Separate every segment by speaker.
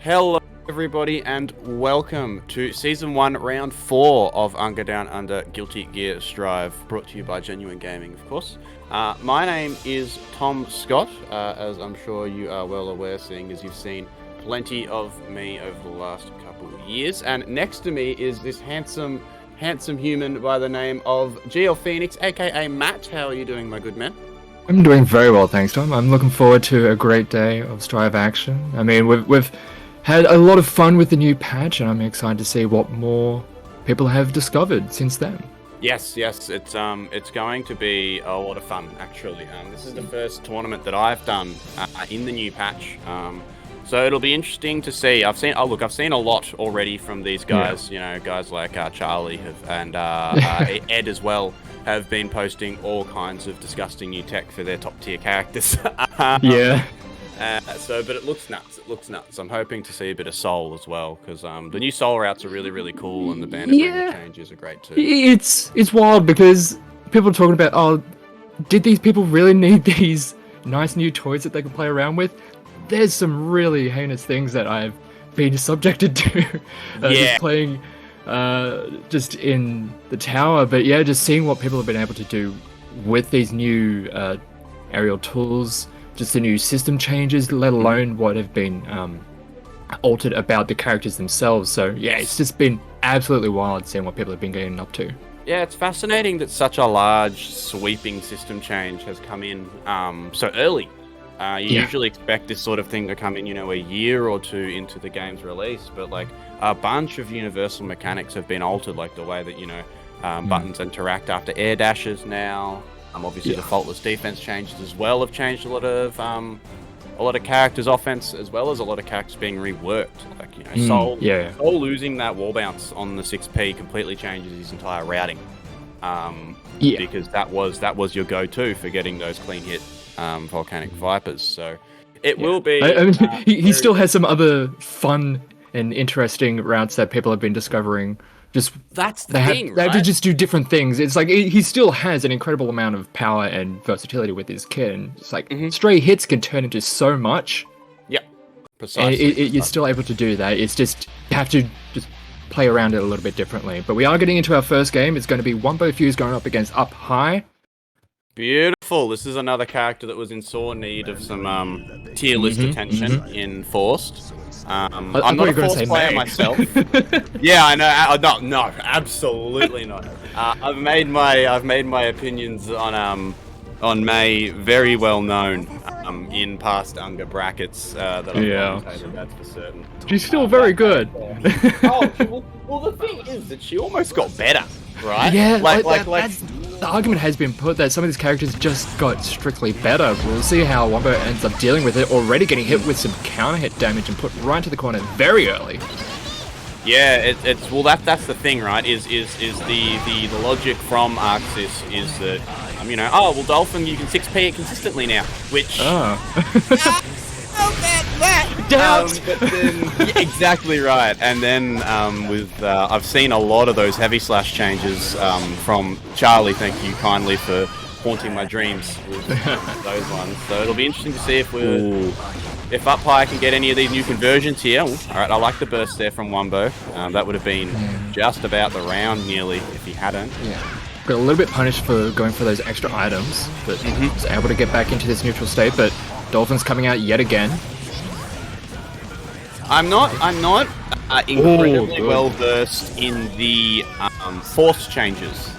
Speaker 1: Hello everybody and welcome to Season 1, Round 4 of UNGA Down Under Guilty Gear Strive, brought to you by Genuine Gaming, of course. My name is Tom Scott, as I'm sure you are well aware, seeing as you've seen plenty of me over the last couple of years. And next to me is this handsome human by the name of GL Phoenix, aka Matt. How are you doing, my good man?
Speaker 2: I'm doing very well, thanks, Tom. I'm looking forward to a great day of Strive action. I mean, we've had a lot of fun with the new patch, and I'm excited to see what more people have discovered since then.
Speaker 1: Yes, it's going to be a lot of fun, actually. This is the first tournament that I've done in the new patch, so it'll be interesting to see. I've seen a lot already from these guys. Yeah. You know, guys like Charlie and Ed as well have been posting all kinds of disgusting new tech for their top tier characters.
Speaker 2: Yeah.
Speaker 1: But it looks nuts. I'm hoping to see a bit of Soul as well, because the new Soul routes are really, really cool, and the bandit changes are great too.
Speaker 2: It's wild because people are talking about, oh, did these people really need these nice new toys that they can play around with? There's some really heinous things that I've been subjected to. Just playing just in the tower, but yeah, just seeing what people have been able to do with these new aerial tools. Just the new system changes, let alone what have been altered about the characters themselves. So yeah, it's just been absolutely wild seeing what people have been getting up to.
Speaker 1: Yeah, it's fascinating that such a large, sweeping system change has come in so early. You usually expect this sort of thing to come in, a year or two into the game's release, but like a bunch of universal mechanics have been altered, like the way that buttons interact after air dashes now. Obviously, the faultless defense changes as well have changed a lot of characters' offense, as well as a lot of characters being reworked. Like Soul losing that wall bounce on the 6P completely changes his entire routing. Because that was your go-to for getting those clean hit volcanic vipers. So it will be.
Speaker 2: I mean, he still has some other fun and interesting routes that people have been discovering.
Speaker 1: That's the thing, right?
Speaker 2: They have to just do different things. It's like he still has an incredible amount of power and versatility with his kit, and it's like stray hits can turn into so much.
Speaker 1: Yeah, precisely.
Speaker 2: And you're still able to do that. It's just you have to just play around it a little bit differently. But we are getting into our first game. It's going to be Wumbofuze going up against upHIGH.
Speaker 1: Beautiful. This is another character that was in sore need of some tier list attention in Faust. I'm not a Faust player myself. Yeah, I know. No, absolutely not. I've made my opinions on May very well known in past UNGA brackets that I've commentated, that's for certain.
Speaker 2: She's still very good.
Speaker 1: Well, the thing is that she almost got better, right?
Speaker 2: Yeah, the argument has been put that some of these characters just got strictly better. We'll see how Wumbo ends up dealing with it. Already getting hit with some counter hit damage and put right into the corner very early.
Speaker 1: Yeah, that's the thing, right? Is the logic from Arxis is that Dolphin, you can 6P it consistently now, which but then, exactly right. And then I've seen a lot of those heavy slash changes from Charlie. Thank you kindly for haunting my dreams with those ones. So it'll be interesting to see if upHIGH can get any of these new conversions here. All right, I like the burst there from Wumbo. That would have been just about the round nearly if he hadn't.
Speaker 2: Yeah. Got a little bit punished for going for those extra items, but was able to get back into this neutral state. But Dolphin's coming out yet again.
Speaker 1: I'm not incredibly well versed in the force changes.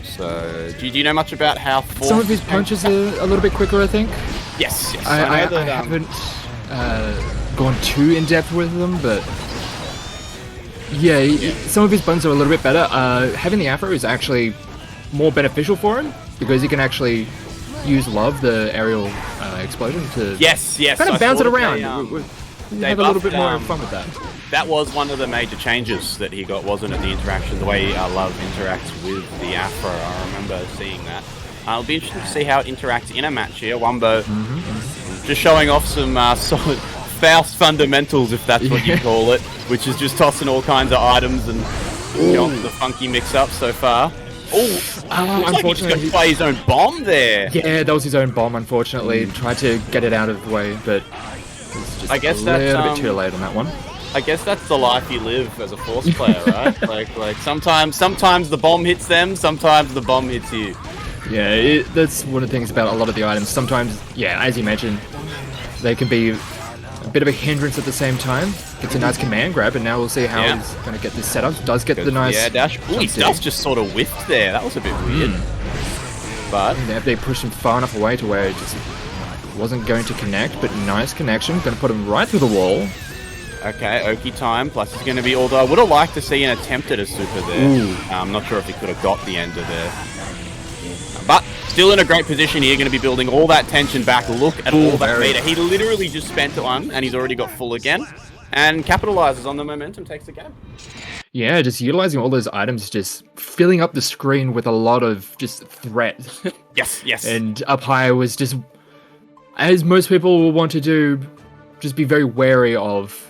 Speaker 1: So do you know much about how force?
Speaker 2: Some of his punches are a little bit quicker, I think.
Speaker 1: Yes.
Speaker 2: I haven't gone too in depth with them, but some of his buttons are a little bit better. Having the afro is actually more beneficial for him because he can actually use the aerial explosion to kind of bounce it around. They have a little bit more fun with that.
Speaker 1: That was one of the major changes that he got, wasn't it? The interaction, the way Love interacts with the afro. I remember seeing that. It'll be interesting to see how it interacts in a match here. Wumbo just showing off some solid Faust fundamentals, if that's what you call it, which is just tossing all kinds of items and the funky mix-up so far. Unfortunately, he play his own bomb there.
Speaker 2: Yeah, that was his own bomb. Unfortunately, tried to get it out of the way, but It's just
Speaker 1: I guess
Speaker 2: a
Speaker 1: that's
Speaker 2: little bit too late on that one.
Speaker 1: I guess that's the life you live as a Force player, right? like sometimes the bomb hits them, sometimes the bomb hits you.
Speaker 2: Yeah, that's one of the things about a lot of the items. Sometimes, yeah, as you mentioned, they can be a bit of a hindrance at the same time. Gets a nice command grab, and now we'll see how he's going to get this set up. Does get the nice
Speaker 1: dash. Ooh, his stealth just sort of whiffed there. That was a bit weird. But
Speaker 2: they pushed him far enough away to where it just wasn't going to connect, but nice connection. Going to put him right through the wall.
Speaker 1: Okay, Oki time, plus he's going to be, although I would have liked to see an attempt at a super there. I'm not sure if he could have got the ender there. But still in a great position here, going to be building all that tension back. Look at all that meter. He literally just spent one, and he's already got full again. And capitalizes on the momentum, takes the game. Yeah,
Speaker 2: just utilizing all those items, just filling up the screen with a lot of just threat.
Speaker 1: Yes.
Speaker 2: And upHIGH was just, as most people will want to do, just be very wary of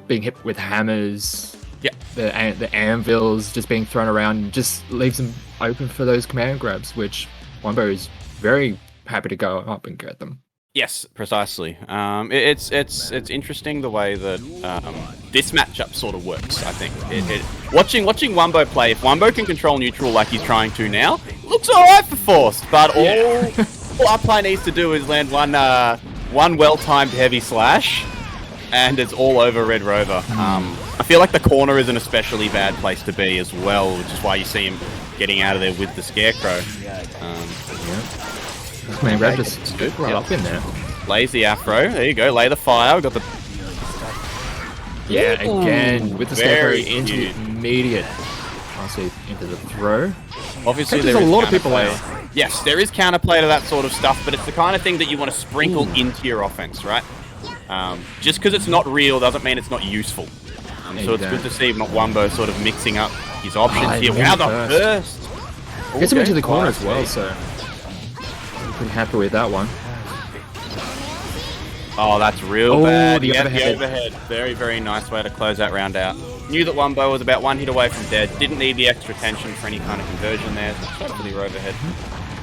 Speaker 2: being hit with hammers.
Speaker 1: Yeah.
Speaker 2: The anvils just being thrown around just leaves them open for those command grabs, which Wumbo is very happy to go up and get them.
Speaker 1: Yes, precisely. It's interesting the way that this matchup sort of works. I think watching Wumbo play, if Wumbo can control neutral like he's trying to now, looks alright for Faust. But all upHIGH needs to do is land one well-timed heavy slash, and it's all over Red Rover. I feel like the corner is an especially bad place to be as well, which is why you see him getting out of there with the Scarecrow.
Speaker 2: Man, grab just right up in there.
Speaker 1: Lays the afro. There you go. Lay the fire. We've got the...
Speaker 2: Yeah, again, with the Scarecrow into the immediate... I'll see, into the throw.
Speaker 1: Obviously,
Speaker 2: there's a lot of people out.
Speaker 1: Yes, there is counterplay to that sort of stuff, but it's the kind of thing that you want to sprinkle into your offense, right? Just because it's not real doesn't mean it's not useful. So it's good to see Wumbo sort of mixing up his options here. Wow, the burst!
Speaker 2: Gets him into the corner as well, so... Pretty happy with that one.
Speaker 1: Oh, that's real bad.
Speaker 2: The overhead.
Speaker 1: The overhead. Very, very nice way to close that round out. Knew that Wumbo was about one hit away from dead. Didn't need the extra tension for any kind of conversion there. So shot for the overhead.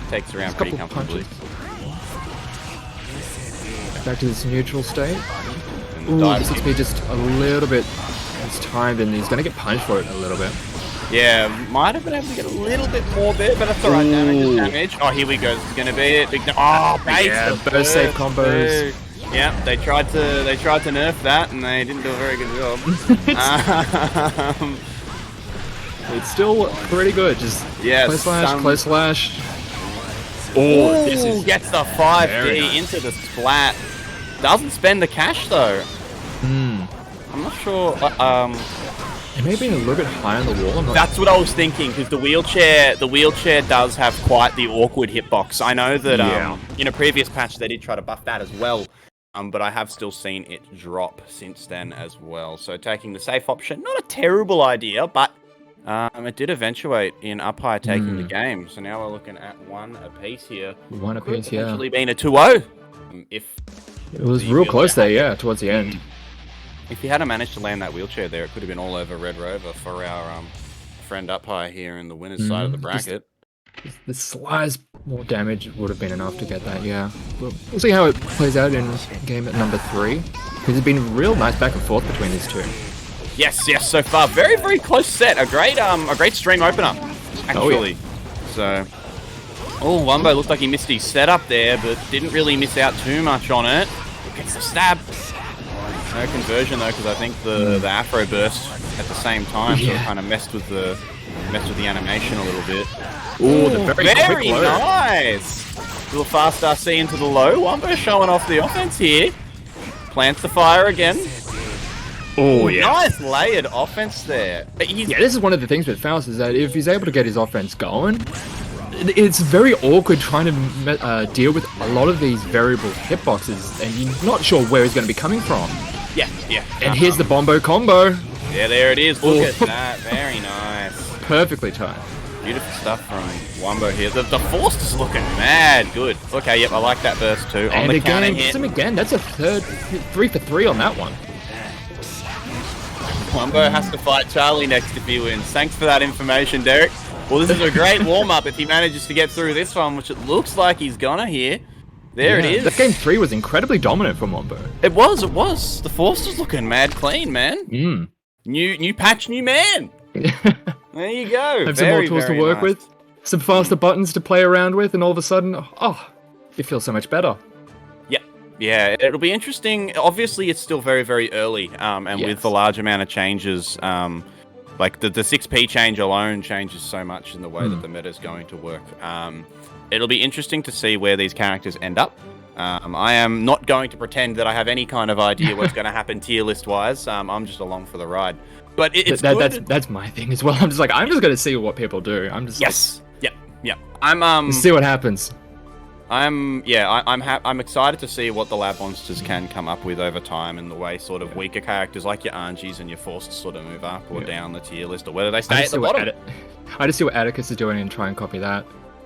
Speaker 1: Takes the round pretty comfortably.
Speaker 2: Back to this neutral state. Ooh, this looks to be just a little bit timed, and he's going to get punished for it a little bit.
Speaker 1: Yeah, might have been able to get a little bit more there, but that's alright. Damage. Oh, here we go. This is going to be it. Big base.
Speaker 2: Yeah, burst save combos.
Speaker 1: Yeah, they tried to nerf that, and they didn't do a very good job.
Speaker 2: It's still pretty good. Just close slash.
Speaker 1: Oh, this gets the 5D into the splat. Doesn't spend the cash though. I'm not sure.
Speaker 2: It may have been a little bit high on the wall.
Speaker 1: That's what I was thinking, because the wheelchair does have quite the awkward hitbox. I know that in a previous patch they did try to buff that as well, but I have still seen it drop since then as well. So taking the safe option, not a terrible idea, but it did eventuate in upHIGH taking the game. So now we're looking at one apiece here.
Speaker 2: One apiece, yeah.
Speaker 1: Actually been a 2-0. If
Speaker 2: it was real close there, yeah, towards the end.
Speaker 1: If he hadn't managed to land that wheelchair there, it could have been all over Red Rover for our friend upHIGh here in the winner's side of the bracket.
Speaker 2: The slightest more damage would have been enough to get that, yeah. We'll see how it plays out in game at number 3. Because it's been a real nice back and forth between these two.
Speaker 1: Yes, so far. Very, very close set. A great stream opener, actually. So, Wumbo looked like he missed his setup there, but didn't really miss out too much on it. Gets the stab. No conversion though, because I think the afro burst at the same time, so it kind of messed with the animation a little bit.
Speaker 2: Ooh, the very
Speaker 1: nice! Little fast RC into the low. Wumbo showing off the offense here. Plants the fire again.
Speaker 2: Oh yeah,
Speaker 1: nice layered offense there.
Speaker 2: Yeah, this is one of the things with Faust is that if he's able to get his offense going, it's very awkward trying to deal with a lot of these variable hitboxes, and you're not sure where he's going to be coming from.
Speaker 1: Yeah.
Speaker 2: And here's the Bombo combo.
Speaker 1: Yeah, there it is. Look at that. Very nice.
Speaker 2: Perfectly timed.
Speaker 1: Beautiful stuff from Wumbo here. The Faust is looking mad good. Okay, yep, I like that burst too. On
Speaker 2: and
Speaker 1: the
Speaker 2: again,
Speaker 1: counter hit.
Speaker 2: Him again. That's a 3 for 3 on that one.
Speaker 1: Wumbo has to fight Charlie next if he wins. Thanks for that information, Derek. Well, this is a great warm-up if he manages to get through this one, which it looks like he's gonna here. There it is.
Speaker 2: That game 3 was incredibly dominant for Wumbo.
Speaker 1: It was. The Faust is looking mad clean, man. New patch, new man. There you go.
Speaker 2: Have some more tools to work with, some faster buttons to play around with, and all of a sudden, it feels so much better.
Speaker 1: Yeah, it'll be interesting. Obviously, it's still very, very early, and with the large amount of changes, like the 6P change alone changes so much in the way that the meta is going to work. It'll be interesting to see where these characters end up. I am not going to pretend that I have any kind of idea what's going to happen tier list wise. I'm just along for the ride. But it's good.
Speaker 2: That's my thing as well. I'm just going to see what people do. I'm just
Speaker 1: yeah. I'm
Speaker 2: see what happens.
Speaker 1: I'm excited to see what the lab monsters can come up with over time, and the way sort of weaker characters like your Angies and your Forced sort of move up or down the tier list, or whether they stay at the bottom.
Speaker 2: I just see what Atticus is doing and try and copy that.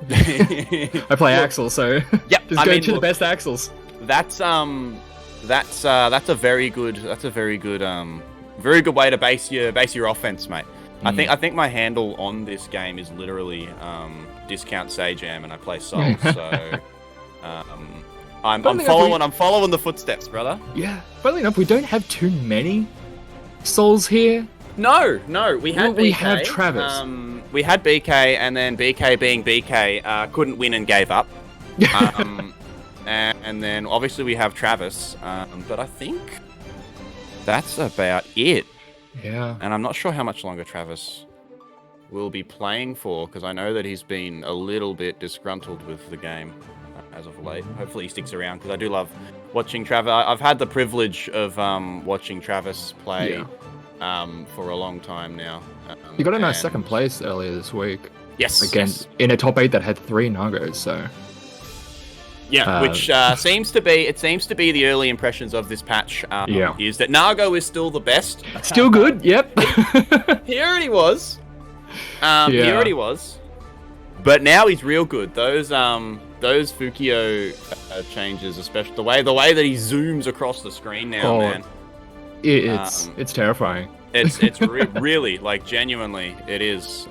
Speaker 2: I play Axel, so just go to the best Axels.
Speaker 1: That's a very good way to base your offense, mate. I think my handle on this game is literally discount Sajam, and I play Soul. So I'm following the footsteps, brother.
Speaker 2: Yeah, funnily enough, we don't have too many Souls here.
Speaker 1: No, we had BK.
Speaker 2: We have Travis.
Speaker 1: We had BK, and then BK being BK couldn't win and gave up. And then obviously we have Travis, but I think that's about it.
Speaker 2: Yeah.
Speaker 1: And I'm not sure how much longer Travis will be playing for, because I know that he's been a little bit disgruntled with the game as of late. Hopefully he sticks around, because I do love watching Travis. I've had the privilege of watching Travis play for a long time now.
Speaker 2: You got a nice second place earlier this week.
Speaker 1: Yes.
Speaker 2: Against in a top 8 that had 3 Nagos, so...
Speaker 1: Yeah, which seems to be the early impressions of this patch. Is that Nago is still the best.
Speaker 2: Still good. Yep.
Speaker 1: He already was. He already was. But now he's real good. Those Fukio changes, especially the way that he zooms across the screen now, man.
Speaker 2: It's terrifying.
Speaker 1: It's really, like, genuinely, it is.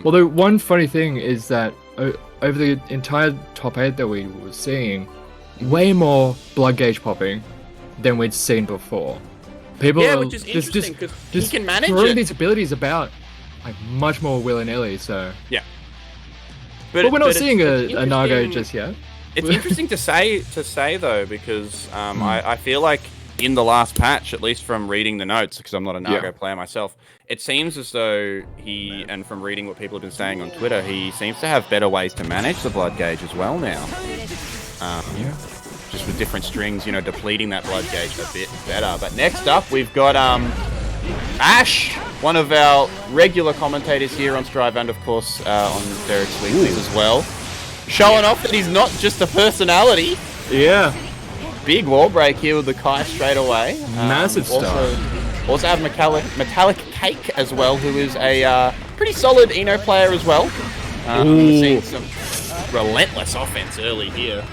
Speaker 2: Well, the one funny thing is that over the entire top 8 that we were seeing, way more blood gauge popping than we'd seen before. People
Speaker 1: which is interesting, because he can manage
Speaker 2: throwing these abilities about like much more willy-nilly, so... Yeah. But we're not seeing a Nago just yet.
Speaker 1: It's interesting to say though, because I feel like in the last patch, at least from reading the notes, because I'm not a Nago player myself, it seems as though and from reading what people have been saying on Twitter, he seems to have better ways to manage the blood gauge as well now. Just with different strings, depleting that blood gauge a bit better. But next up, we've got Ash, one of our regular commentators here on Strive, and of course on Derek's Weeklies as well, showing off that he's not just a personality.
Speaker 2: Yeah.
Speaker 1: Big wall break here with the Kai straight away.
Speaker 2: Massive stuff.
Speaker 1: Also have MetallicCake as well, who is a pretty solid Eno player as well. Seeing some relentless offense early here.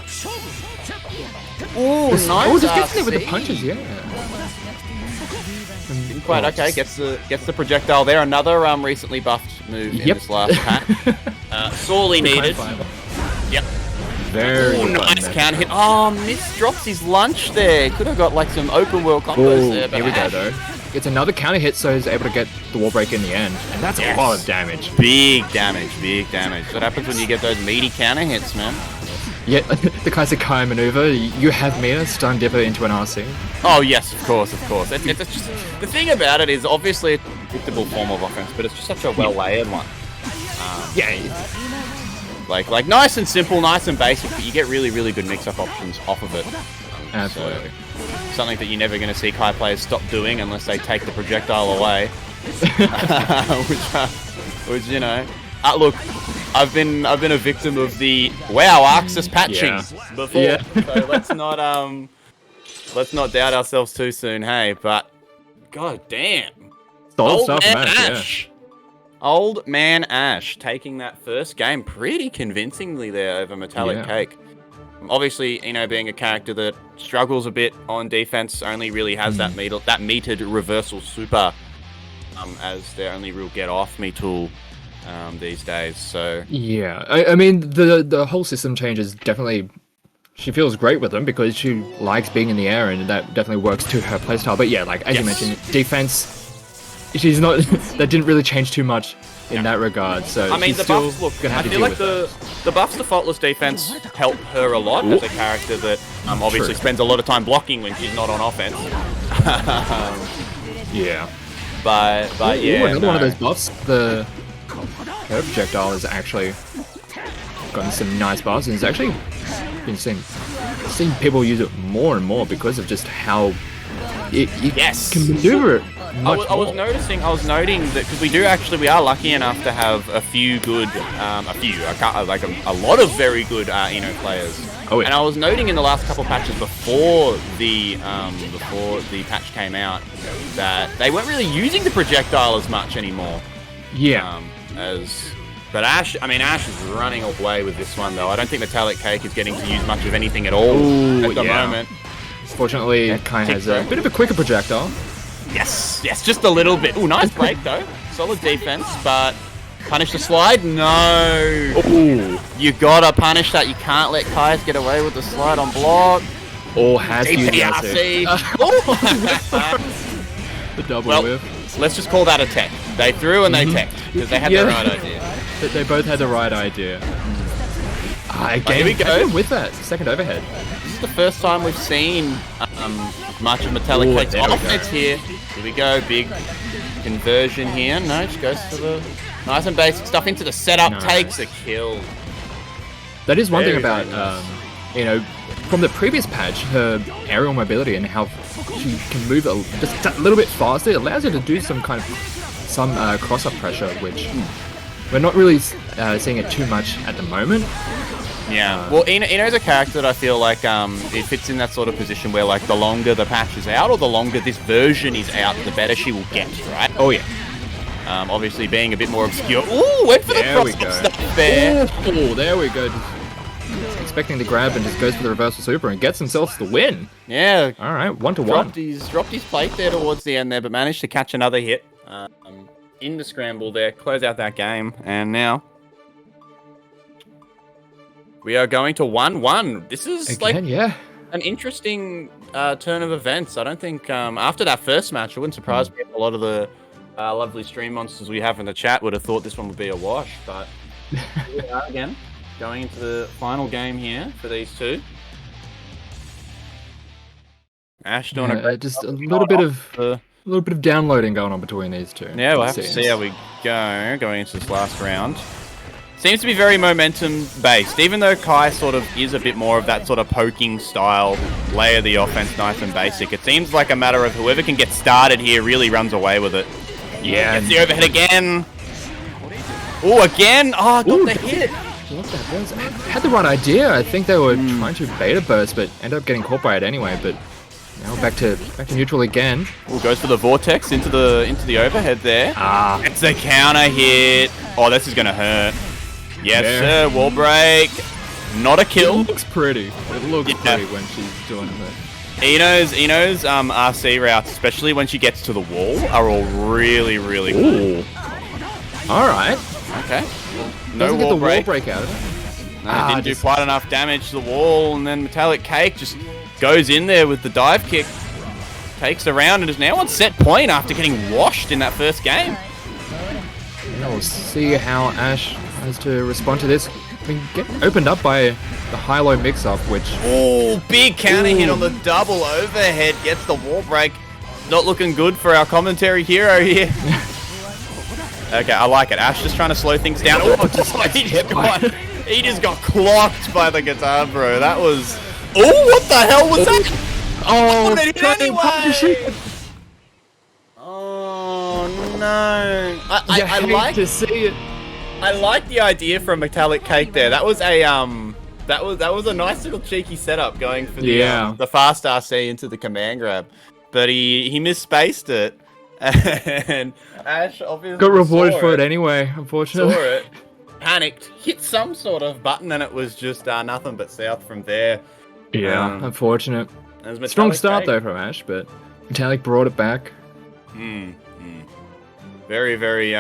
Speaker 1: Ooh, nice.
Speaker 2: Just gets there with the punches,
Speaker 1: Didn't quite, okay, gets the projectile there. Another recently buffed move in this last pack. Sorely needed. Yep.
Speaker 2: Very
Speaker 1: nice counter hit. Oh, drops his lunch there. Could have got like some open world combos there. But
Speaker 2: here we go though. Gets another counter hit, so he's able to get the wall break in the end, and that's a lot of damage.
Speaker 1: Big damage. What happens when you get those meaty counter hits, man?
Speaker 2: Yeah, the classic Kai maneuver. You have Mia stun dipper into an RC.
Speaker 1: Oh yes, of course. It's just, the thing about it is obviously a predictable form of offense, but it's just such a well layered one. Like nice and simple, nice and basic, but you get really, really good mix-up options off of it.
Speaker 2: Absolutely.
Speaker 1: So, something that you're never going to see Kai players stop doing unless they take the projectile away. which look, I've been a victim of the Arxis patching before. Yeah. So let's not doubt ourselves too soon, hey. But god damn,
Speaker 2: old stuff, Ash.
Speaker 1: Old man Ash taking that first game pretty convincingly there over MetallicCake. Obviously, being a character that struggles a bit on defense, only really has that metered reversal super as their only real get off me tool these days. So
Speaker 2: I mean the whole system changes definitely she feels great with them because she likes being in the air, and that definitely works to her playstyle. But yeah, like as you mentioned, defense, she's not. That didn't really change too much in that regard. So
Speaker 1: I mean, the buffs look. I feel like the buffs to faultless defense help her a lot as a character that obviously spends a lot of time blocking when she's not on offense.
Speaker 2: Yeah.
Speaker 1: But yeah.
Speaker 2: Another one of those buffs. The her projectile has actually gotten some nice buffs, and it's actually been seeing people use it more and more because of just how it can maneuver it.
Speaker 1: I was noting that because we are lucky enough to have a few good, a lot of very good players. Oh, yeah. And I was noting in the last couple of patches before the patch came out that they weren't really using the projectile as much anymore.
Speaker 2: Yeah.
Speaker 1: But Ash is running away with this one though. I don't think MetallicCake is getting to use much of anything at all at the moment.
Speaker 2: Fortunately, Kai has a bit of a quicker projectile.
Speaker 1: Yes, just a little bit. Ooh, nice break though. Solid defense, but punish the slide? No. Ooh. You gotta punish that. You can't let Kai's get away with the slide on block.
Speaker 2: Or has to use
Speaker 1: DPRC.
Speaker 2: The double whiff.
Speaker 1: Let's just call that a tech. They threw and they teched because they had the right idea.
Speaker 2: They both had the right idea. Again,
Speaker 1: here we go
Speaker 2: with that second overhead.
Speaker 1: This is the first time we've seen much of MetallicCake's offense here. Here we go, big conversion here. No, just goes for the nice and basic stuff into the setup, takes a kill.
Speaker 2: That is one thing about, from the previous patch, her aerial mobility and how she can move just a little bit faster. It allows her to do some cross-up pressure, which we're not really seeing it too much at the moment.
Speaker 1: Yeah, well, Ino's a character that I feel like it fits in that sort of position where, like, the longer the patch is out or the longer this version is out, the better she will get, right?
Speaker 2: Oh, yeah.
Speaker 1: Obviously being a bit more obscure. Ooh, went for the cross-up stuff there.
Speaker 2: Oh, there we go. Just expecting the grab and just goes for the reversal super and gets himself the win.
Speaker 1: Yeah.
Speaker 2: All right, 1-1.
Speaker 1: Dropped his plate there towards the end there, but managed to catch another hit in the scramble there, close out that game, and now we are going to 1-1. This is an interesting turn of events. I don't think after that first match, it wouldn't surprise me if a lot of the lovely stream monsters we have in the chat would have thought this one would be a wash. But here we are again, going into the final game here for these two. Ash doing
Speaker 2: just a little bit of downloading going on between these two.
Speaker 1: Yeah, we'll have to see how we go going into this last round. Seems to be very momentum-based, even though Kai sort of is a bit more of that sort of poking style, layer the offense nice and basic. It seems like a matter of whoever can get started here really runs away with it. Yeah. Gets the overhead again. Oh, again! Oh, got the hit!
Speaker 2: Had the right idea. I think they were trying to beta burst, but ended up getting caught by it anyway, but now back to neutral again.
Speaker 1: Oh, goes for the vortex into the overhead there. It's a counter hit. Oh, this is going to hurt. Yes, sir. Wall break. Not a kill.
Speaker 2: It looks pretty. It looks pretty when she's doing it.
Speaker 1: Ino's RC routes, especially when she gets to the wall, are all really, really cool.
Speaker 2: All right.
Speaker 1: Okay.
Speaker 2: No wall break out of it.
Speaker 1: No, didn't do quite enough damage to the wall, and then MetallicCake just goes in there with the dive kick, takes the round, and is now on set point after getting washed in that first game.
Speaker 2: Now we'll see how Ash has to respond to this. I mean, get opened up by the high-low mix-up, which...
Speaker 1: Oh, big counter hit on the double overhead. Gets the wall break. Not looking good for our commentary hero here. Okay, I like it. Ash just trying to slow things down. He just got clocked by the guitar, bro. That was... Oh, what the hell was that?
Speaker 2: Oh,
Speaker 1: it hit anyway! Oh, no. I like
Speaker 2: to see it.
Speaker 1: I like the idea from MetallicCake there. That was a that was a nice little cheeky setup going for the fast RC into the command grab, but he misspaced it, and Ash obviously
Speaker 2: got rewarded for it anyway. Unfortunately,
Speaker 1: saw it, panicked, hit some sort of button, and it was just nothing but south from there.
Speaker 2: Yeah, unfortunate. Strong start though from Ash, but Metallic brought it back.
Speaker 1: Very, very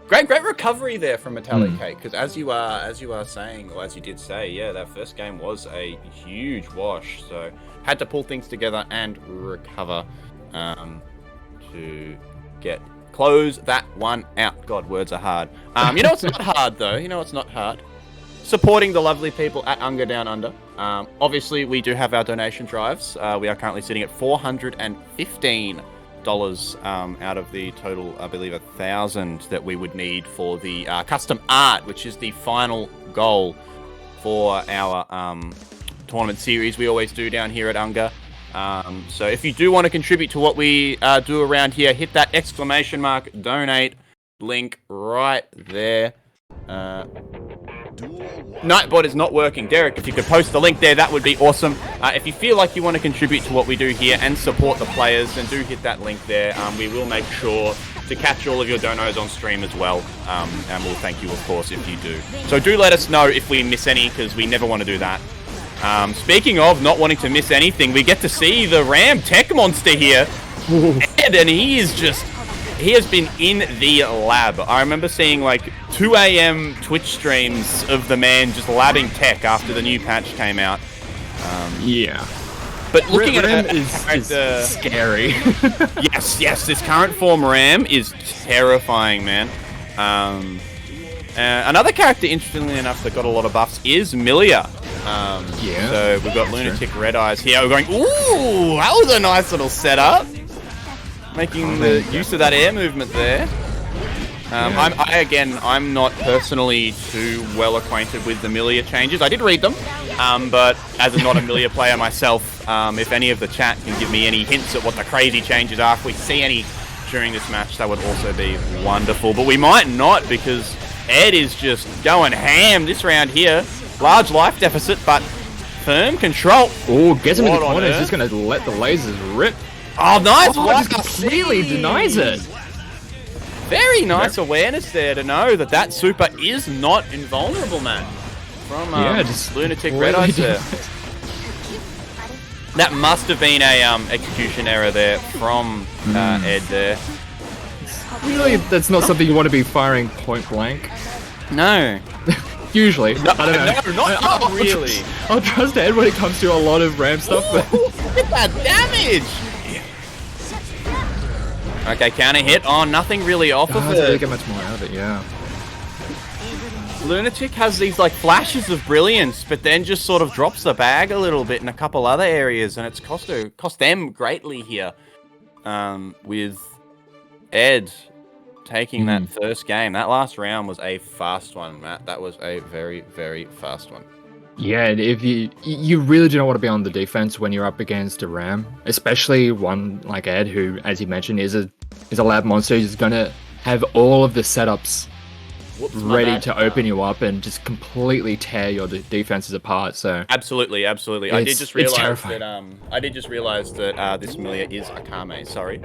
Speaker 1: Great recovery there from MetallicCake, because as you are saying, or as you did say, yeah, that first game was a huge wash. So had to pull things together and recover to close that one out. God, words are hard. You know what's not hard though? You know what's not hard? Supporting the lovely people at UNGA Down Under. Obviously, we do have our donation drives. We are currently sitting at $415 out of the total, I believe, 1,000 that we would need for the custom art, which is the final goal for our tournament series we always do down here at UNGA. So if you do want to contribute to what we do around here, hit that exclamation mark donate link right there. Nightbot is not working. Derek, if you could post the link there, that would be awesome. If you feel like you want to contribute to what we do here and support the players, then do hit that link there. We will make sure to catch all of your donos on stream as well. And we'll thank you, of course, if you do. So do let us know if we miss any, because we never want to do that. Speaking of not wanting to miss anything, we get to see the Ram Tech Monster here. Ed, and he has been in the lab. I remember seeing like 2 a.m. Twitch streams of the man just labbing tech after the new patch came out.
Speaker 2: Yeah.
Speaker 1: But looking at
Speaker 2: Ram
Speaker 1: it,
Speaker 2: is scary.
Speaker 1: yes, this current form Ram is terrifying, man. Another character, interestingly enough, that got a lot of buffs is Millia.
Speaker 2: Yeah.
Speaker 1: So we've got Lunatic Red Eyes here. We're going, ooh, that was a nice little setup. Making the use of that air movement there. I'm not personally too well acquainted with the Millia changes. I did read them, but as not a Millia player myself, if any of the chat can give me any hints at what the crazy changes are, if we see any during this match, that would also be wonderful. But we might not, because Ed is just going ham this round here. Large life deficit, but firm control.
Speaker 2: Oh, gets him in the corner. He's just going to let the lasers rip.
Speaker 1: Oh, nice!
Speaker 2: Oh, just completely denies it.
Speaker 1: Very nice awareness there to know that that super is not invulnerable, man. From
Speaker 2: just
Speaker 1: Lunatic Red Eyes there. That must have been a execution error there from Ed there.
Speaker 2: Really, that's not something you want to be firing point blank.
Speaker 1: No.
Speaker 2: Usually. No, I don't know.
Speaker 1: No, not really.
Speaker 2: I'll trust Ed when it comes to a lot of Ram stuff. But
Speaker 1: look at that damage! Okay, counter hit. Oh, nothing really off of it.
Speaker 2: Doesn't really get much more out of it, yeah.
Speaker 1: Lunatic has these like flashes of brilliance, but then just sort of drops the bag a little bit in a couple other areas, and it's cost them greatly here. With Ed taking that first game. That last round was a fast one, Matt. That was a very, very fast one.
Speaker 2: Yeah, if you really do not want to be on the defense when you're up against a Ram, especially one like Ed, who, as you mentioned, is a lab monster. He's going to have all of the setups ready to open you up and just completely tear your defenses apart. So
Speaker 1: absolutely. I did just realize that this Millia is Akame. Sorry,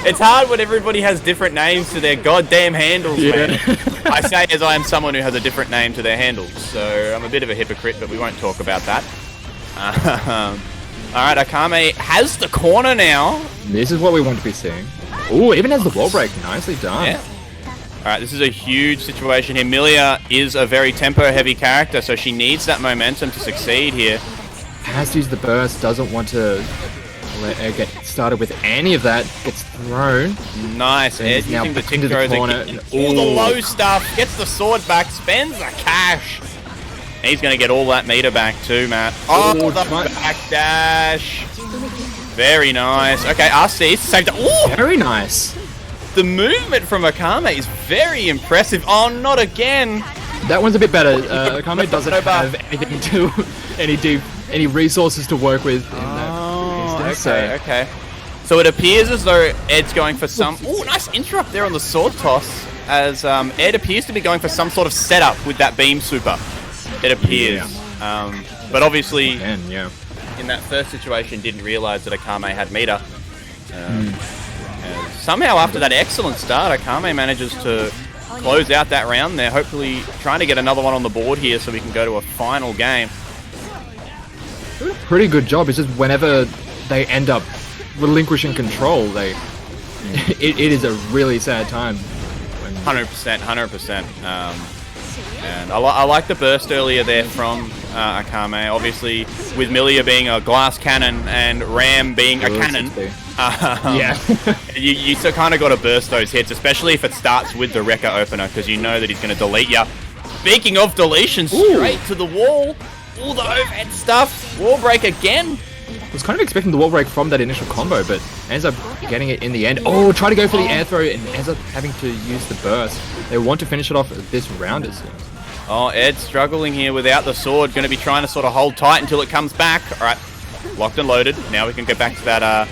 Speaker 1: it's hard when everybody has different names to their goddamn handles, man. I say as I am someone who has a different name to their handles, so I'm a bit of a hypocrite, but we won't talk about that. All right, Akame has the corner now.
Speaker 2: This is what we want to be seeing. Ooh, even has the wall break. Nicely done.
Speaker 1: Yeah. Alright, this is a huge situation here. Millia is a very tempo-heavy character, so she needs that momentum to succeed here.
Speaker 2: Has to use the burst, doesn't want to let Ed get started with any of that. Gets thrown.
Speaker 1: Nice, Ed using the tick throws again. All the low stuff, gets the sword back, spends the cash. He's going to get all that meter back too, Matt. Oh, the back dash. Very nice. Okay, RC saved it.
Speaker 2: Very nice.
Speaker 1: The movement from Akame is very impressive. Oh, not again.
Speaker 2: That one's a bit better. Akame doesn't have anything to any resources to work with.
Speaker 1: Okay. So it appears as though Ed's going for some. Oh, nice interrupt there on the sword toss. As Ed appears to be going for some sort of setup with that beam super. It appears. Yeah. But obviously, in that first situation, didn't realize that Akame had meter. Somehow, after that excellent start, Akame manages to close out that round there, hopefully trying to get another one on the board here so we can go to a final game.
Speaker 2: Pretty good job. It's just whenever they end up relinquishing control, they it is a really sad time.
Speaker 1: 100%, 100%. And I like the burst earlier there from Akame. Obviously, with Millia being a glass cannon and Ram being a cannon,
Speaker 2: yeah,
Speaker 1: you kind of got to burst those hits, especially if it starts with the Rekka opener, because you know that he's going to delete you. Speaking of deletion, straight to the wall. All the overhead stuff. Wall break again.
Speaker 2: I was kind of expecting the wall break from that initial combo, but ends up getting it in the end. Oh, try to go for the air throw and ends up having to use the burst. They want to finish it off this round, it seems.
Speaker 1: Oh, Ed struggling here without the sword. Going to be trying to sort of hold tight until it comes back. All right, locked and loaded. Now we can get back to that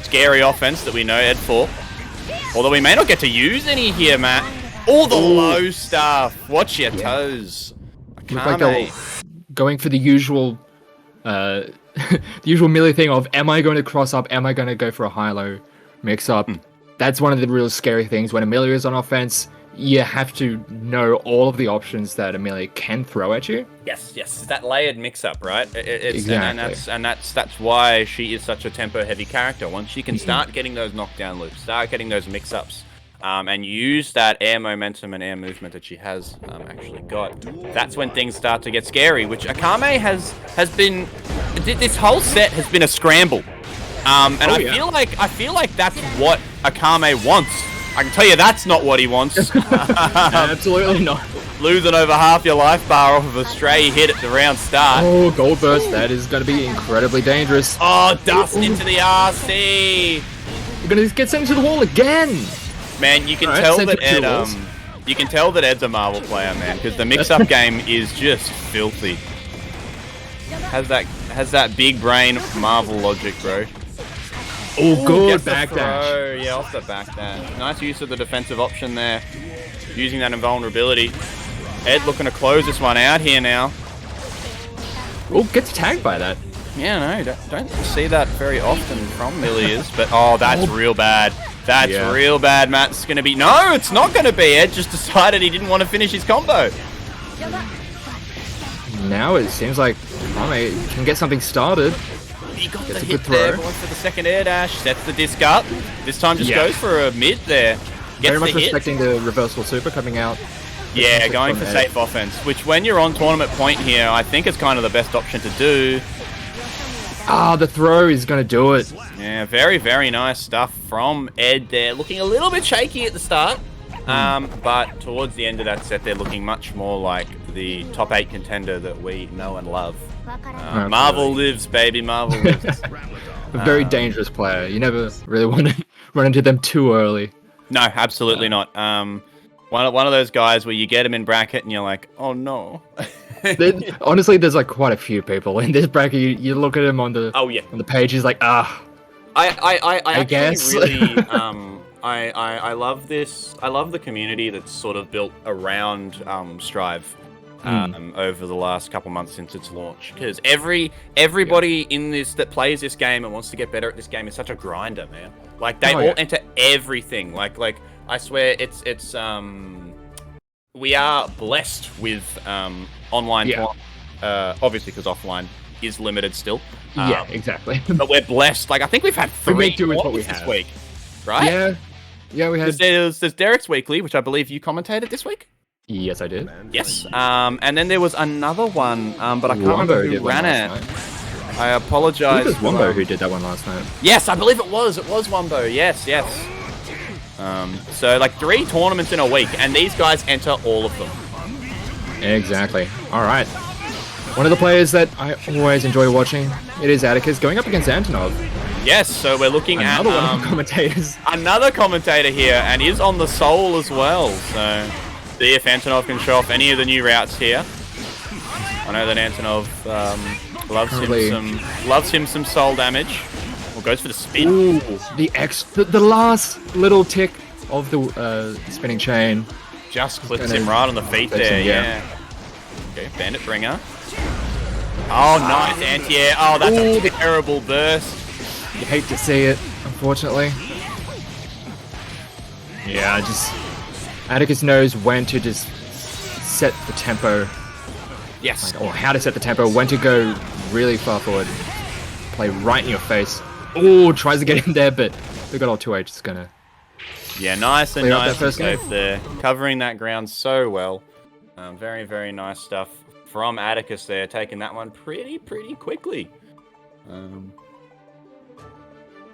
Speaker 1: scary offense that we know Ed for. Although we may not get to use any here, Matt. All the low stuff. Watch your toes.
Speaker 2: Look like they're going for the usual, the usual Millia thing of, am I going to cross up? Am I going to go for a high-low mix-up? That's one of the real scary things. When Millia is on offense, you have to know all of the options that Millia can throw at you.
Speaker 1: Yes, yes, that layered mix-up, right?
Speaker 2: Exactly.
Speaker 1: And that's why she is such a tempo-heavy character. Once she can start getting those knockdown loops, start getting those mix-ups, and use that air momentum and air movement that she has actually got, that's when things start to get scary, which Akame has been... This whole set has been a scramble. And I feel like that's what Akame wants. I can tell you that's not what he wants.
Speaker 2: Absolutely not.
Speaker 1: Losing over half your life bar off of a stray hit at the round start.
Speaker 2: Oh, gold burst. That is going to be incredibly dangerous.
Speaker 1: Oh, dust into the RC.
Speaker 2: We're going to get sent to the wall again.
Speaker 1: Man, you can tell that Ed, you can tell that Ed's a Marvel player, man, because the mix-up game is just filthy. Has that big brain Marvel logic, bro.
Speaker 2: Oh, good back dash.
Speaker 1: Yeah, off the back dash. Nice use of the defensive option there. Using that invulnerability. Ed looking to close this one out here now.
Speaker 2: Oh, gets tagged by that.
Speaker 1: Yeah, no, don't see that very often from Millia's, but oh, that's real bad. That's real bad, Matt. It's going to be... No, it's not going to be. Ed just decided he didn't want to finish his combo.
Speaker 2: Now it seems like Akame can get something started.
Speaker 1: He got the hit there, going for the second air dash, sets the disc up. This time just goes for a mid there. Gets
Speaker 2: very much
Speaker 1: the hit.
Speaker 2: respecting the reversible super coming out.
Speaker 1: Yeah, going for safe offense, which when you're on tournament point here, I think is kind of the best option to do.
Speaker 2: Ah, the throw is going to do it.
Speaker 1: Yeah, very, very nice stuff from Ed there. Looking a little bit shaky at the start, but towards the end of that set, they're looking much more like the top 8 contender that we know and love. Marvel lives, baby. Marvel lives.
Speaker 2: A very dangerous player. You never really want to run into them too early.
Speaker 1: No, absolutely not. One of those guys where you get him in bracket and you're like, oh no.
Speaker 2: Honestly, there's like quite a few people in this bracket. You look at him on the on the page. He's like,
Speaker 1: I
Speaker 2: guess.
Speaker 1: Really, I love this. I love the community that's sort of built around Strive. Over the last couple months since its launch, because everybody in this that plays this game and wants to get better at this game is such a grinder, man. Like they all enter everything. Like I swear it's we are blessed with online obviously because offline is limited still.
Speaker 2: Yeah, exactly.
Speaker 1: But we're blessed. Like I think we've had 3 tournaments this week, right?
Speaker 2: Yeah, we had.
Speaker 1: There's Derek's weekly, which I believe you commentated this week.
Speaker 2: Yes, I did.
Speaker 1: Yes. And then there was another one, but I can't remember who ran it. I apologize.
Speaker 2: It was Wumbo who did that one last night.
Speaker 1: Yes, I believe it was. It was Wumbo. Yes. So like 3 tournaments in a week, and these guys enter all of them.
Speaker 2: Exactly. All right. One of the players that I always enjoy watching, it is Atticus going up against Antanov.
Speaker 1: Yes, so we're looking at
Speaker 2: another one of the commentators.
Speaker 1: Another commentator here, and he's on the Soul as well. So see if Antanov can show off any of the new routes here. I know that Antanov loves him some soul damage. Well, goes for the spin.
Speaker 2: Ooh, the last little tick of the spinning chain.
Speaker 1: Just clips him right on the feet there, yeah. Okay, Bandit Bringer. Oh, nice anti-air. Oh, that's a terrible burst.
Speaker 2: You hate to see it, unfortunately. Yeah, Atticus knows when to just set the tempo.
Speaker 1: Yes.
Speaker 2: Or how to set the tempo, when to go really far forward. Play right in your face. Oh, tries to get in there, but the good old 2H is gonna.
Speaker 1: Yeah, nice and
Speaker 2: clear up
Speaker 1: nice
Speaker 2: that first
Speaker 1: and
Speaker 2: game.
Speaker 1: safe there. Covering that ground so well. Very, very nice stuff from Atticus there, taking that one pretty quickly.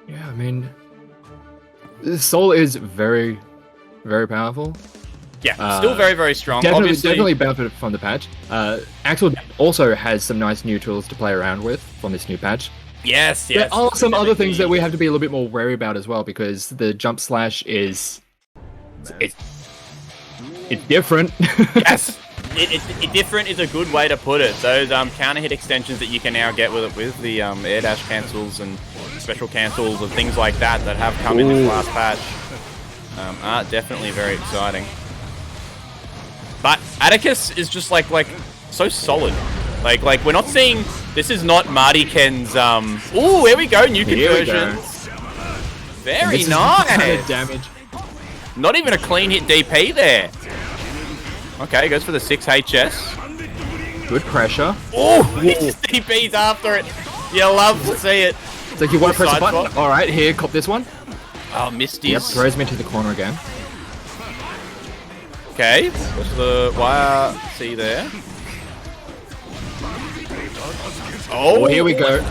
Speaker 2: Yeah, I mean, Soul is very, very powerful.
Speaker 1: Yeah, still very, very strong.
Speaker 2: Definitely benefited from the patch. Axel also has some nice new tools to play around with from this new patch.
Speaker 1: Yes.
Speaker 2: There are some other things that we have to be a little bit more wary about as well, because the jump slash is... It's different.
Speaker 1: Yes! It different is a good way to put it. Those counter hit extensions that you can now get with it, with the air dash cancels and special cancels and things like that have come in this last patch, are definitely very exciting. But Atticus is just like so solid. Like we're not seeing. This is not Marty Ken's. Ooh, here we go, new conversions. Very nice.
Speaker 2: Kind of damage.
Speaker 1: Not even a clean hit DP there. Okay, goes for the 6HS.
Speaker 2: Good pressure.
Speaker 1: Oh, he just DPs after it. You love to see it.
Speaker 2: So you want to press a button? Alright, here, cop this one.
Speaker 1: Oh, missed his.
Speaker 2: Yep, throws me into the corner again.
Speaker 1: Okay, goes for the YRC there. Oh,
Speaker 2: here we go.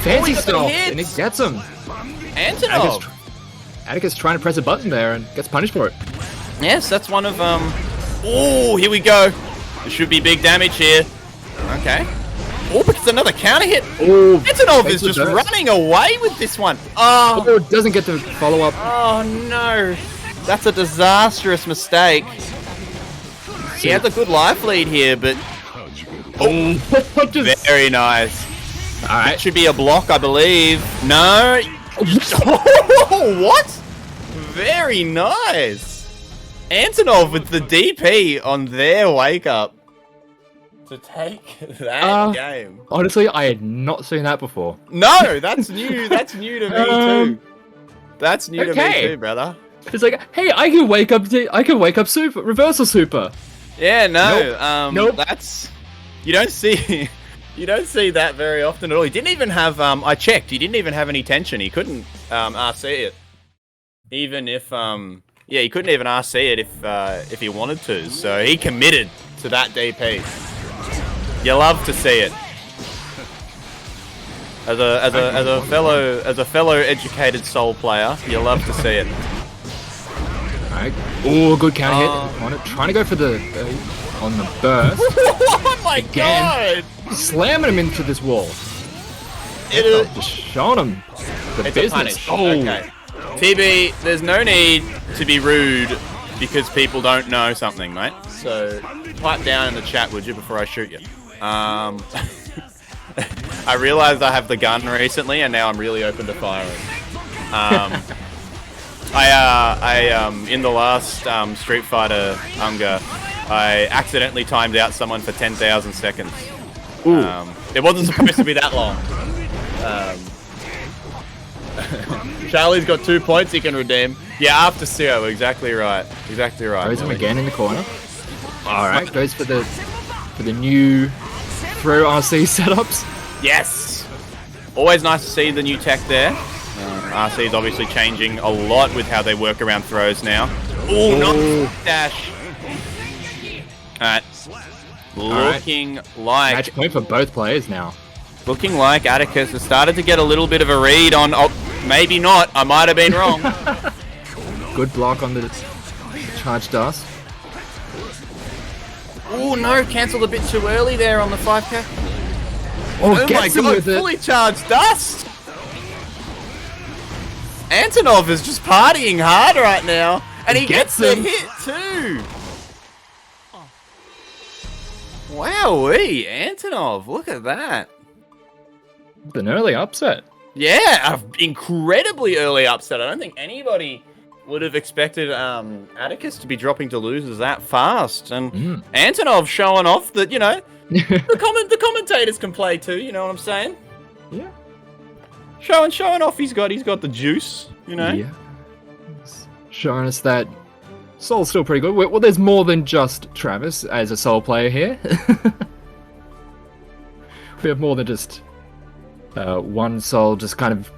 Speaker 2: Fancy stuff,
Speaker 1: hits.
Speaker 2: and he gets him.
Speaker 1: Antanov.
Speaker 2: Atticus trying to press a button there and gets punished for it.
Speaker 1: Yes, that's one of Oh, here we go. There should be big damage here. Okay. Oh, but it's another counter hit.
Speaker 2: Oh,
Speaker 1: Antanov is just running away with this one.
Speaker 2: Oh, doesn't get the follow up.
Speaker 1: Oh no, that's a disastrous mistake. He has a good life lead here, but very nice.
Speaker 2: All right,
Speaker 1: that should be a block, I believe. No. What? Very nice. Antanov with the DP on their wake up to take that game.
Speaker 2: Honestly, I had not seen that before.
Speaker 1: No, that's new. That's new to me too. That's new to me too, brother.
Speaker 2: It's like, hey, I can wake up super reversal super.
Speaker 1: Yeah, no.
Speaker 2: Nope.
Speaker 1: That's you don't see that very often at all. He didn't even have I checked. He didn't even have any tension. He couldn't RC it. Even if yeah, he couldn't even RC it if he wanted to. So he committed to that DP. You love to see it. As a fellow educated Soul player, you love to see it.
Speaker 2: Alright. Oh, good counter hit. On it. Trying to go for the on the burst.
Speaker 1: Oh my god!
Speaker 2: Slamming him into this wall. Just showing him the business.
Speaker 1: Okay. TB, there's no need to be rude because people don't know something, mate. So pipe down in the chat, would you, before I shoot you? I realized I have the gun recently, and now I'm really open to firing. In the last Street Fighter UNGA, I accidentally timed out someone for 10,000 seconds. It wasn't supposed to be that long. Charlie's got 2 points he can redeem. Yeah, after zero, exactly right. Exactly right.
Speaker 2: Throws him again in the corner. Alright, goes for the new throw RC setups.
Speaker 1: Yes! Always nice to see the new tech there. RC is obviously changing a lot with how they work around throws now. Ooh, nice dash. Alright. Looking like...
Speaker 2: Match point for both players now.
Speaker 1: Looking like Atticus has started to get a little bit of a read on... Oh, maybe not. I might have been wrong.
Speaker 2: Good block on the charge dust.
Speaker 1: Oh no, cancelled a bit too early there on the 5K.
Speaker 2: Oh my god,
Speaker 1: fully charged dust! Antanov is just partying hard right now, and he gets the hit too! Wowee, Antanov, look at that.
Speaker 2: An early upset.
Speaker 1: Yeah, an incredibly early upset. I don't think anybody would have expected Atticus to be dropping to losers that fast. And Antanov showing off that, you know, the commentators can play too, you know what I'm saying?
Speaker 2: Yeah.
Speaker 1: Showing off he's got the juice, you know?
Speaker 2: Yeah. Showing us that Soul's still pretty good. Well, there's more than just Travis as a Soul player here. We have more than just one Soul just kind of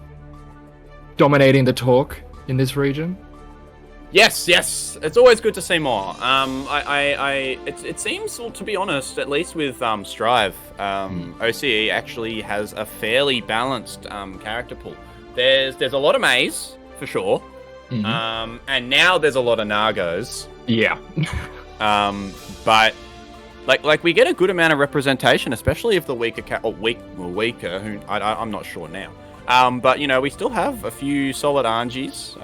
Speaker 2: dominating the talk in this region.
Speaker 1: Yes, it's always good to see more. It seems, well, to be honest, at least with Strive, OCE actually has a fairly balanced character pool. There's a lot of Mays for sure, and now there's a lot of Nagos.
Speaker 2: Yeah.
Speaker 1: But like we get a good amount of representation, especially if the weaker weaker. I'm not sure now. But, you know, we still have a few solid Anjis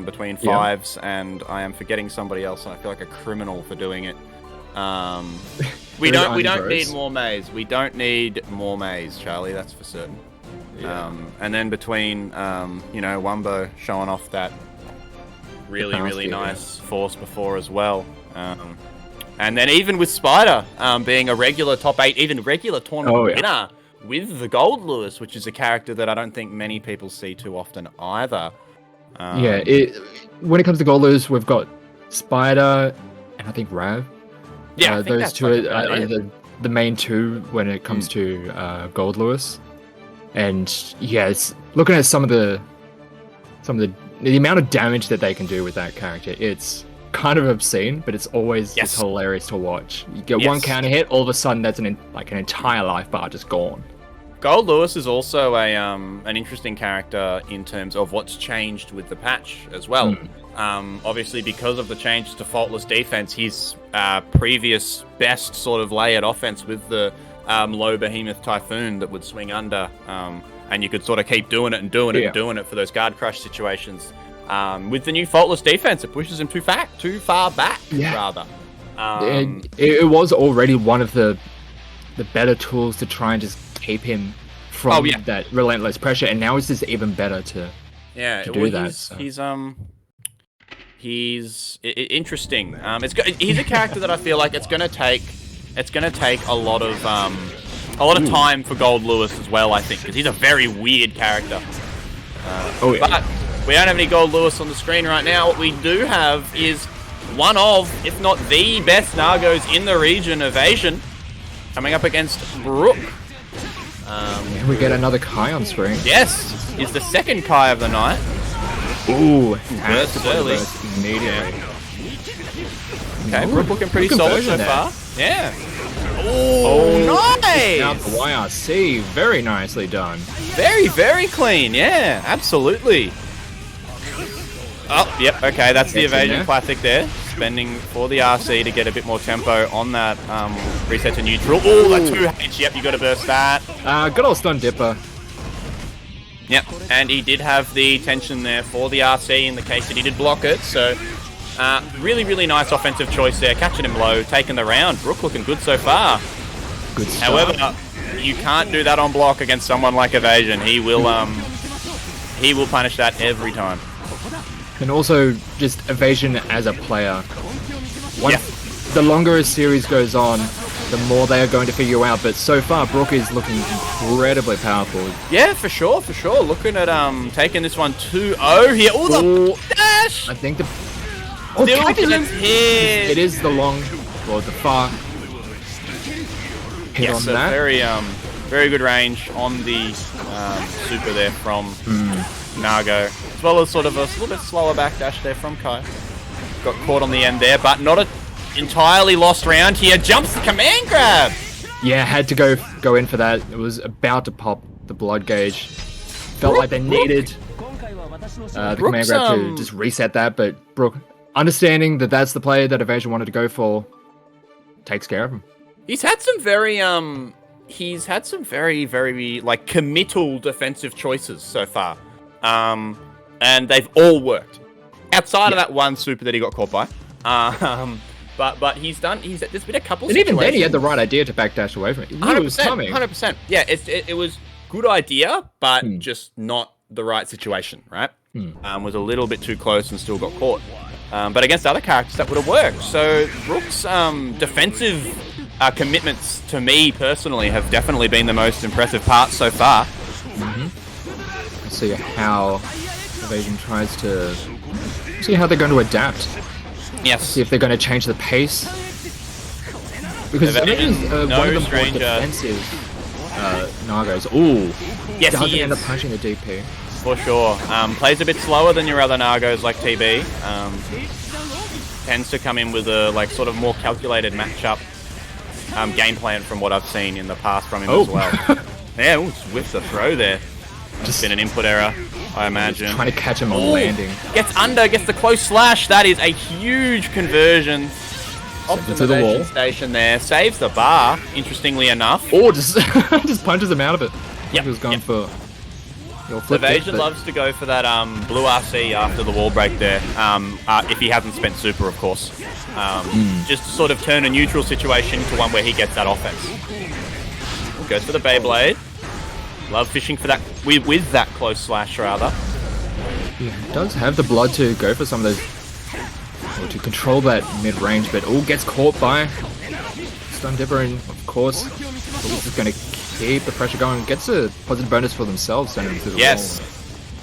Speaker 1: between fives, and I am forgetting somebody else, and I feel like a criminal for doing it. We don't need more Mays. We don't need more Mays, Charlie, that's for certain. Yeah. And then between, you know, Wumbo showing off that really nice force before as well. And then even with spidR being a regular top 8, even regular tournament winner, with the Goldlewis, which is a character that I don't think many people see too often either.
Speaker 2: When it comes to Goldlewis, we've got spidR and I think Rav.
Speaker 1: Yeah,
Speaker 2: those two are the main two when it comes to Goldlewis. And it's looking at some of the amount of damage that they can do with that character. It's kind of obscene, but it's always just hilarious to watch. You get one counter hit, all of a sudden that's an entire life bar just gone.
Speaker 1: Goldlewis is also an interesting character in terms of what's changed with the patch as well. Obviously, because of the changes to faultless defense, his previous best sort of layered offense with the low behemoth typhoon that would swing under, and you could sort of keep doing it and doing it for those guard crush situations. With the new faultless defense, it pushes him too far back, rather.
Speaker 2: It was already one of the better tools to try and just keep him from that relentless pressure, and now it's just even better to do that. He's interesting. He's a character that I feel like it's gonna take a lot of time for Goldlewis as well. I think because he's a very weird character. But we don't have any Goldlewis on the screen right now. What we do have is one of, if not the best Nagos in the region, evaZN, coming up against Brook. We get another Kai on screen.
Speaker 1: Yes, is the second Kai of the night.
Speaker 2: Ooh,
Speaker 1: burst early.
Speaker 2: Immediately.
Speaker 1: Okay, Brook looking pretty solid so far. Yeah.
Speaker 2: Oh, nice! Out the YRC, very nicely done.
Speaker 1: Very clean. Yeah, absolutely. Oh, yep. Okay, that's the evaZN classic there. Spending for the RC to get a bit more tempo on that reset to neutral. Oh, that 2H. Yep, you got to burst that.
Speaker 2: Good old stun dipper.
Speaker 1: Yep, and he did have the tension there for the RC in the case that he did block it. So, really nice offensive choice there. Catching him low, taking the round. Brook looking good so far.
Speaker 2: Good start.
Speaker 1: However, you can't do that on block against someone like evaZN. He will punish that every time.
Speaker 2: And also, just evaZN as a player. The longer a series goes on, the more they are going to figure you out. But so far, Brook is looking incredibly powerful.
Speaker 1: Yeah, for sure. Looking at taking this one 2-0 here. Oh, the dash!
Speaker 2: I think the...
Speaker 1: Still gets hit.
Speaker 2: It is the long, or the far hit on that.
Speaker 1: Very good range on the super there from Nago. As well as sort of a little bit slower backdash there from Kai. Got caught on the end there, but not an entirely lost round here. Jumps the command grab!
Speaker 2: Yeah, had to go in for that. It was about to pop the blood gauge. Felt like they needed the command grab to just reset that, but Brook, understanding that that's the play that evaZN wanted to go for, takes care of him.
Speaker 1: He's had some very like committal defensive choices so far. And they've all worked. Outside of that one super that he got caught by. But there's been a couple
Speaker 2: and
Speaker 1: situations.
Speaker 2: Even then he had the right idea to backdash away from it.
Speaker 1: 100%. Yeah, it was good idea, but just not the right situation, right? Was a little bit too close and still got caught. But against other characters, that would have worked. So Brook's defensive commitments, to me personally, have definitely been the most impressive part so far.
Speaker 2: See how evaZN tries to see how they're going to adapt.
Speaker 1: Yes.
Speaker 2: See if they're going to change the pace. Because it is one of the more defensive Nagos. Ooh.
Speaker 1: Yes,
Speaker 2: doesn't
Speaker 1: he
Speaker 2: end up
Speaker 1: is.
Speaker 2: punching the DP.
Speaker 1: for sure. Plays a bit slower than your other Nagos like TB. Tends to come in with a like sort of more calculated matchup game plan from what I've seen in the past from him as well. Yeah, with the throw there. Just been an input error, I imagine.
Speaker 2: Trying to catch him on landing.
Speaker 1: Gets under, gets the close slash. That is a huge conversion. Optimization station there. Saves the bar, interestingly enough.
Speaker 2: Or just just punches him out of it. Yep. He was going for your flip.
Speaker 1: evasion loves to go for that blue RC after the wall break there. If he hasn't spent super, of course. Just to sort of turn a neutral situation to one where he gets that offense. Goes for the Beyblade. Love fishing for that with that close slash, rather.
Speaker 2: Yeah, he does have the blood to go for some of those, or to control that mid-range, but all gets caught by Stun Dipper, and of course, he's just going to keep the pressure going. Gets a positive bonus for themselves, sending them through the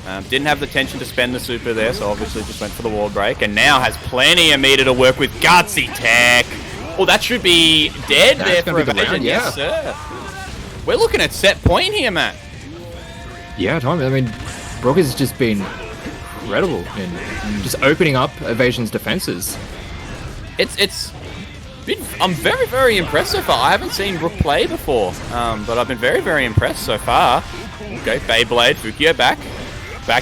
Speaker 2: wall.
Speaker 1: Didn't have the tension to spend the super there, so obviously just went for the wall break, and now has plenty of meter to work with. Gutsy tech. Oh, that should be dead. That's there for evasion. Yes, sir. We're looking at set point here, Matt.
Speaker 2: Yeah, Tom. I mean, Brook has just been incredible in just opening up evasion's defenses.
Speaker 1: I'm very, very impressed so far. I haven't seen Brook play before, but I've been very, very impressed so far. Okay, Beyblade, Fukio back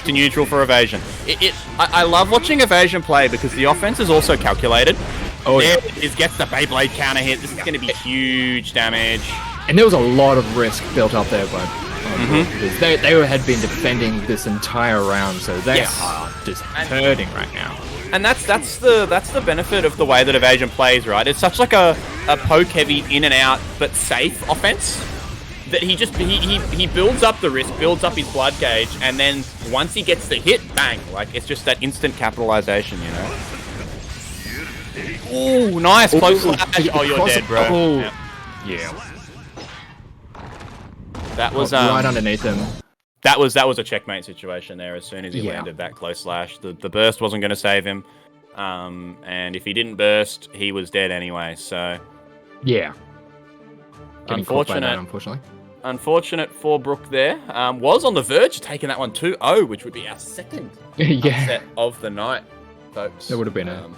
Speaker 1: to neutral for evasion. I love watching evasion play because the offense is also calculated. Oh, there it is, gets the Beyblade counter hit. This is going to be huge damage.
Speaker 2: And there was a lot of risk built up there, but because they had been defending this entire round, so they are just hurting right now.
Speaker 1: And that's the benefit of the way that evasion plays, right? It's such like a poke heavy in and out but safe offense that he builds up the risk, builds up his blood gauge, and then once he gets the hit, bang! Like it's just that instant capitalization, you know. Ooh, nice close slash. Oh, you're dead, bro.
Speaker 2: Oh.
Speaker 1: Yeah. That was
Speaker 2: right underneath him.
Speaker 1: That was a checkmate situation there. As soon as he landed that close slash, the burst wasn't going to save him, and if he didn't burst, he was dead anyway. So
Speaker 2: yeah,
Speaker 1: unfortunately for Brook there. Was on the verge of taking that one 2-0, which would be our second upset of the night, folks.
Speaker 2: That would have been a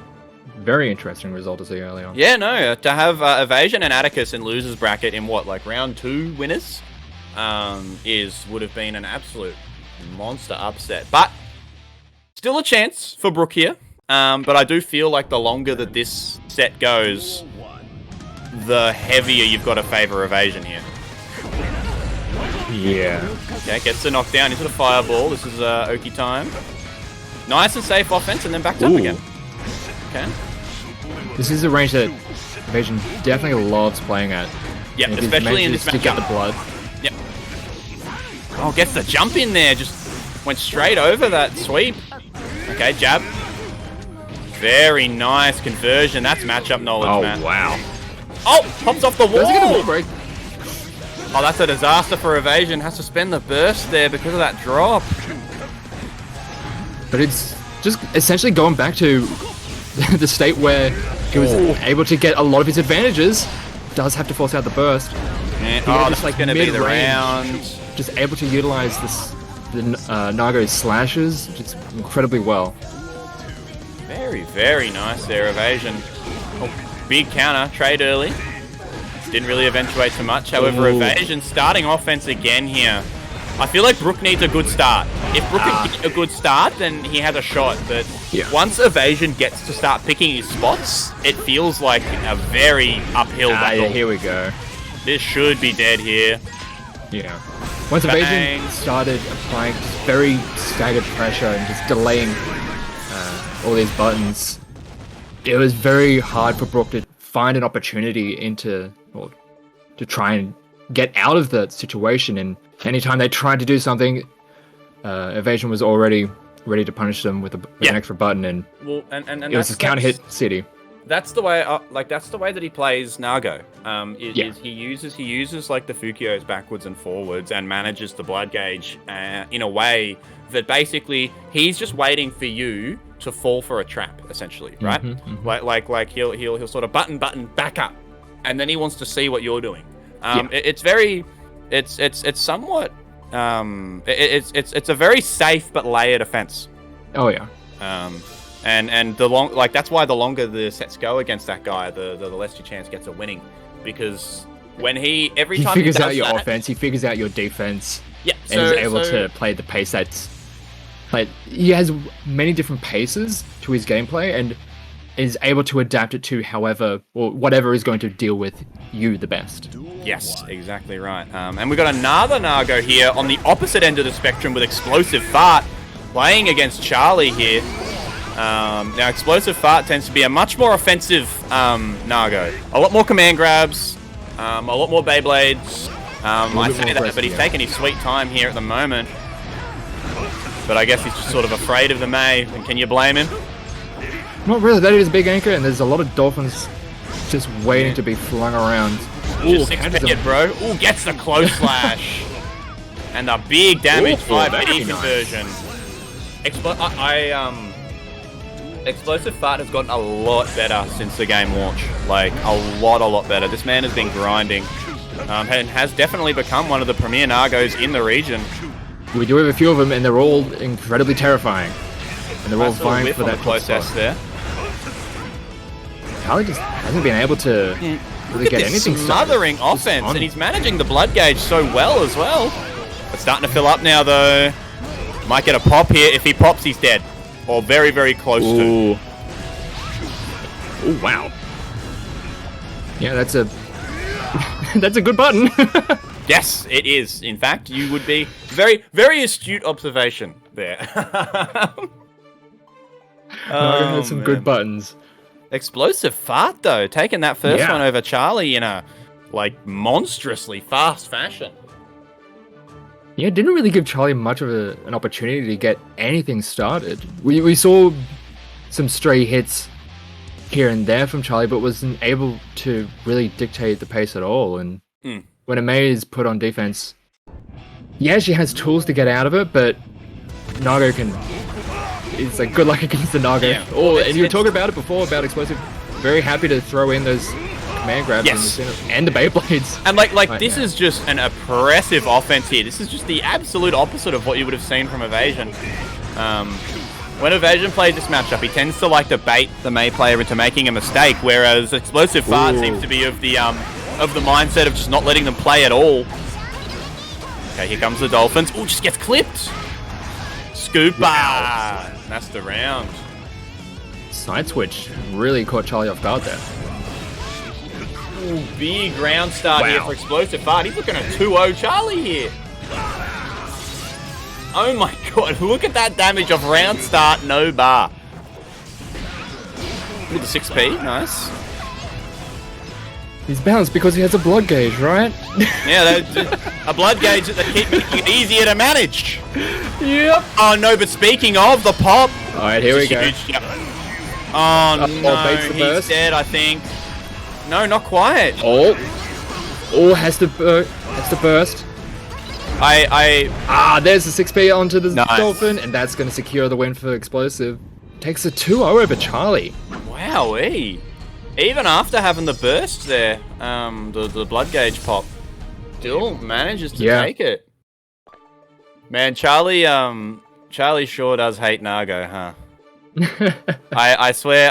Speaker 2: very interesting result to see early on.
Speaker 1: Yeah, no, to have evasion and Atticus in losers bracket in what, like round 2 winners. Would have been an absolute monster upset, but still a chance for Brook here. But I do feel like the longer that this set goes, the heavier you've got to favor evasion here.
Speaker 2: Yeah.
Speaker 1: Okay, gets the knockdown into the fireball. This is Oki time. Nice and safe offense, and then backed up again. Okay.
Speaker 2: This is a range that evasion definitely loves playing at.
Speaker 1: Yeah, especially in this matchup.
Speaker 2: To get the blood.
Speaker 1: Yep. Oh, gets the jump in there. Just went straight over that sweep. Okay, jab. Very nice conversion. That's matchup knowledge, man.
Speaker 2: Oh, wow.
Speaker 1: Oh, pops off the wall.
Speaker 2: Does he get a wall break?
Speaker 1: Oh, that's a disaster for evasion. Has to spend the burst there because of that drop.
Speaker 2: But it's just essentially going back to the state where he was able to get a lot of his advantages. Does have to force out the burst.
Speaker 1: And, that's like going to be the round.
Speaker 2: Just able to utilize the Nago's slashes just incredibly well.
Speaker 1: Very, very nice there, evasion. Oh, big counter, trade early. Didn't really eventuate too much. However, evasion starting offense again here. I feel like Brook needs a good start. If Brook can get a good start, then he has a shot. But once evasion gets to start picking his spots, it feels like a very uphill battle.
Speaker 2: Yeah, here we go.
Speaker 1: This should be dead here.
Speaker 2: Yeah. Once evasion started applying just very staggered pressure and just delaying all these buttons, it was very hard for Brook to find an opportunity to try and get out of that situation. And anytime they tried to do something, evasion was already ready to punish them with an extra button, and it was a counter hit city.
Speaker 1: That's the way, that's the way that he plays Nago. Is he uses like the Fukios backwards and forwards and manages the blood gauge in a way that basically he's just waiting for you to fall for a trap, essentially, right? Like he'll sort of button back up, and then he wants to see what you're doing. It's somewhat it's a very safe but layered offense.
Speaker 2: Oh yeah.
Speaker 1: And that's why the longer the sets go against that guy, the less your chance gets of winning, because when every time he
Speaker 2: figures
Speaker 1: does
Speaker 2: out your
Speaker 1: that,
Speaker 2: offense, he figures out your defense,
Speaker 1: yeah,
Speaker 2: and is able to play the pace that's like he has many different paces to his gameplay and is able to adapt it to however or whatever is going to deal with you the best.
Speaker 1: Yes, exactly right. And we got another Nago here on the opposite end of the spectrum with Explosive Fart playing against Charlie here. Now, Explosive Fart tends to be a much more offensive Nago. A lot more command grabs, a lot more Beyblades. I say that, but he's taking his sweet time here at the moment. But I guess he's just sort of afraid of the May, and can you blame him?
Speaker 2: Not really, that is a big anchor, and there's a lot of dolphins just waiting to be flung around.
Speaker 1: Ooh, 6-hit, bro. Ooh, gets the close slash. And the big damage 5-hit conversion. Explosive Fart has gotten a lot better since the game launch. Like, a lot better. This man has been grinding. And has definitely become one of the premier Nagos in the region.
Speaker 2: We do have a few of them, and they're all incredibly terrifying. And they're all vying for that
Speaker 1: close S there.
Speaker 2: Charlie just hasn't been able to really get anything
Speaker 1: smothering offense, and he's managing the blood gauge so well as well. It's starting to fill up now, though. Might get a pop here. If he pops, he's dead. Or very, very close to.
Speaker 2: Oh, wow. Yeah, that's a that's a good button.
Speaker 1: Yes, it is. In fact, you would be very, very astute observation there.
Speaker 2: That's some good buttons.
Speaker 1: Explosive Fart, though, taking that first one over Charlie in a, like, monstrously fast fashion.
Speaker 2: Yeah, didn't really give Charlie much of an opportunity to get anything started. We saw some stray hits here and there from Charlie, but wasn't able to really dictate the pace at all. And when Amei is put on defense, yeah, she has tools to get out of it, but Nago can... It's like good luck against the Nago. Yeah. And you were talking about it before, about Explosive. Very happy to throw in those command grabs and the Beyblades.
Speaker 1: And this is just an oppressive offense here. This is just the absolute opposite of what you would have seen from evaZN. When evaZN plays this matchup, he tends to like to bait the May player into making a mistake, whereas Explosive Fart seems to be of the mindset of just not letting them play at all. Okay, here comes the Dolphins. Ooh, just gets clipped. Scooper! Wow. That's the round.
Speaker 2: Side switch really caught Charlie off guard there.
Speaker 1: Ooh, big round start here for Explosive Fart. He's looking at 2-0 Charlie here. Oh my god, look at that damage of round start, no bar. With the 6p, nice.
Speaker 2: He's balanced because he has a blood gauge, right?
Speaker 1: Yeah, a blood gauge that keeps making it easier to manage.
Speaker 2: Yep.
Speaker 1: Oh no, but speaking of the pop.
Speaker 2: Alright, here we go.
Speaker 1: Oh no, he's dead, I think. No, not quite.
Speaker 2: Oh, has to burst. There's the 6p onto the Dolphin, and that's going to secure the win for Explosive. Takes a 2-0 over Charlie.
Speaker 1: Wowee. Even after having the burst there, the blood gauge pop, still manages to take it. Man, Charlie sure does hate Nago, huh? I swear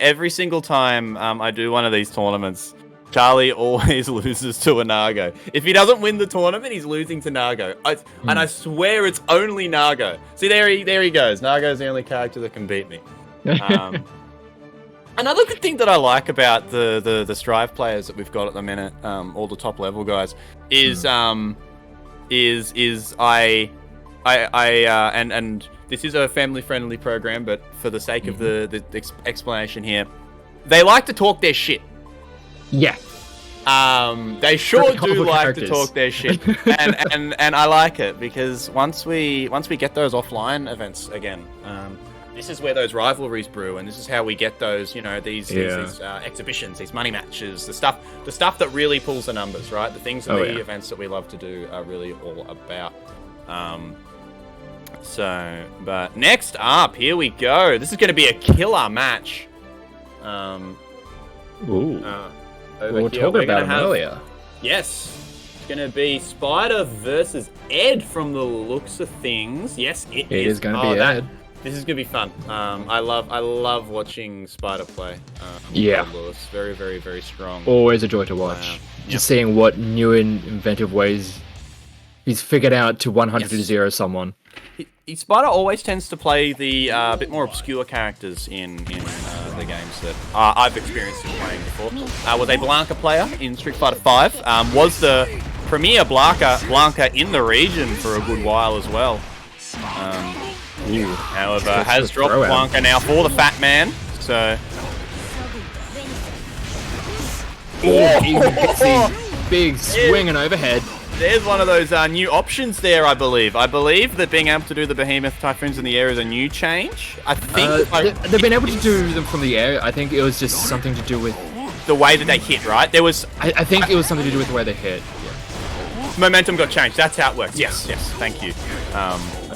Speaker 1: every single time I do one of these tournaments, Charlie always loses to a Nago. If he doesn't win the tournament, he's losing to Nago. And I swear it's only Nago. See, there he goes. Nago's the only character that can beat me. Another good thing that I like about the Strive players that we've got at the minute, all the top level guys, is and this is a family-friendly program, but for the sake of the explanation here, they like to talk their shit.
Speaker 2: Yeah.
Speaker 1: They sure do like to talk their shit, and I like it because once we get those offline events again, this is where those rivalries brew, and this is how we get those, these exhibitions, these money matches, the stuff that really pulls the numbers, right? The things and the events that we love to do are really all about. But next up, here we go. This is going to be a killer match.
Speaker 2: We're talking about Millia.
Speaker 1: Yes.
Speaker 3: It's gonna be spidR versus Ed from the looks of things. Yes, it is
Speaker 2: gonna be Ed.
Speaker 3: This is gonna be fun. I love watching spidR play.
Speaker 2: Yeah.
Speaker 3: Goldlewis. Very, very, very strong.
Speaker 2: Always a joy to watch. Just seeing what new and inventive ways he's figured out to 100-0 someone.
Speaker 3: spidR always tends to play the bit more obscure characters in the games that I've experienced in playing before. Was a Blanca player in Street Fighter V. Was the premier Blanca in the region for a good while as well. However, has dropped Blanca now for the fat man. So.
Speaker 2: Big swing and overhead.
Speaker 3: There's one of those new options there, I believe. I believe that being able to do the Behemoth Typhoons in the air is a new change. I think
Speaker 2: they've been able to do them from the air. I think it was just something to do with
Speaker 3: the way that they hit, right? There was.
Speaker 2: I think it was something to do with the way they hit.
Speaker 3: Yeah. Momentum got changed. That's how it works. Yes. Thank you.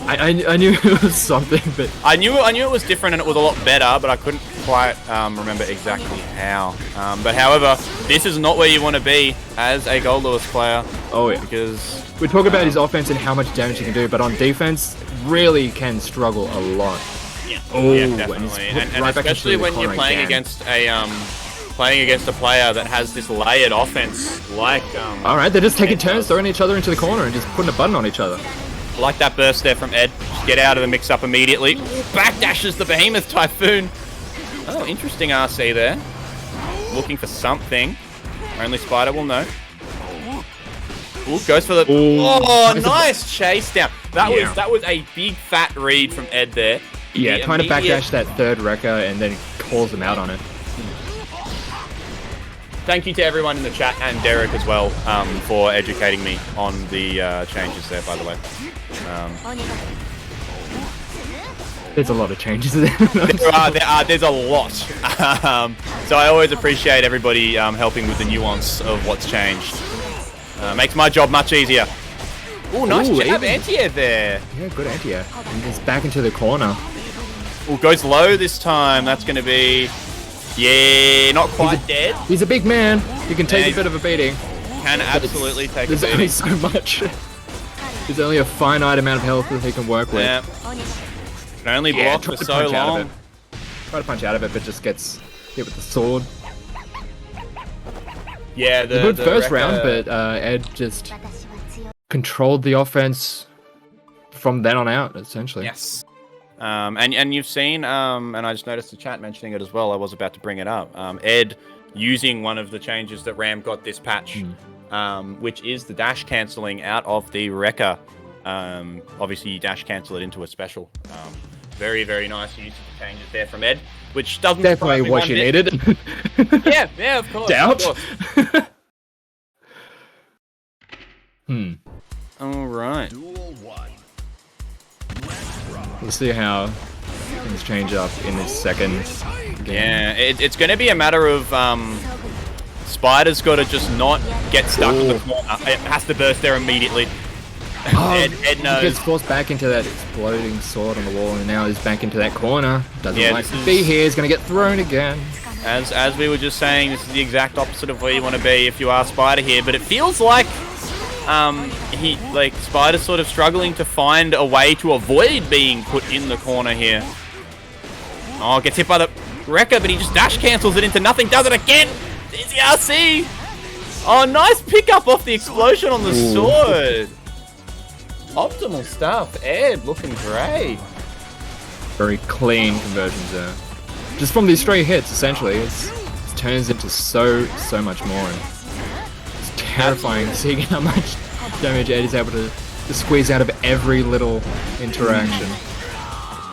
Speaker 2: I knew it was something, but
Speaker 3: I knew it was different and it was a lot better, but I couldn't quite remember exactly how. But however, this is not where you want to be as a Goldlewis player.
Speaker 2: Oh yeah,
Speaker 3: because
Speaker 2: we talk about his offense and how much damage he can do, but on defense, really can struggle a lot.
Speaker 3: Yeah.
Speaker 2: Oh,
Speaker 3: yeah, definitely. And
Speaker 2: right
Speaker 3: especially when you're playing against a player that has this layered offense, like
Speaker 2: all right, they're just taking turns, throwing each other into the corner and just putting a button on each other.
Speaker 3: Like that burst there from Ed. Just get out of the mix-up immediately. Backdashes the Behemoth Typhoon. Oh, interesting RC there. Looking for something. Only spidR will know. Ooh, goes for the... Oh, nice chase down. That was a big fat read from Ed there.
Speaker 2: Yeah, trying to backdash that third wrecker and then calls him out on it.
Speaker 3: Thank you to everyone in the chat and Derek as well for educating me on the changes there, by the way.
Speaker 2: There's a lot of changes there.
Speaker 3: There's a lot. So I always appreciate everybody helping with the nuance of what's changed. Makes my job much easier. Ooh, nice jab anti-air there.
Speaker 2: Yeah, good anti-air. And he's back into the corner.
Speaker 3: Ooh, goes low this time. That's going to be... Yeah, not quite dead.
Speaker 2: He's a big man. He can take a bit of a beating.
Speaker 3: Can absolutely take a beating.
Speaker 2: There's only so much. There's only a finite amount of health that he can work with.
Speaker 3: Yeah. Can only block for so long.
Speaker 2: Try to punch out of it, but just gets hit with the sword.
Speaker 3: Yeah,
Speaker 2: the good first round, but Ed just controlled the offense from then on out, essentially.
Speaker 3: Yes. And you've seen, and I just noticed the chat mentioning it as well. I was about to bring it up. Ed using one of the changes that Ram got this patch, which is the dash cancelling out of the Wrecker. Obviously, you dash cancel it into a special. Very, very nice use of the changes there from Ed, which doesn't
Speaker 2: definitely what you needed.
Speaker 3: yeah, of course.
Speaker 2: Doubt.
Speaker 3: Of course. All right.
Speaker 2: We'll see how things change up in this second game.
Speaker 3: Yeah, it's going to be a matter of spidR's got to just not get stuck in the corner. It has to burst there immediately. Ed knows.
Speaker 2: He gets forced back into that exploding sword on the wall, and now he's back into that corner. Doesn't like to be here. He's going to get thrown again.
Speaker 3: As we were just saying, this is the exact opposite of where you want to be if you are spidR here. But it feels like spidR's sort of struggling to find a way to avoid being put in the corner here. Oh, gets hit by the Wrecker, but he just dash cancels it into nothing. Does it again. There's the RC. Oh, nice pickup off the explosion on the sword. Optimal stuff. Ed looking great.
Speaker 2: Very clean conversions there. Just from these straight hits, essentially, it turns into so much more. And it's terrifying seeing how much damage Ed is able to squeeze out of every little interaction.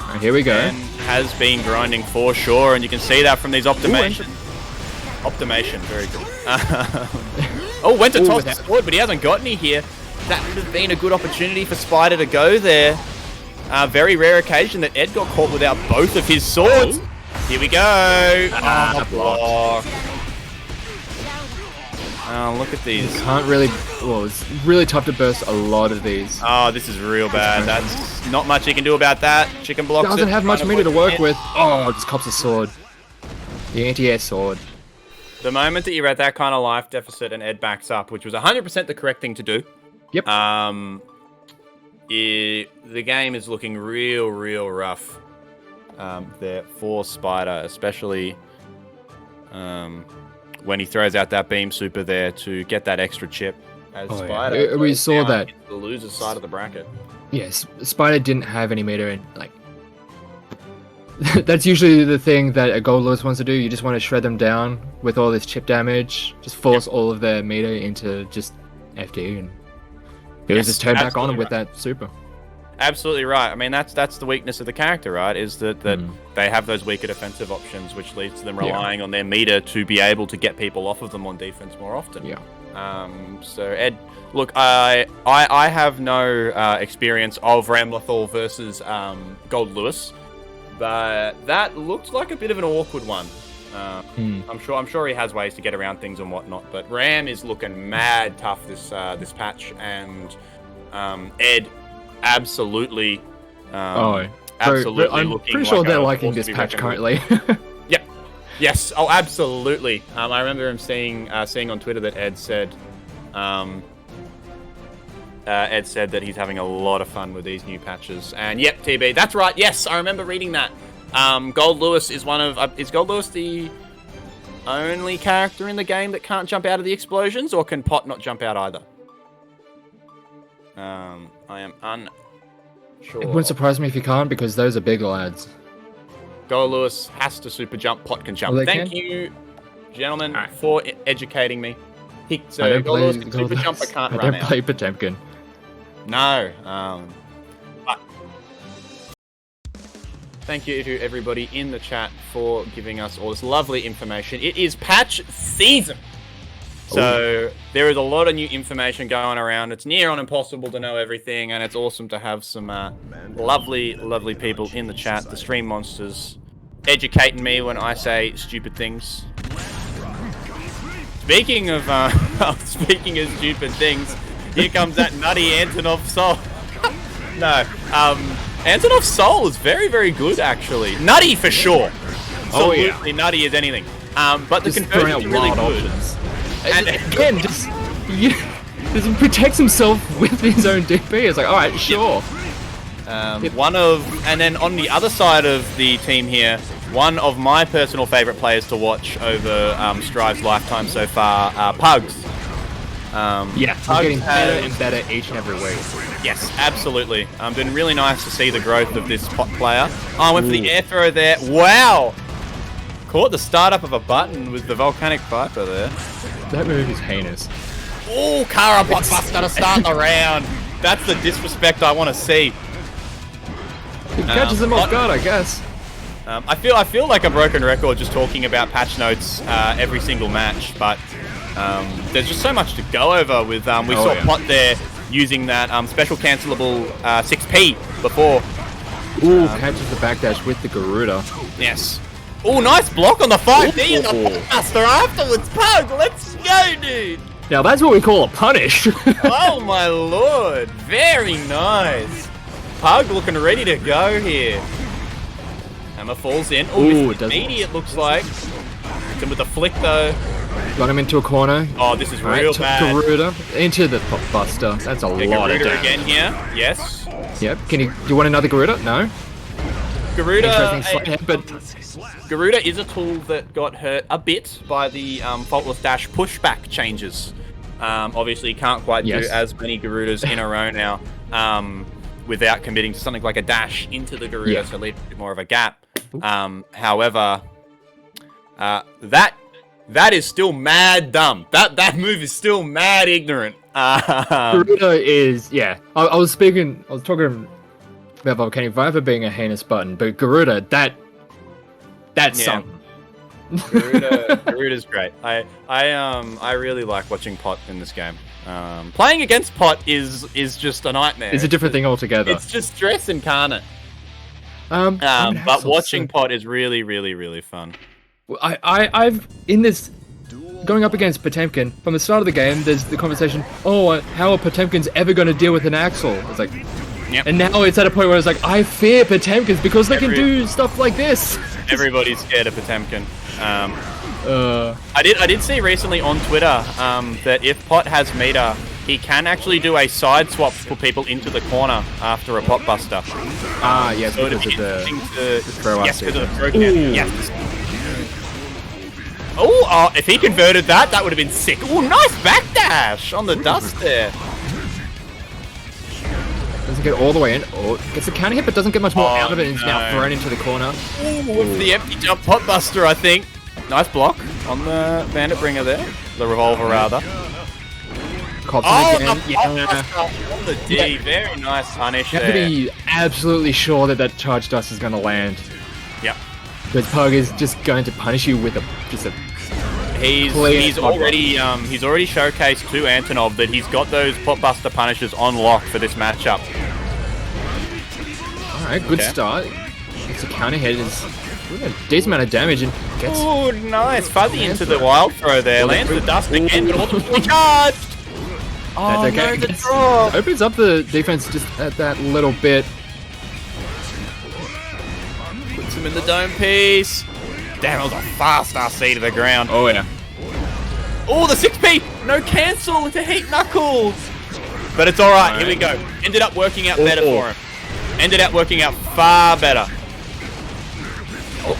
Speaker 2: Right, here we go.
Speaker 3: And has been grinding for sure, and you can see that from these optimation. Optimation, very good. Oh, went to toss the sword, but he hasn't got any here. That would have been a good opportunity for spidR to go there. Very rare occasion that Ed got caught without both of his swords. Here we go. Block. Oh, look at these.
Speaker 2: Can't really... Well, it's really tough to burst a lot of these.
Speaker 3: Oh, this is real bad. That's not much he can do about that. Chicken blocks
Speaker 2: doesn't have much meter to work with. Oh, just cops the sword. The anti-air sword.
Speaker 3: The moment that you're at that kind of life deficit and Ed backs up, which was 100% the correct thing to do.
Speaker 2: Yep.
Speaker 3: The game is looking real rough there for spidR, especially when he throws out that beam super there to get that extra chip. As spidR
Speaker 2: we saw that
Speaker 3: the loser's side of the bracket.
Speaker 2: Yes, spidR didn't have any meter, and like that's usually the thing that a Goldlewis wants to do. You just want to shred them down with all this chip damage, just force all of their meter into just FD, and it was just turned back on with that super.
Speaker 3: Absolutely right. I mean, that's the weakness of the character, right? Is that they have those weaker defensive options, which leads to them relying on their meter to be able to get people off of them on defense more often.
Speaker 2: Yeah.
Speaker 3: So Ed, look, I have no experience of Ramlethal versus Goldlewis, but that looked like a bit of an awkward one. I'm sure he has ways to get around things and whatnot, but Ram is looking mad tough this patch, and Ed absolutely absolutely
Speaker 2: I'm
Speaker 3: looking
Speaker 2: pretty sure
Speaker 3: like
Speaker 2: they're
Speaker 3: a
Speaker 2: liking
Speaker 3: force
Speaker 2: this
Speaker 3: to be
Speaker 2: patch
Speaker 3: reckoned
Speaker 2: currently.
Speaker 3: Yep. Yes. Oh, absolutely. I remember him seeing on Twitter that Ed said that he's having a lot of fun with these new patches. And yep, TB, that's right. Yes, I remember reading that. Goldlewis is one of is Goldlewis the only character in the game that can't jump out of the explosions, or can Pot not jump out either? I am unsure.
Speaker 2: It wouldn't surprise me if you can't, because those are big lads.
Speaker 3: Goldlewis has to super jump, Pot can jump. Thank you, gentlemen, for educating me. So Goldlewis can super jump, but can't run out.
Speaker 2: I don't play Potemkin.
Speaker 3: No. But thank you to everybody in the chat for giving us all this lovely information. It is patch season. So there is a lot of new information going around. It's near on impossible to know everything, and it's awesome to have some lovely people in the chat, the stream monsters, educating me when I say stupid things. Speaking of stupid things, here comes that nutty Antanov soul. No, Antanov's soul is very good actually. Nutty for sure. Absolutely nutty as anything. But the conversion is really good.
Speaker 2: And again, just he protects himself with his own DP. It's like, all right, sure.
Speaker 3: And then on the other side of the team here, one of my personal favorite players to watch over Strive's lifetime so far, Pugs.
Speaker 2: He's getting better and better each and every week.
Speaker 3: Yes, absolutely. Been really nice to see the growth of this Pot player. I went for the air throw there. Wow! Caught the startup of a button with the volcanic viper there.
Speaker 2: That move is heinous.
Speaker 3: Oh, Kara Blockbuster to start the round. That's the disrespect I want to see.
Speaker 2: It catches him off guard, I guess.
Speaker 3: I feel like a broken record just talking about patch notes every single match, but there's just so much to go over with. We saw Pot there using that special cancelable 6P before.
Speaker 2: Ooh, catches the backdash with the Garuda.
Speaker 3: Yes. Oh, nice block on the 5D and the Blockbuster afterwards. Pug, let's go, dude.
Speaker 2: Now that's what we call a punish.
Speaker 3: Oh my lord, very nice. Pug looking ready to go here. Hammer falls in. Oh, it's immediate, looks like. Hits him with the flick though.
Speaker 2: Got him into a corner.
Speaker 3: Oh, this is real bad.
Speaker 2: Garuda into the Buster. That's a lot of damage.
Speaker 3: Again here. Yes.
Speaker 2: Yep. Do you want another Garuda? No.
Speaker 3: Garuda is a tool that got hurt a bit by the faultless dash pushback changes. Obviously, you can't quite do as many Garudas in a row now without committing to something like a dash into the Garuda, so leave a bit more of a gap. However, that is still mad dumb. That move is still mad ignorant.
Speaker 2: Garuda is I was talking about Volcanic Viper being a heinous button, but Garuda, that's something.
Speaker 3: Garuda's great. I really like watching Pot in this game. Playing against Pot is just a nightmare.
Speaker 2: It's a different thing altogether.
Speaker 3: It's just stress incarnate. But watching Pot is really fun.
Speaker 2: I've in this going up against Potemkin from the start of the game. There's the conversation. How are Potemkins ever going to deal with an Axel? It's like. Yep. And now it's at a point where it's like, I fear Potemkins because they can do stuff like this.
Speaker 3: Everybody's scared of Potemkin. I did see recently on Twitter that if Pot has meter, he can actually do a side swap to put people into the corner after a pot buster.
Speaker 2: Yes,
Speaker 3: so
Speaker 2: because of the throw up.
Speaker 3: Yes, because of the throw can. Yes. Oh, if he converted that, that would have been sick. Oh, nice backdash on the dust there.
Speaker 2: Doesn't get all the way in. Oh, gets a counter hit, but doesn't get much more out of it. And is now thrown into the corner.
Speaker 3: With the empty jump pot buster, I think. Nice block on the Bandit Bringer there. The revolver, rather.
Speaker 2: Cops
Speaker 3: again.
Speaker 2: On
Speaker 3: the D. Very nice punish
Speaker 2: there. You have to be absolutely sure that that charge dust is going to land.
Speaker 3: Yep.
Speaker 2: Because Pug is just going to punish you with just a.
Speaker 3: He's already showcased to Antanov that he's got those potbuster punishes on lock for this matchup.
Speaker 2: All right, good start. It's a counter hit. It's a decent amount of damage and gets.
Speaker 3: Oh, nice! Fuzzy into the wild throw there. Lands the dust again, but ultimately charged.
Speaker 2: Oh, that's okay.
Speaker 3: No, the drop.
Speaker 2: Opens up the defense just at that little bit.
Speaker 3: Puts him in the dome piece. Damn, it was a fast RC to the ground.
Speaker 2: Oh, yeah.
Speaker 3: Oh, the 6P! No cancel into Heat Knuckles! But it's alright, here we go. Ended up working out better for him. Ended up working out far better.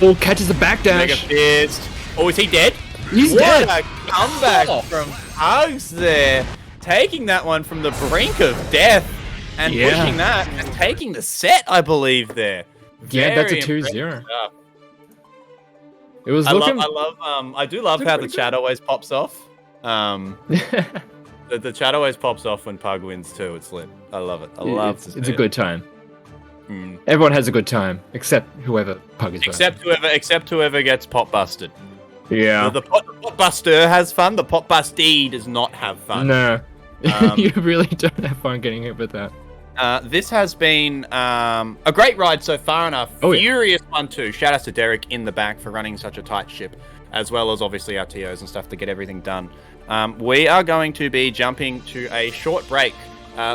Speaker 2: Oh, catches the backdash.
Speaker 3: Mega Fist. Oh, is he dead?
Speaker 2: He's dead.
Speaker 3: What a comeback from Hugs there. Taking that one from the brink of death and pushing that and taking the set, I believe, there.
Speaker 2: Yeah, that's a 2-0. It was
Speaker 3: I
Speaker 2: looking.
Speaker 3: I do love how the chat always pops off. The chat always pops off when Pug wins too. It's lit. I love it. I love it.
Speaker 2: It's a good time. Everyone has a good time, except whoever Pug is.
Speaker 3: Except whoever gets pot busted.
Speaker 2: Yeah.
Speaker 3: The pot buster has fun. The pot bustee does not have fun.
Speaker 2: No. You really don't have fun getting hit with that.
Speaker 3: This has been a great ride so far and a furious one too. Shout out to Derek in the back for running such a tight ship, as well as obviously our TOs and stuff to get everything done. We are going to be jumping to a short break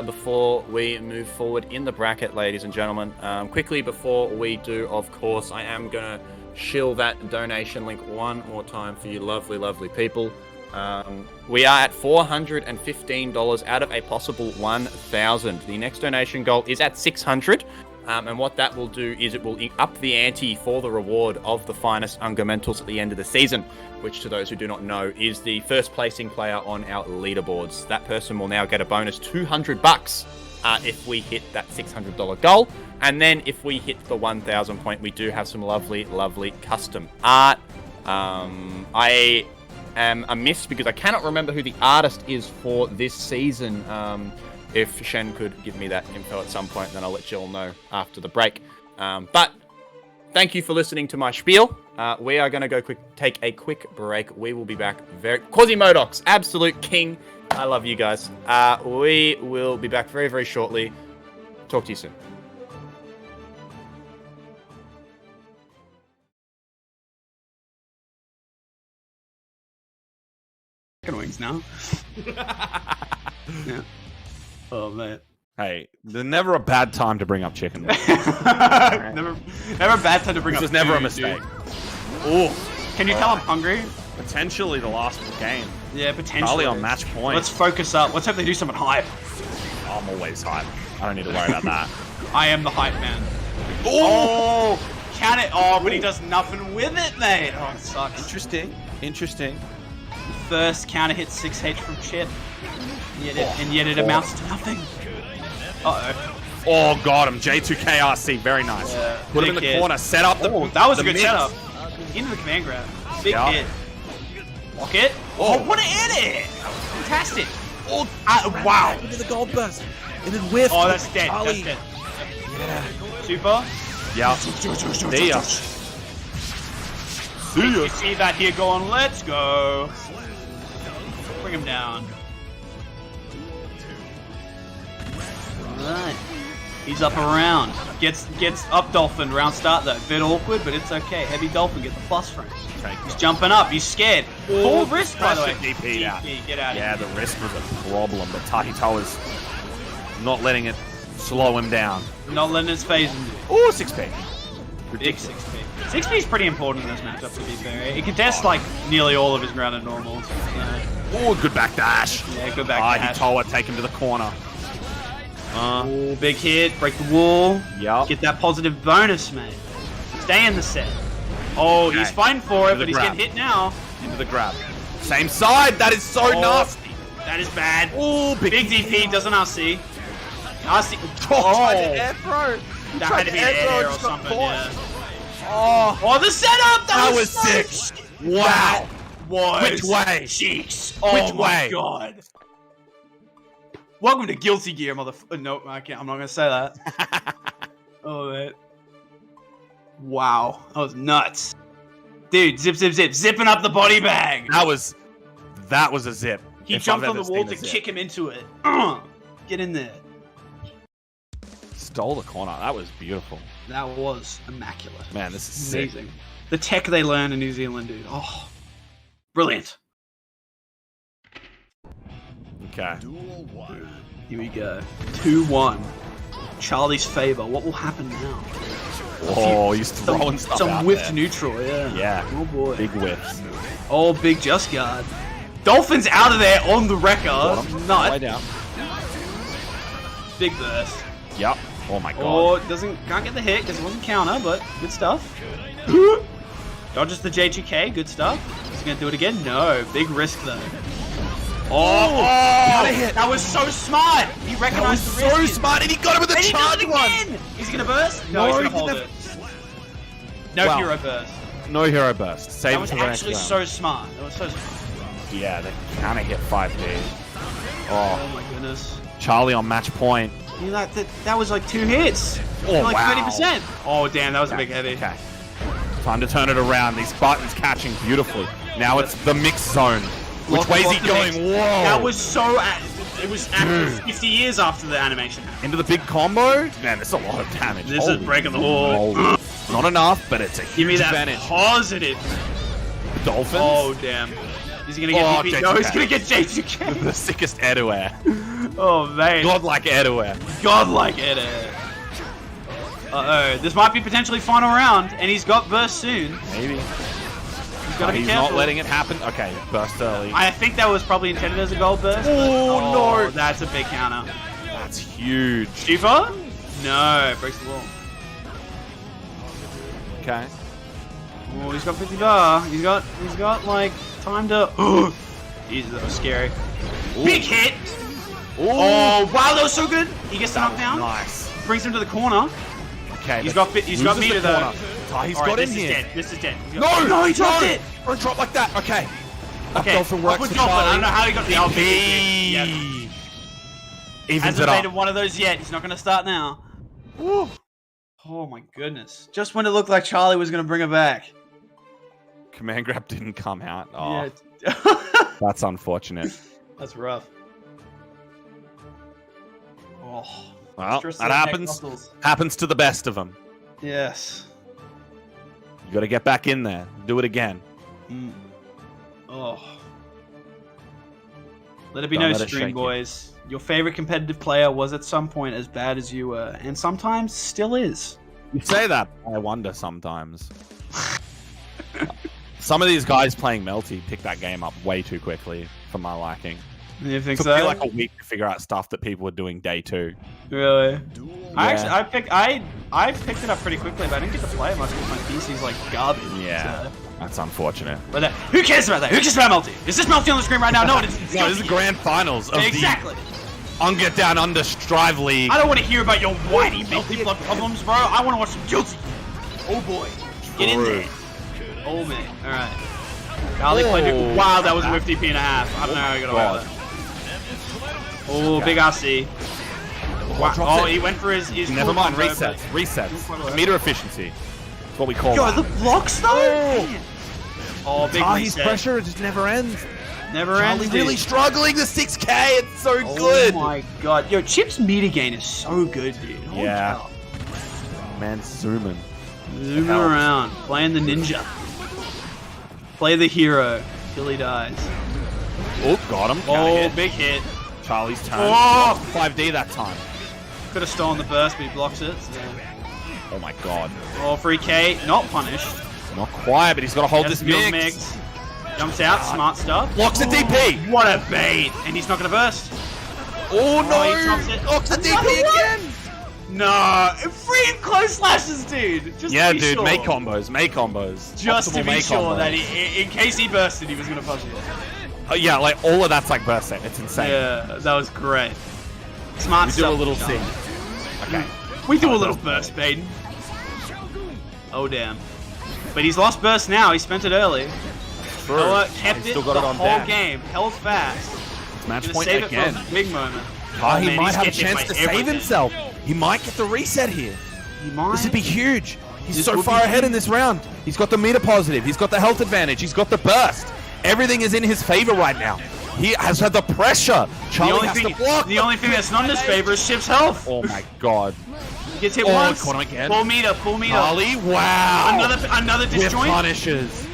Speaker 3: before we move forward in the bracket, ladies and gentlemen. Quickly before we do, of course, I am going to shill that donation link one more time for you lovely, lovely people. We are at $415 out of a possible 1,000. The next donation goal is at 600, and what that will do is it will up the ante for the reward of the finest UNGA mentals at the end of the season, which, to those who do not know, is the first placing player on our leaderboards. That person will now get a bonus $200 if we hit that $600 goal, and then if we hit the 1,000 point, we do have some lovely, lovely custom art. I am amiss because I cannot remember who the artist is for this season. If Shen could give me that info at some point, then I'll let you all know after the break. But thank you for listening to my spiel. We are going to go take a quick break. We will be back very... Quasimodox, absolute king. I love you guys. We will be back very, very shortly. Talk to you soon.
Speaker 4: Wings now. Yeah. Oh man.
Speaker 5: Hey, there's never a bad time to bring up chicken wings.
Speaker 4: never a bad time to bring up.
Speaker 5: This is never a mistake.
Speaker 4: Oh, can you tell I'm hungry?
Speaker 5: Potentially the last game.
Speaker 4: Yeah, potentially.
Speaker 5: Charlie on match point.
Speaker 4: Let's focus up. Let's hope they do something hype.
Speaker 5: I'm always hype. I don't need to worry about that.
Speaker 4: I am the hype man. Oh, can it? Oh, but he does nothing with it, mate. Oh, it sucks.
Speaker 5: Interesting.
Speaker 4: First counter hit 6H from Chipp, and yet it amounts to nothing. Uh-oh.
Speaker 5: Oh, got him. J2KRC, very nice. Put him in the corner, set up the...
Speaker 4: that was a good setup. Into the command grab. Big hit. Lock it. Oh, what an edit! Fantastic. Oh, wow.
Speaker 5: Look at the gold burst. And then whiff.
Speaker 4: Oh, that's dead. That's dead.
Speaker 5: Yeah.
Speaker 4: Super.
Speaker 5: Yeah. See ya.
Speaker 4: You see that here going, let's go. Bring him down. Alright. He's up around. Gets up Dolphin. Round start though. Bit awkward, but it's okay. Heavy Dolphin, get the plus frame. He's jumping up. He's scared. Full risk, by the way.
Speaker 5: DP out.
Speaker 4: Get out of here.
Speaker 5: Yeah, the risk was a problem, but Tahitoa is not letting it slow him down.
Speaker 4: Not letting his phase him.
Speaker 5: Oh, 6P.
Speaker 4: Big 6P. 6B is pretty important in this matchup, to be fair. It contests like nearly all of his grounded normals.
Speaker 5: Oh, good back dash.
Speaker 4: Yeah, good back dash.
Speaker 5: Tahitoa take him to the corner.
Speaker 4: Oh, big hit, break the wall.
Speaker 5: Yep.
Speaker 4: Get that positive bonus, mate. Stay in the set. Oh, he's fighting for it, but he's getting hit now.
Speaker 5: Into the grab. Same side. That is so nasty.
Speaker 4: That is bad.
Speaker 5: Oh, big
Speaker 4: DP doesn't RC. RC.
Speaker 5: Tried to air throw.
Speaker 4: That had to be an air or something. Yeah.
Speaker 5: Oh,
Speaker 4: the setup. That
Speaker 5: was sick. Wow. Which way?
Speaker 4: Cheeks.
Speaker 5: Which
Speaker 4: my
Speaker 5: way?
Speaker 4: God. Welcome to Guilty Gear, motherfucker. No, I can't. I'm not gonna say that. Oh, man. Wow, that was nuts, dude. Zip, zipping up the body bag.
Speaker 5: That was a zip.
Speaker 4: He jumped on the wall to kick him into it. Get in there.
Speaker 5: Stole the corner. That was beautiful.
Speaker 4: That was immaculate.
Speaker 5: Man, this is
Speaker 4: amazing.
Speaker 5: Sick.
Speaker 4: The tech they learn in New Zealand, dude. Oh, brilliant.
Speaker 5: Okay.
Speaker 4: Here we go. 2-1. Charlie's favor. What will happen now?
Speaker 5: Oh, he's throwing stuff
Speaker 4: some
Speaker 5: out
Speaker 4: whiffed
Speaker 5: there.
Speaker 4: neutral, yeah.
Speaker 5: Yeah.
Speaker 4: Oh boy.
Speaker 5: Big whiffs.
Speaker 4: Oh, big just guard. Dolphin's out of there on the wrecker. Nut.
Speaker 5: Way down.
Speaker 4: Big burst.
Speaker 5: Yep. Oh my god.
Speaker 4: Oh, can't get the hit because it wasn't counter, but good stuff. Dodges the J2K, good stuff. He's gonna do it again. No, big risk though. That was so smart. He recognized the risk.
Speaker 5: So smart, and he got him with the charge one.
Speaker 4: He's gonna burst. No, he's gonna hold it. No hero burst.
Speaker 5: No hero burst. Save
Speaker 4: that was actually so smart. That was so smart.
Speaker 5: Yeah, they kind of hit 5D.
Speaker 4: Oh my goodness.
Speaker 5: Charlie on match point.
Speaker 4: You know, that was like 2 hits.
Speaker 5: Oh,
Speaker 4: like
Speaker 5: wow.
Speaker 4: 30%. Oh damn, that was a big heavy.
Speaker 5: Okay. Time to turn it around. These buttons catching beautifully. Now it's the mix zone. Which way is he going? Whoa!
Speaker 4: That was so... It was after 50 years after the animation happened.
Speaker 5: Into the big combo? Man, there's a lot of damage.
Speaker 4: This is breaking the wall.
Speaker 5: Not enough, but it's a huge
Speaker 4: Give me that
Speaker 5: advantage.
Speaker 4: positive.
Speaker 5: Dolphins?
Speaker 4: Oh, damn. Is he going to get DP? No, he's going to get J2K.
Speaker 5: The sickest air-to-air.
Speaker 4: Oh, man.
Speaker 5: Godlike air-to-air.
Speaker 4: Godlike air-to-air. Uh-oh. This might be potentially final round, and he's got burst soon.
Speaker 5: Maybe.
Speaker 4: He's got to be careful.
Speaker 5: Not letting it happen. Okay, burst early.
Speaker 4: I think that was probably intended as a gold burst.
Speaker 5: Oh, no.
Speaker 4: That's a big counter.
Speaker 5: That's huge.
Speaker 4: Super? No, breaks the wall.
Speaker 5: Okay.
Speaker 4: Oh, he's got 50 bar. He's got like time to. Jesus, that was scary. Ooh. Big hit. Ooh. Oh, wow, that was so good. He gets the knockdown.
Speaker 5: Nice.
Speaker 4: Brings him to the corner.
Speaker 5: Okay.
Speaker 4: He's got meter though.
Speaker 5: He's got in here.
Speaker 4: This is dead.
Speaker 5: No,
Speaker 4: he dropped it.
Speaker 5: Don't drop like that. Okay.
Speaker 4: Okay.
Speaker 5: Dolphin works for
Speaker 4: Dolphin. I
Speaker 5: Charlie.
Speaker 4: don't know how he got the LP. Yep.
Speaker 5: Evens it
Speaker 4: Hasn't
Speaker 5: up.
Speaker 4: made one of those yet. He's not going to start now. Woo. Oh my goodness. Just when it looked like Charlie was going to bring it back.
Speaker 5: Command grab didn't come out. Oh,
Speaker 4: yeah.
Speaker 5: that's unfortunate.
Speaker 4: That's rough. Oh.
Speaker 5: Well, that happens. Happens to the best of them.
Speaker 4: Yes.
Speaker 5: You got to get back in there. Do it again.
Speaker 4: Mm. Oh. Let it be no stream, boys. Your favorite competitive player was at some point as bad as you were, and sometimes still is.
Speaker 5: You say that, I wonder sometimes. Some of these guys playing Melty pick that game up way too quickly for my liking.
Speaker 4: You think
Speaker 5: Took
Speaker 4: so?
Speaker 5: me like a week to figure out stuff that people were doing day 2.
Speaker 4: Really?
Speaker 5: Yeah.
Speaker 4: I picked it up pretty quickly, but I didn't get to play it much because my PC's like garbage.
Speaker 5: Yeah,
Speaker 4: so.
Speaker 5: that's unfortunate.
Speaker 4: But who cares about that? Who cares about Melty? Is this Melty on the screen right now? No, it's
Speaker 5: no, this is the grand finals of
Speaker 4: exactly.
Speaker 5: the UNGA Down Under Strive League.
Speaker 4: I don't want to hear about your whiny Melty blood problems, bro. I want to watch some Guilty. Oh boy, get in there. Oh man, all right. Charlie played. Wow, that was a whiff DP and a half. I don't know how I got away with that. Oh, big RC. Wow. Oh, he went for his
Speaker 5: Never mind, resets. Meter efficiency. That's what we call
Speaker 4: that. The blocks though? Oh, big
Speaker 5: his pressure just never ends.
Speaker 4: Never ends.
Speaker 5: Charlie really struggling, the 6K, it's so good.
Speaker 4: Oh my god. Yo, Chipp's meter gain is so good, dude.
Speaker 5: Yeah. Man, zooming
Speaker 4: around. Playing the ninja. Play the hero till he dies.
Speaker 5: Oh, got him.
Speaker 4: Oh, big hit.
Speaker 5: Charlie's turn.
Speaker 4: Oh!
Speaker 5: 5D that time.
Speaker 4: Could have stolen the burst, but he blocks it. So.
Speaker 5: Oh my god.
Speaker 4: Oh, free K, not punished.
Speaker 5: Not quite, but he's got to hold this
Speaker 4: Has
Speaker 5: mix.
Speaker 4: Jumps out, smart stuff.
Speaker 5: Blocks a DP.
Speaker 4: What a bait! And he's not gonna burst.
Speaker 5: Oh
Speaker 4: he drops
Speaker 5: no!
Speaker 4: it.
Speaker 5: Blocks a DP again.
Speaker 4: No, free close slashes, dude. Just
Speaker 5: Yeah,
Speaker 4: to be
Speaker 5: dude,
Speaker 4: sure.
Speaker 5: make combos, make combos.
Speaker 4: Just to
Speaker 5: Optimal
Speaker 4: be
Speaker 5: make
Speaker 4: sure
Speaker 5: combos.
Speaker 4: that in case he bursted, he was gonna push it.
Speaker 5: Oh, yeah, like all of that's like burst set. It's insane.
Speaker 4: Yeah, that was great. Smart
Speaker 5: We
Speaker 4: stuff.
Speaker 5: do a little
Speaker 4: Charlie.
Speaker 5: thing. Okay.
Speaker 4: We do a little burst, Baden. Oh damn. But he's lost burst now. He spent it early. Noah kept
Speaker 5: He's
Speaker 4: it
Speaker 5: still got
Speaker 4: the
Speaker 5: it on
Speaker 4: whole
Speaker 5: deck.
Speaker 4: game. Held fast.
Speaker 5: It's match
Speaker 4: Gonna
Speaker 5: point
Speaker 4: save
Speaker 5: again.
Speaker 4: it for a big moment.
Speaker 5: He
Speaker 4: man,
Speaker 5: might
Speaker 4: he's
Speaker 5: have a
Speaker 4: getting hit
Speaker 5: chance
Speaker 4: by
Speaker 5: to save
Speaker 4: everything.
Speaker 5: himself. He might get the reset here.
Speaker 4: He might.
Speaker 5: This would be huge. He's
Speaker 4: This
Speaker 5: so
Speaker 4: would
Speaker 5: far
Speaker 4: be
Speaker 5: ahead
Speaker 4: huge.
Speaker 5: in this round. He's got the meter positive. He's got the health advantage. He's got the burst. Everything is in his favor right now. He has had the pressure. Charlie has to block.
Speaker 4: The only thing that's not in his favor is Chipp's health.
Speaker 5: Oh my god.
Speaker 4: He gets hit
Speaker 5: Oh,
Speaker 4: once.
Speaker 5: caught him again.
Speaker 4: Full meter, full meter.
Speaker 5: Charlie, wow.
Speaker 4: Another
Speaker 5: With
Speaker 4: disjoint.
Speaker 5: punishes.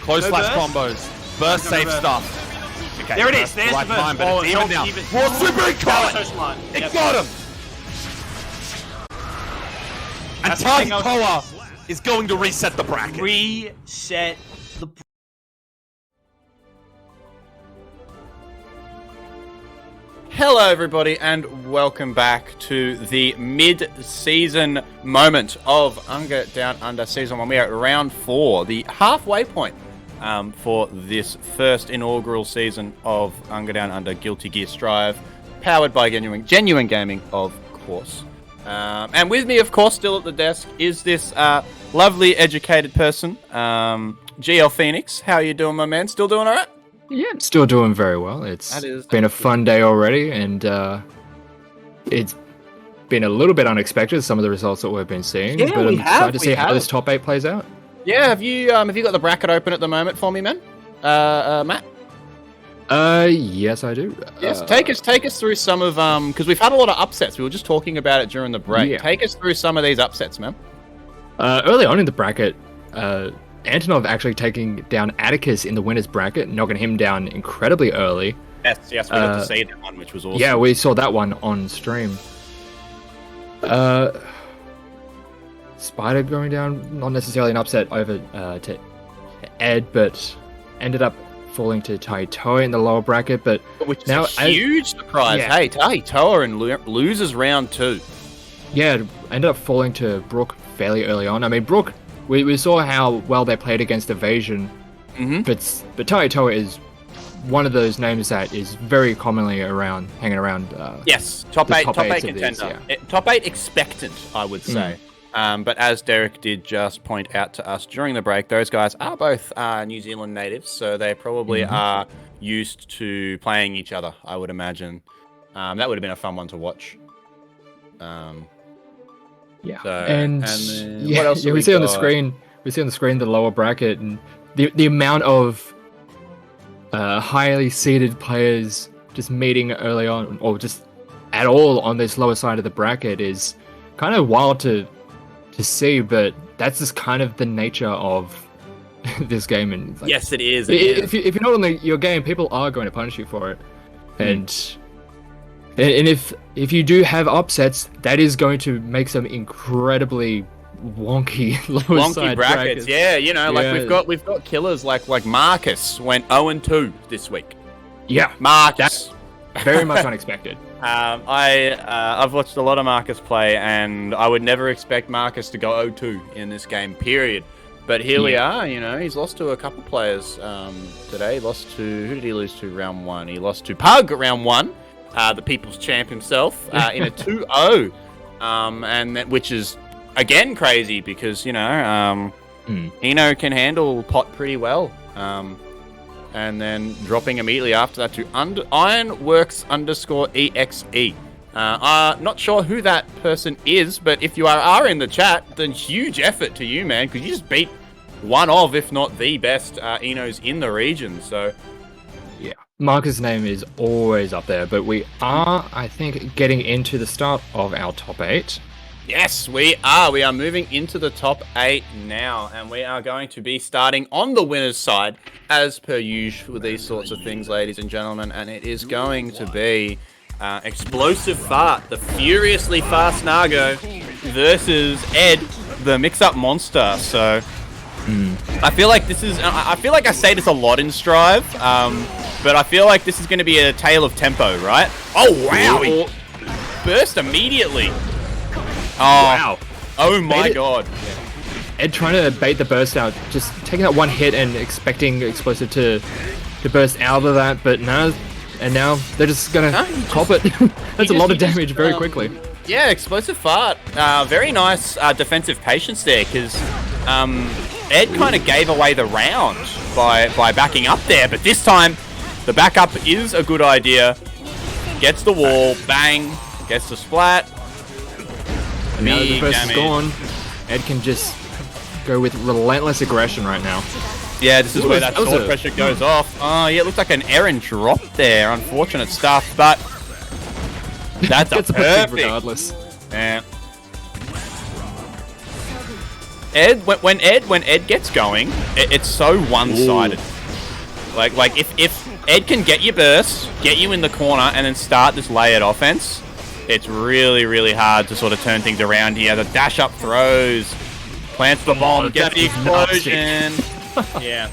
Speaker 5: Close
Speaker 4: No
Speaker 5: slash
Speaker 4: burst?
Speaker 5: combos. Burst
Speaker 4: No
Speaker 5: safe
Speaker 4: burst.
Speaker 5: stuff. Okay,
Speaker 4: There it is.
Speaker 5: burst
Speaker 4: There's
Speaker 5: right
Speaker 4: the burst.
Speaker 5: time, but
Speaker 4: Oh,
Speaker 5: it's even
Speaker 4: help
Speaker 5: now.
Speaker 4: even.
Speaker 5: Whoa, super
Speaker 4: That
Speaker 5: caught.
Speaker 4: was so smart.
Speaker 5: It
Speaker 4: Yep.
Speaker 5: got him. And
Speaker 4: That's the thing I
Speaker 5: Tahitoa is going to reset the bracket.
Speaker 4: Reset the.
Speaker 1: Hello, everybody, and welcome back to the mid-season moment of UNGA Down Under Season 1. We are at round 4, the halfway point for this first inaugural season of UNGA Down Under Guilty Gear Strive, powered by Genuine Gaming, of course. And with me, of course, still at the desk, is this lovely, educated person, GL Phoenix. How are you doing, my man? Still doing all right?
Speaker 2: Yeah, I'm still doing very well. It's been a fun day already, and it's been a little bit unexpected, some of the results that we've been seeing.
Speaker 1: Yeah,
Speaker 2: but I'm excited to see how
Speaker 1: have.
Speaker 2: this top 8 plays out.
Speaker 1: Yeah, have you got the bracket open at the moment for me, man? Matt?
Speaker 2: Yes, I do.
Speaker 1: Yes, take us through some of because we've had a lot of upsets. We were just talking about it during the break.
Speaker 2: Yeah.
Speaker 1: Take us through some of these upsets, man.
Speaker 2: Early on in the bracket, Antanov actually taking down Atticus in the winner's bracket, knocking him down incredibly early.
Speaker 1: Yes, we got to see that one, which was awesome.
Speaker 2: Yeah, we saw that one on stream. spidR going down, not necessarily an upset over to Ed, but ended up falling to Tahitoa in the lower bracket. But
Speaker 1: which is
Speaker 2: now,
Speaker 1: a huge surprise.
Speaker 2: Yeah.
Speaker 1: Hey, Tahitoa and loses round 2.
Speaker 2: Yeah, ended up falling to Brook fairly early on. I mean, Brook, we saw how well they played against evasion, but Tahitoa is one of those names that is very commonly hanging around.
Speaker 1: Yes, top 8
Speaker 2: eights
Speaker 1: contender.
Speaker 2: of these, yeah.
Speaker 1: Top 8 expectant, I would say. But as Derek did just point out to us during the break, those guys are both New Zealand natives, so they probably are used to playing each other, I would imagine. That would have been a fun one to watch.
Speaker 2: Yeah,
Speaker 1: So,
Speaker 2: and
Speaker 1: then
Speaker 2: yeah,
Speaker 1: what else
Speaker 2: yeah,
Speaker 1: have
Speaker 2: we see on the
Speaker 1: got?
Speaker 2: screen. We see on the screen the lower bracket, and the amount of highly seeded players just meeting early on, or just at all on this lower side of the bracket, is kind of wild to see. But that's just kind of the nature of this game. And like,
Speaker 1: Yes, it is.
Speaker 2: if you're not on your game, people are going to punish you for it, and if you do have upsets, that is going to make some incredibly wonky lower side
Speaker 1: brackets. Yeah, you know, like
Speaker 2: Yeah.
Speaker 1: we've got killers like Marcus went 0-2 this week.
Speaker 2: Yeah,
Speaker 1: Marcus.
Speaker 2: very much unexpected.
Speaker 1: I've watched a lot of Marcus play, and I would never expect Marcus to go 0-2 in this game, period. But here we are, you know, he's lost to a couple players today. He lost to, who did he lose to round 1? He lost to Pug round 1, the people's champ himself, in a 2-0, which is, again, crazy because, you know, Eno can handle Pot pretty well. And then dropping immediately after that to Ironworks_EXE. Not sure who that person is, but if you are in the chat, then huge effort to you, man, because you just beat one of, if not the best Enos in the region. So,
Speaker 2: Yeah, Marcus' name is always up there, but we are, I think, getting into the start of our top 8.
Speaker 1: yes, we are. We are moving into the top 8 now, and we are going to be starting on the winner's side, as per usual with these sorts of things, ladies and gentlemen, and it is going to be Explosive Fart, the furiously fast Nago,
Speaker 3: versus Ed, the mix-up monster. So I feel like this is. I feel like I say this a lot in Strive, but I feel like this is going to be a tale of tempo, right? Oh wow! He burst immediately. Oh
Speaker 2: Wow.
Speaker 3: Oh my god!
Speaker 2: Ed trying to bait the burst out, just taking that one hit and expecting Explosive to burst out of that, but no. And now they're just gonna cop it. That's a lot of damage very quickly.
Speaker 3: Yeah, Explosive Fart. Very nice defensive patience there, because Ed kind of gave away the round by backing up there, but this time the backup is a good idea. Gets the wall, bang, gets the splat.
Speaker 2: And now that the burst is gone, Ed can just go with relentless aggression right now.
Speaker 3: Yeah, this is where that sword pressure goes off. Oh, yeah, it looks like an Aaron drop there. Unfortunate stuff, but that's a perfect.
Speaker 2: Regardless.
Speaker 3: Yeah. Ed, when Ed gets going, it's so one-sided. Like if Ed can get your burst, get you in the corner, and then start this layered offense, it's really, really hard to sort of turn things around here. The dash up throws, plants the bomb, gets the explosion. Yeah.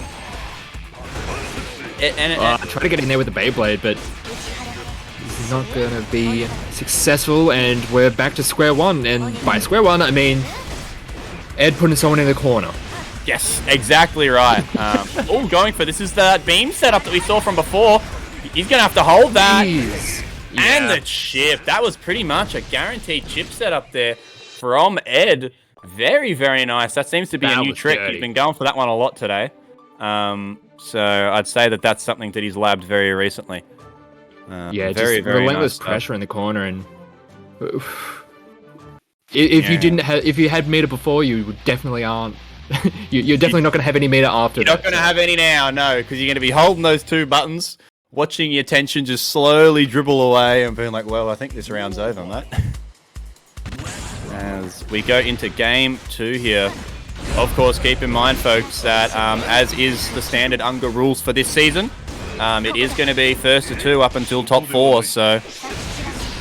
Speaker 2: Try to get in there with the Beyblade, but this is not gonna be successful, and we're back to square one. And by square one, I mean Ed putting someone in the corner.
Speaker 3: Yes, exactly right. Going for this is the beam setup that we saw from before. He's gonna have to hold that.
Speaker 2: Jeez.
Speaker 3: And the chip. That was pretty much a guaranteed chip setup there from Ed. Very, very nice. That seems to be a new trick. He's been going for that one a lot today. So I'd say that that's something that he's labbed very recently.
Speaker 2: Yeah, very, just relentless pressure in the corner, and if you had meter before, you would definitely aren't. You're definitely not going to have any meter after.
Speaker 3: You're not going to have any now, no, because you're going to be holding those two buttons, watching your tension just slowly dribble away, and being like, well, I think this round's over, mate. As we go into game 2 here. Of course, keep in mind, folks, that as is the standard UNGA rules for this season, it is going to be first to 2 up until top 4. So,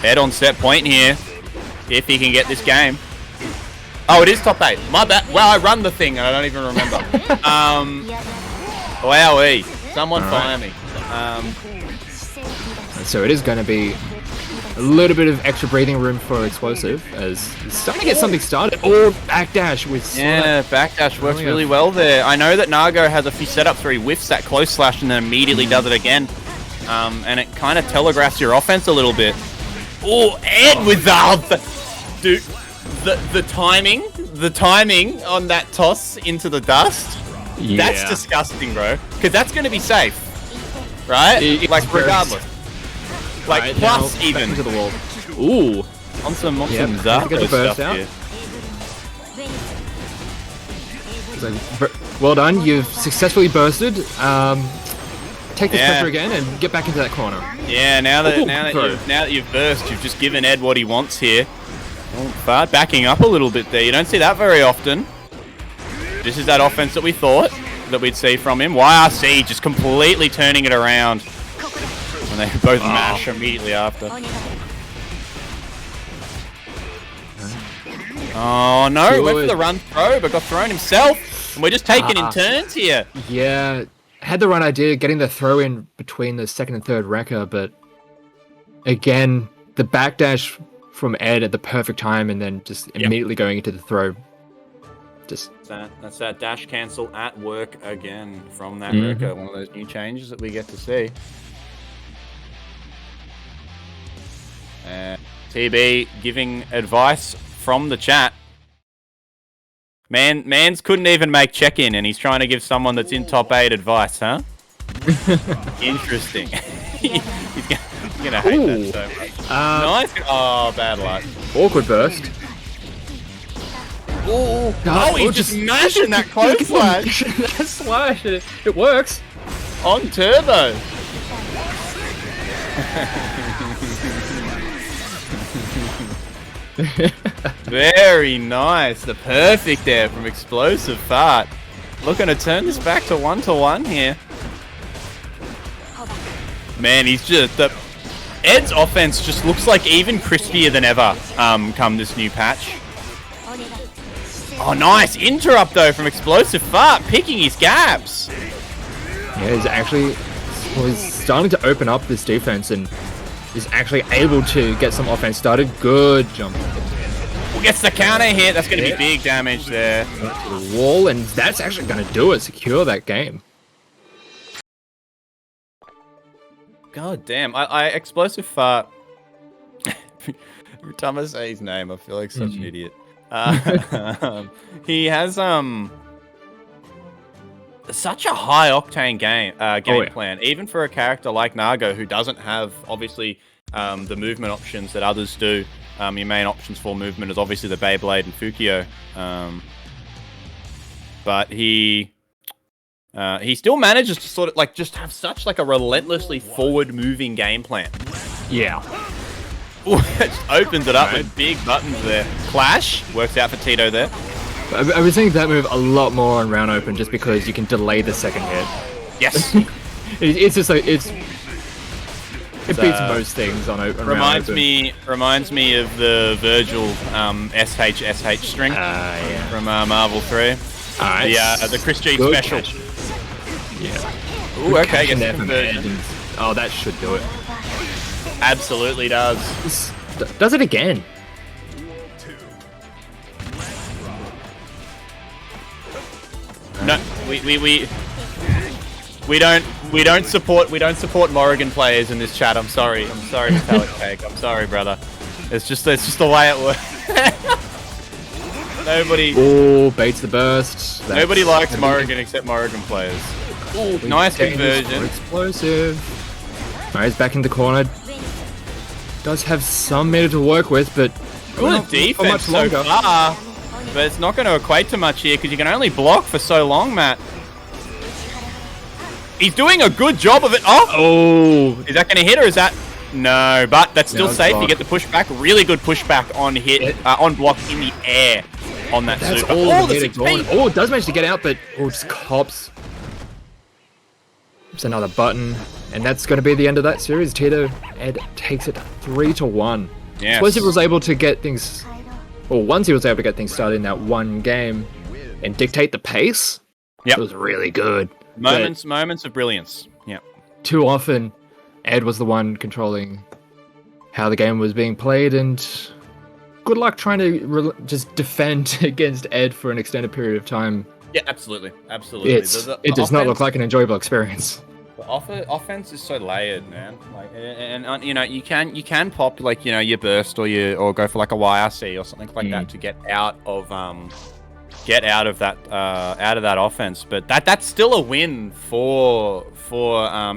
Speaker 3: Ed on set point here, if he can get this game. Oh, it is top 8. My bad. Well, I run the thing and I don't even remember. Wowee. Someone fire me.
Speaker 2: So it is going to be a little bit of extra breathing room for Explosive, as he's starting to get something started. Or backdash with...
Speaker 3: Yeah, backdash works really well there. I know that Nago has a few setups where he whiffs that close slash and then immediately does it again. And it kind of telegraphs your offense a little bit. Oh, Ed with the... Dude, the timing on that toss into the dust, that's disgusting, bro. Because that's going to be safe, right? Like, regardless. Like, right, plus even.
Speaker 2: Into the wall. Ooh.
Speaker 3: On some Zato stuff here.
Speaker 2: Well done, you've successfully bursted. Take this pressure again and get back into that corner.
Speaker 3: Yeah, now that you've burst, you've just given Ed what he wants here. But backing up a little bit there. You don't see that very often. This is that offense that we thought that we'd see from him. YRC just completely turning it around. And they both mash immediately after. Oh no, went for the run throw, but got thrown himself. And we're just taking in turns here.
Speaker 2: Yeah, had the right idea, getting the throw in between the second and third wrecker, but again, the backdash from Ed at the perfect time, and then just immediately going into the throw. Just
Speaker 3: that's that dash cancel at work again from that wrecker. One of those new changes that we get to see. TB giving advice from the chat. Mans couldn't even make check-in, and he's trying to give someone that's in top 8 advice, huh? Interesting. he's gonna hate that so much. Nice. Oh, bad luck.
Speaker 2: Awkward burst.
Speaker 3: He's just smashing that close slash.
Speaker 2: That slash, it works.
Speaker 3: On turbo. Very nice. The perfect there from Explosive Fart. Looking to turn this back to 1-1 here. Man, he's just... Ed's offense just looks like even crispier than ever come this new patch. Oh, nice interrupt though from Explosive Fart, picking his gaps.
Speaker 2: Yeah, he's actually starting to open up this defense and is actually able to get some offense started. Good jump.
Speaker 3: Gets the counter hit. That's going to be big damage there.
Speaker 2: To the wall, and that's actually going to do it. Secure that game.
Speaker 3: God damn. I Explosive Fart. Every time I say his name, I feel like such an idiot. He has such a high octane game plan, even for a character like Nago who doesn't have obviously the movement options that others do. Your main options for movement is obviously the Beyblade and Fukio, but he still manages to sort of like just have such like a relentlessly forward-moving game plan.
Speaker 2: Yeah.
Speaker 3: Ooh, it just opens it up with big buttons there. Clash works out for Tito there.
Speaker 2: I was seeing that move a lot more on round open just because you can delay the second hit.
Speaker 3: Yes.
Speaker 2: It's just like it beats most things on open.
Speaker 3: Reminds me of the Virgil SH string from Marvel 3. The Chris G special.
Speaker 2: Catch. Yeah.
Speaker 3: Ooh, okay, gets the conversion.
Speaker 2: Oh, that should do it.
Speaker 3: Absolutely does.
Speaker 2: Does it again.
Speaker 3: No, we don't support Morrigan players in this chat. I'm sorry, MetallicCake. I'm sorry, brother. It's just the way it works. Nobody.
Speaker 2: Oh, baits the burst.
Speaker 3: Nobody likes Morrigan except Morrigan players. Ooh, nice conversion.
Speaker 2: Explosive. Alright, he's back in the corner. Does have some meter to work with, but
Speaker 3: good defense so far. But it's not going to equate to much here because you can only block for so long, Matt. He's doing a good job of it. Oh! Is that going to hit or is that... No, but that's still safe. Block. You get the pushback. Really good pushback on hit, on block in the air on that
Speaker 2: That's
Speaker 3: super.
Speaker 2: all the 16. Oh, it does manage to get out, but just cops. It's another button. And that's going to be the end of that series. Tito Ed takes it 3-1.
Speaker 3: Yes.
Speaker 2: Once he was able to get things... Well, once he was able to get things started in that one game and dictate the pace, it was really good.
Speaker 3: Moments of brilliance. Yeah.
Speaker 2: Too often, Ed was the one controlling how the game was being played, and good luck trying to just defend against Ed for an extended period of time.
Speaker 3: Yeah, absolutely. Absolutely.
Speaker 2: It does not look like an enjoyable experience.
Speaker 3: The offense is so layered, man. Like, and you know, you can pop like, you know, your burst or go for like a YRC or something like that to get out of that offense. But that's still a win for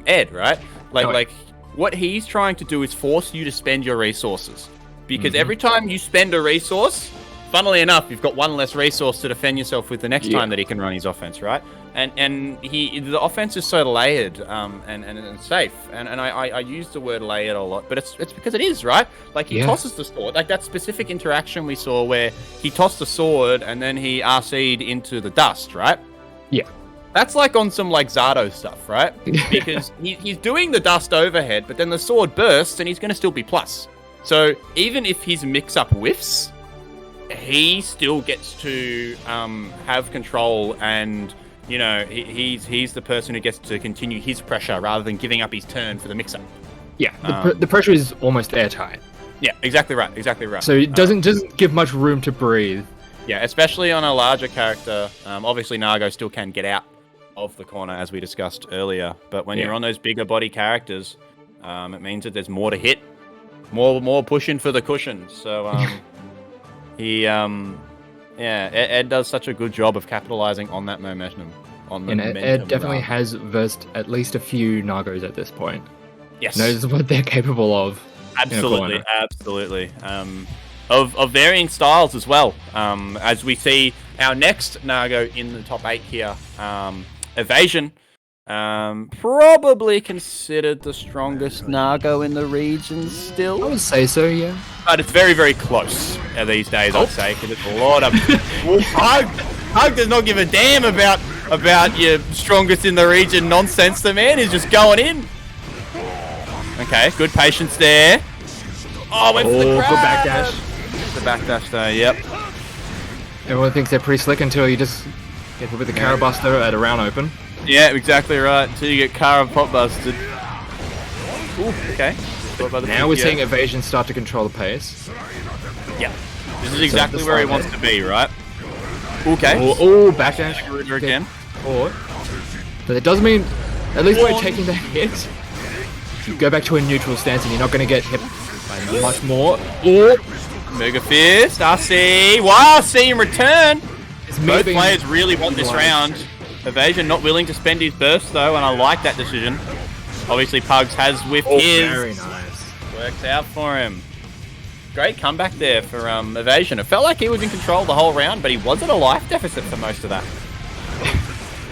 Speaker 3: Ed, right? Like what he's trying to do is force you to spend your resources, because every time you spend a resource, funnily enough, you've got one less resource to defend yourself with the next time that he can run his offense, right? And the offense is so layered and safe. And I use the word layered a lot, but it's because it is, right? Like he tosses the sword, like that specific interaction we saw where he tossed the sword and then he RC'd into the dust, right?
Speaker 2: Yeah.
Speaker 3: That's like on some like Zato stuff, right? Because he's doing the dust overhead, but then the sword bursts and he's going to still be plus. So even if his mix-up whiffs, he still gets to have control, and you know he's the person who gets to continue his pressure rather than giving up his turn for the mix-up.
Speaker 2: Yeah, the pressure is almost airtight.
Speaker 3: Yeah, exactly right. Exactly right.
Speaker 2: So it doesn't give much room to breathe.
Speaker 3: Yeah, especially on a larger character. Obviously, Nago still can get out of the corner, as we discussed earlier. But when you're on those bigger body characters, it means that there's more to hit, more pushing for the cushion. So Ed does such a good job of capitalizing on that momentum.
Speaker 2: Ed definitely has versed at least a few Nagos at this point.
Speaker 3: Yes,
Speaker 2: knows what they're capable of.
Speaker 3: Absolutely, absolutely. Of varying styles as well. As we see our next Nago in the top 8 here, evasion. Probably considered the strongest Nago in the region still.
Speaker 2: I would say so, yeah.
Speaker 3: But it's very, very close these days, I'd say, because it's a lot of... Hug does not give a damn about your strongest in the region nonsense. The man is just going in. Okay, good patience there. Oh, went for the grab.
Speaker 2: Good backdash.
Speaker 3: The backdash though, yep.
Speaker 2: Everyone thinks they're pretty slick until you just get hit with the Kara Buster at a round open.
Speaker 3: Yeah, exactly right. Until you get Kara pot busted. Ooh, okay.
Speaker 2: Now we're seeing evasion start to control the pace.
Speaker 3: Yeah. This is exactly where he wants to be, right? Okay.
Speaker 2: Oh, back dash
Speaker 3: again.
Speaker 2: But it does mean, at least by taking the hit, you go back to a neutral stance and you're not going to get hit by much more.
Speaker 3: Mega Fist, RC. Wow, RC in return. Both players really want this round. evaZN not willing to spend his burst though, and I like that decision. Obviously, Pugs has whiffed his.
Speaker 2: Very nice.
Speaker 3: Works out for him. Great comeback there for evaZN. It felt like he was in control the whole round, but he was at a life deficit for most of that.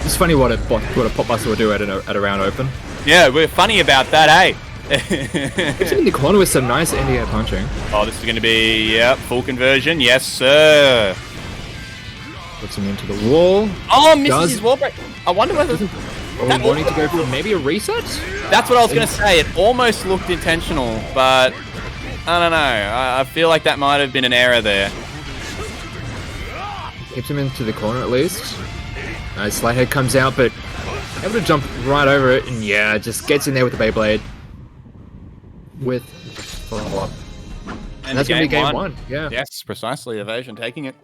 Speaker 2: It's funny what a pop buster will do at a round open.
Speaker 3: Yeah, we're funny about that, eh?
Speaker 2: It's in the corner with some nice India punching.
Speaker 3: Oh, this is going to be, yep, full conversion. Yes, sir.
Speaker 2: Puts him into the wall.
Speaker 3: Oh, misses his wall break. I wonder whether...
Speaker 2: wanting to go for maybe a reset?
Speaker 3: That's what I was going to say. It almost looked intentional, but I don't know. I feel like that might have been an error there.
Speaker 2: Keeps him into the corner at least. Nice slide head comes out, but able to jump right over it, and yeah, just gets in there with the Beyblade. With follow-up. And that's going to be game one. Yeah.
Speaker 3: Yes, precisely. evaZN taking it.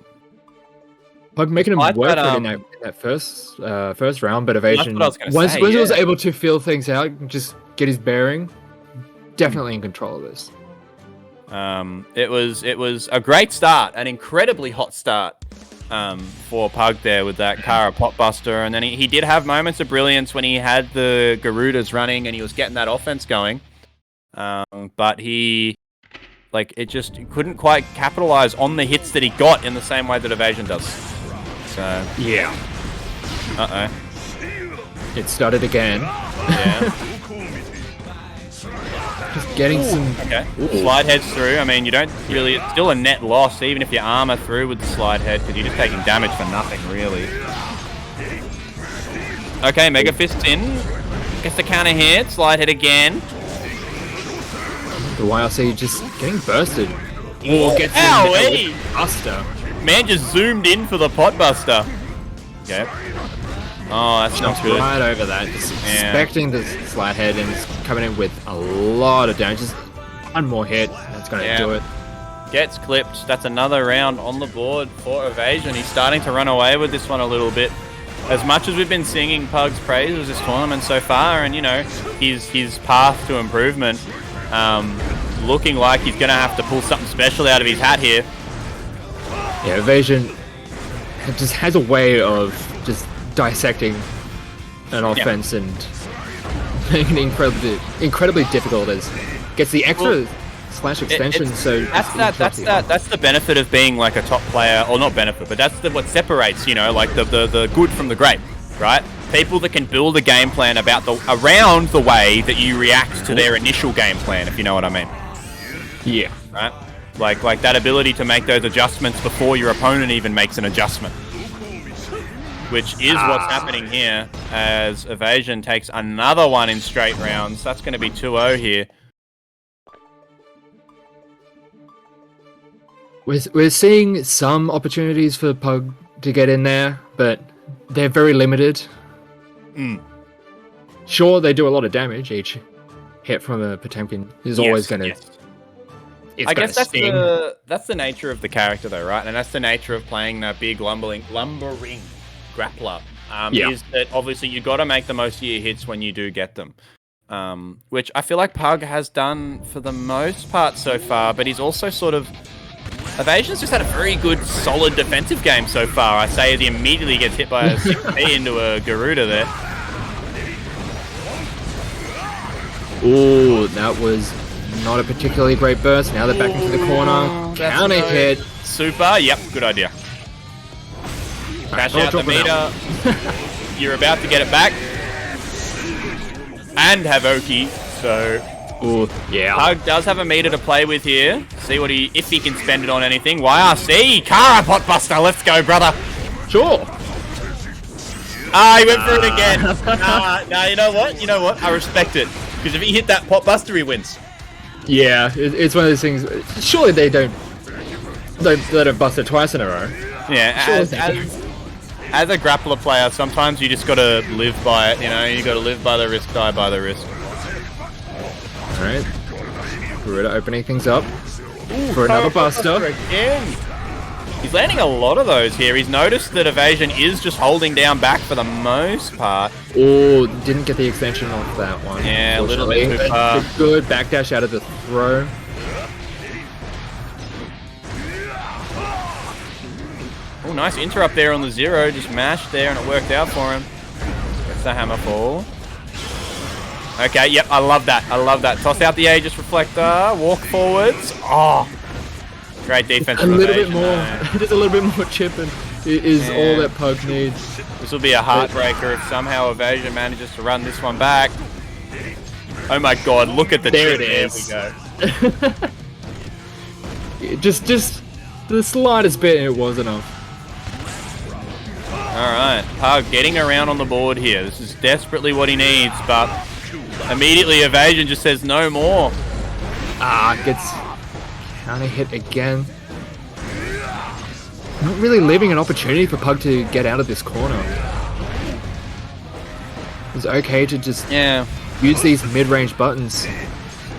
Speaker 2: Pug making him work in that first round, but evaZN, once he was able to feel things out, just get his bearing, definitely in control of this.
Speaker 3: It was a great start, an incredibly hot start for Pug there with that Kara Potbuster, and then he did have moments of brilliance when he had the Garudas running and he was getting that offense going, but he just couldn't quite capitalize on the hits that he got in the same way that evaZN does. So
Speaker 2: yeah. It started again.
Speaker 3: Yeah.
Speaker 2: Just getting some...
Speaker 3: Okay. Slide heads through. I mean, you don't really... It's still a net loss, even if you armor through with the slide head, because you're just taking damage for nothing, really. Okay, Mega Fist's in. Gets the counter hit. Slide head again.
Speaker 2: The YRC just getting bursted. Or gets
Speaker 3: in
Speaker 2: Buster.
Speaker 3: Man just zoomed in for the pot buster. Okay. Oh, that's not good.
Speaker 2: Right over that, just expecting the slide head, and it's coming in with a lot of damage. Just one more hit, that's going to do it.
Speaker 3: Gets clipped. That's another round on the board for evaZN. He's starting to run away with this one a little bit. As much as we've been singing Pug's praises this tournament so far, and you know his path to improvement, looking like he's going to have to pull something special out of his hat here.
Speaker 2: Yeah, evaZN just has a way of just dissecting an offense and making it incredibly difficult as gets the extra slash extension.
Speaker 3: That's the benefit of being like a top player, or not benefit, but that's what separates, you know, like the good from the great, right? People that can build a game plan around the way that you react to their initial game plan, if you know what I mean.
Speaker 2: Yeah.
Speaker 3: Right? Like that ability to make those adjustments before your opponent even makes an adjustment. Which is what's happening here, as evaZN takes another one in straight rounds. That's going to be 2-0 here.
Speaker 2: We're seeing some opportunities for Pug to get in there, but they're very limited. Sure, they do a lot of damage. Each hit from a Potemkin is always going to...
Speaker 3: Yes. I guess that's the nature of the character, though, right? And that's the nature of playing that big lumbering grappler. Is that obviously you've got to make the most of your hits when you do get them. Which I feel like Pug has done for the most part so far, but he's also sort of... evaZN's just had a very good, solid defensive game so far, I say, as he immediately gets hit by a 6P into a Garuda there.
Speaker 2: Ooh, that was not a particularly great burst. Now they're back into the corner. Counter hit.
Speaker 3: Super. Yep, good idea. Crash out the meter. You're about to get it back. And have Oki, so...
Speaker 2: Ooh, yeah.
Speaker 3: Pug does have a meter to play with here. See if he can spend it on anything. YRC, Kara Potbuster, let's go, brother.
Speaker 2: Sure.
Speaker 3: He went for it again. Nah, you know what? I respect it. Because if he hit that Potbuster, he wins.
Speaker 2: Yeah, it's one of those things. Surely they don't bust it twice in a row.
Speaker 3: Yeah,
Speaker 2: Sure,
Speaker 3: as a grappler player, sometimes you just gotta live by it, you know? You gotta live by the risk, die by the risk.
Speaker 2: Alright. Garuda opening things up for another buster.
Speaker 3: Again. He's landing a lot of those here. He's noticed that evasion is just holding down back for the most part.
Speaker 2: Oh, didn't get the extension off that one.
Speaker 3: Yeah, a little bit too far.
Speaker 2: Good backdash out of the throw.
Speaker 3: Oh, nice interrupt there on the 0. Just mashed there and it worked out for him. Gets the hammer fall. Okay, yep, I love that. I love that. Toss out the Aegis Reflector. Walk forwards. Oh, great defense.
Speaker 2: A little bit more. Just a little bit more chipping is all that Pug needs.
Speaker 3: This will be a heartbreaker if somehow evasion manages to run this one back. Oh my god, look at the
Speaker 2: There
Speaker 3: chip.
Speaker 2: it is.
Speaker 3: There we go.
Speaker 2: just the slightest bit and it was enough.
Speaker 3: Alright, Pug getting around on the board here. This is desperately what he needs, but immediately evasion just says no more.
Speaker 2: Gets counter hit again. Not really leaving an opportunity for Pug to get out of this corner. It's okay to just use these mid-range buttons.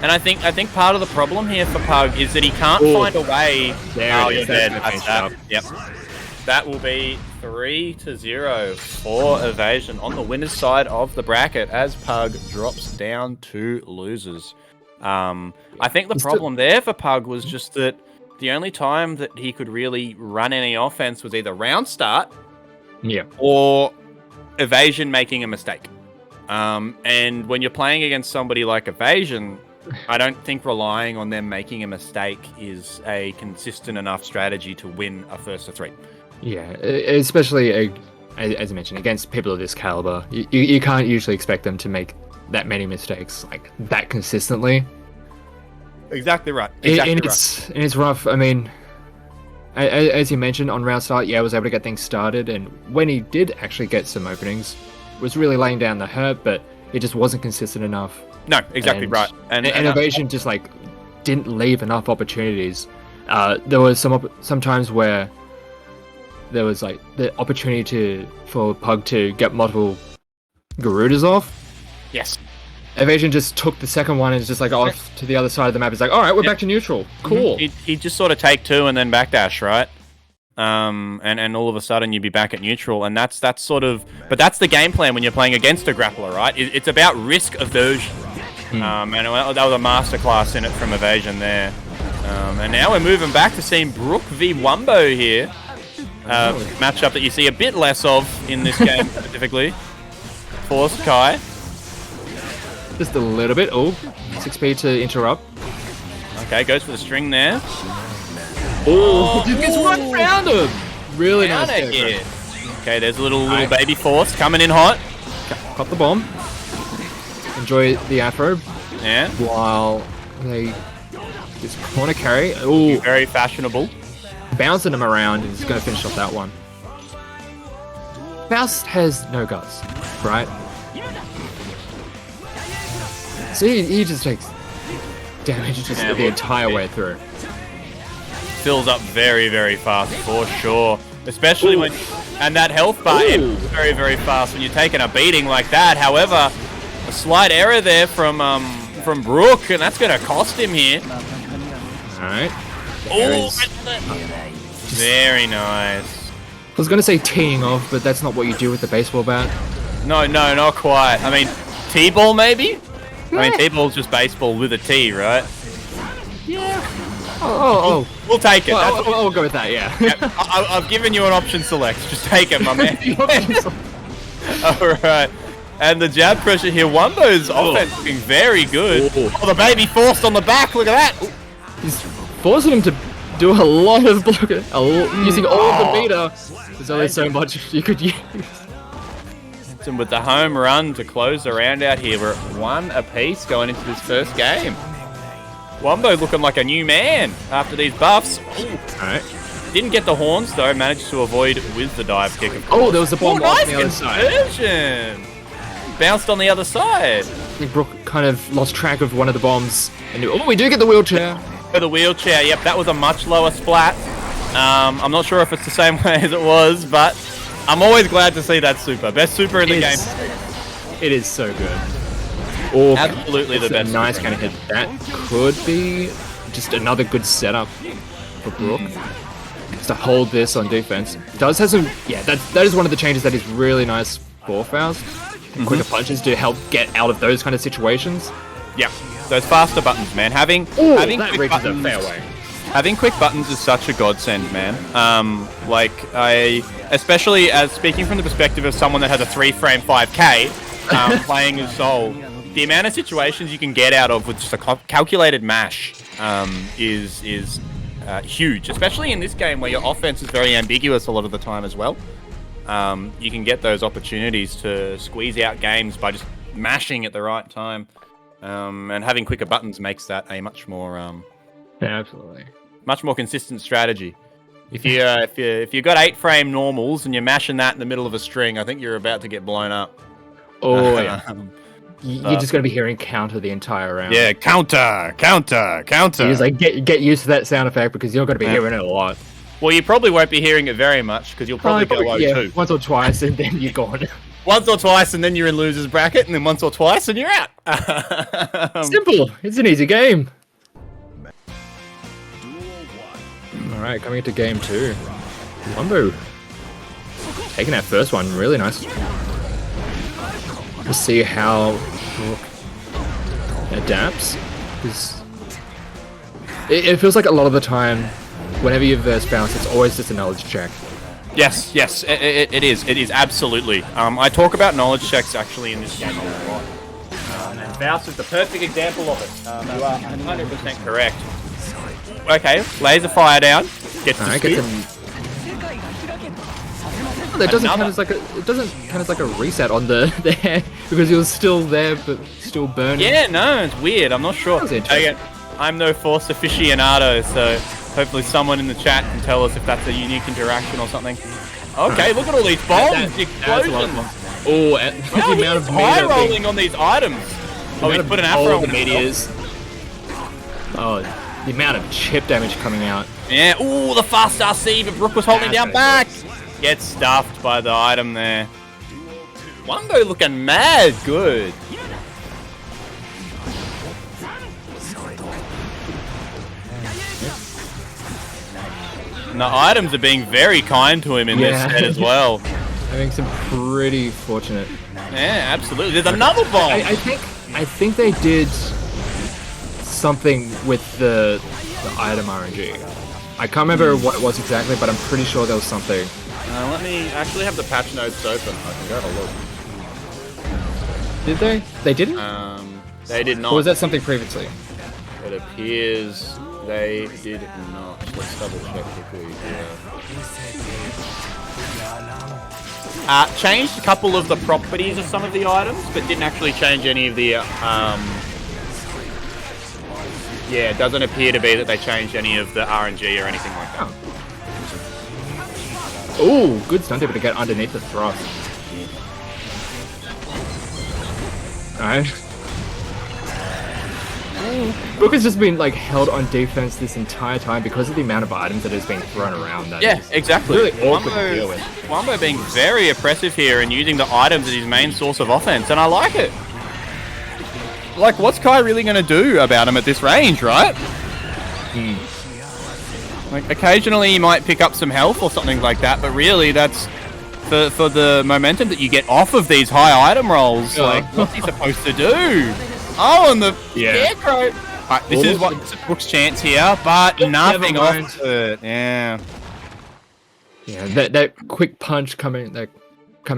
Speaker 3: And I think part of the problem here for Pug is that he can't find a way.
Speaker 2: There it is.
Speaker 3: You're dead.
Speaker 2: That's
Speaker 3: That's that. Yep. That will be 3-0 for evasion on the winner's side of the bracket as Pug drops down to losers. I think the problem there for Pug was just that the only time that he could really run any offense was either round start or evasion making a mistake. And when you're playing against somebody like evasion, I don't think relying on them making a mistake is a consistent enough strategy to win a first of 3.
Speaker 2: Yeah, especially, as I mentioned, against people of this caliber. You can't usually expect them to make that many mistakes, like, that consistently.
Speaker 3: Exactly right.
Speaker 2: And it's rough. I mean, as you mentioned, on round start, I was able to get things started, and when he did actually get some openings, was really laying down the hurt, but it just wasn't consistent enough.
Speaker 3: No, exactly right. And
Speaker 2: evasion just, like, didn't leave enough opportunities. There was some times where there was, like, the opportunity for Pug to get multiple Garudas off.
Speaker 3: Yes.
Speaker 2: Evasion just took the second one and is just like off to the other side of the map. It's like, all right, we're back to neutral. Cool.
Speaker 3: He'd just sort of take 2 and then backdash, right? And all of a sudden you'd be back at neutral, and that's sort of. But that's the game plan when you're playing against a grappler, right? It's about risk aversion. And that was a masterclass in it from evasion there. And now we're moving back to seeing Brook v Wumbo here. Matchup that you see a bit less of in this game specifically. Forced Kai.
Speaker 2: Just a little bit. Oh, 6p to interrupt.
Speaker 3: Okay, goes for the string there.
Speaker 2: Oh, he gets right around him. Really nice.
Speaker 3: Okay, there's a little baby Force coming in hot.
Speaker 2: Got the bomb. Enjoy the afro.
Speaker 3: Yeah.
Speaker 2: While they just corner carry. Oh,
Speaker 3: very fashionable.
Speaker 2: Bouncing him around and he's going to finish off that one. Faust has no guts, right? So he just takes damage just the entire way through.
Speaker 3: Fills up very, very fast for sure. Especially when... And that health bar is very, very fast when you're taking a beating like that. However, a slight error there from Brook, and that's going to cost him here.
Speaker 2: Alright.
Speaker 3: Oh, very nice.
Speaker 2: I was going to say teeing off, but that's not what you do with the baseball bat.
Speaker 3: No, not quite. I mean, T-ball maybe? I mean, T-ball's just baseball with a T, right?
Speaker 2: Yeah.
Speaker 3: We'll take it.
Speaker 2: Well, I'll go with that, yeah.
Speaker 3: I've given you an option select. Just take it, my man. Alright. And the jab pressure here. Wumbo's offense looking very good. Oh, the baby forced on the back. Look at that.
Speaker 2: He's forcing him to do a lot of blocking. Using all of the meter. There's only so much you could use.
Speaker 3: And with the home run to close the round out here, we're at 1 apiece going into this first game. Wumbo looking like a new man after these buffs.
Speaker 2: Alright.
Speaker 3: Didn't get the horns though, managed to avoid with the dive kick.
Speaker 2: Oh, there was a bomb
Speaker 3: nice
Speaker 2: on the other side.
Speaker 3: Conversion. Bounced on the other side.
Speaker 2: I think Brook kind of lost track of one of the bombs. And we do get the wheelchair.
Speaker 3: For the wheelchair, yep, that was a much lower splat. I'm not sure if it's the same way as it was, but I'm always glad to see that super. Best super in the game.
Speaker 2: It is so good. Oh,
Speaker 3: absolutely the best.
Speaker 2: Nice kind of hit. That could be just another good setup for Brook. Just to hold this on defense. Does have some, yeah, that is one of the changes that is really nice for Faust. Quicker punches to help get out of those kind of situations.
Speaker 3: Yeah, those faster buttons, man. Having quick buttons, having quick buttons is such a godsend, man. Especially as speaking from the perspective of someone that has a 3-frame 5K, playing as Soul, the amount of situations you can get out of with just a calculated mash is huge, especially in this game where your offense is very ambiguous a lot of the time as well. You can get those opportunities to squeeze out games by just mashing at the right time, and having quicker buttons makes that a much more
Speaker 2: absolutely
Speaker 3: much more consistent strategy. If you got 8-frame normals and you're mashing that in the middle of a string, I think you're about to get blown up.
Speaker 2: Oh yeah. You're just gonna be hearing counter the entire round.
Speaker 3: Yeah, counter.
Speaker 2: You just like get used to that sound effect because you're gonna be hearing it a lot.
Speaker 3: Well, you probably won't be hearing it very much because you'll probably go low too.
Speaker 2: Once or twice and then you're gone.
Speaker 3: Once or twice and then you're in loser's bracket, and then once or twice and you're out.
Speaker 2: Simple. It's an easy game. Alright, coming into game 2. Wumbo taking that first one, really nice. We'll see how Brook adapts. It feels like a lot of the time, whenever you verse Faust, it's always just a knowledge check.
Speaker 3: Yes, it is. It is, absolutely. I talk about knowledge checks actually in this game a lot. And Faust is the perfect example of it. You are 100% correct. Okay, laser fire down. Gets the speed.
Speaker 2: That doesn't count as like a reset on the hair because he was still there but still burning.
Speaker 3: Yeah, no, it's weird. I'm not sure. Again, I'm no Force aficionado, so hopefully someone in the chat can tell us if that's a unique interaction or something. Okay, look at all these bombs, explosions.
Speaker 2: Oh,
Speaker 3: the amount of high rolling on these items. Oh, he's put an afro on the
Speaker 2: meteors. Oh, the amount of chip damage coming out.
Speaker 3: Yeah. Ooh, the fast RC, but Brook was holding down back. Gets stuffed by the item there. Wumbo looking mad good. And the items are being very kind to him in this set as well.
Speaker 2: Having some pretty fortunate.
Speaker 3: Yeah, absolutely. There's another bomb.
Speaker 2: I think they did something with the item RNG. I can't remember what it was exactly, but I'm pretty sure there was something.
Speaker 3: Let me actually have the patch notes open. I can go have a look.
Speaker 2: Did they? They didn't?
Speaker 3: They did not.
Speaker 2: Or was that something previously?
Speaker 3: It appears they did not. Let's double check quickly here. Changed a couple of the properties of some of the items, but didn't actually change any of the... yeah, it doesn't appear to be that they changed any of the RNG or anything like that.
Speaker 2: Oh, good stunt able to get underneath the thrust. Alright. Brook has just been like held on defense this entire time because of the amount of items that has been thrown around.
Speaker 3: Yeah, exactly.
Speaker 2: Really awkward to deal with.
Speaker 3: Wumbo being very oppressive here and using the items as his main source of offense, and I like it. Like, what's Kai really going to do about him at this range, right? Like, occasionally he might pick up some health or something like that, but really that's for the momentum that you get off of these high item rolls. Like, what's he supposed to do? Oh, and the scarecrow. Right, this is what's Brook's chance here, but nothing off it. Yeah.
Speaker 2: Yeah, that quick punch coming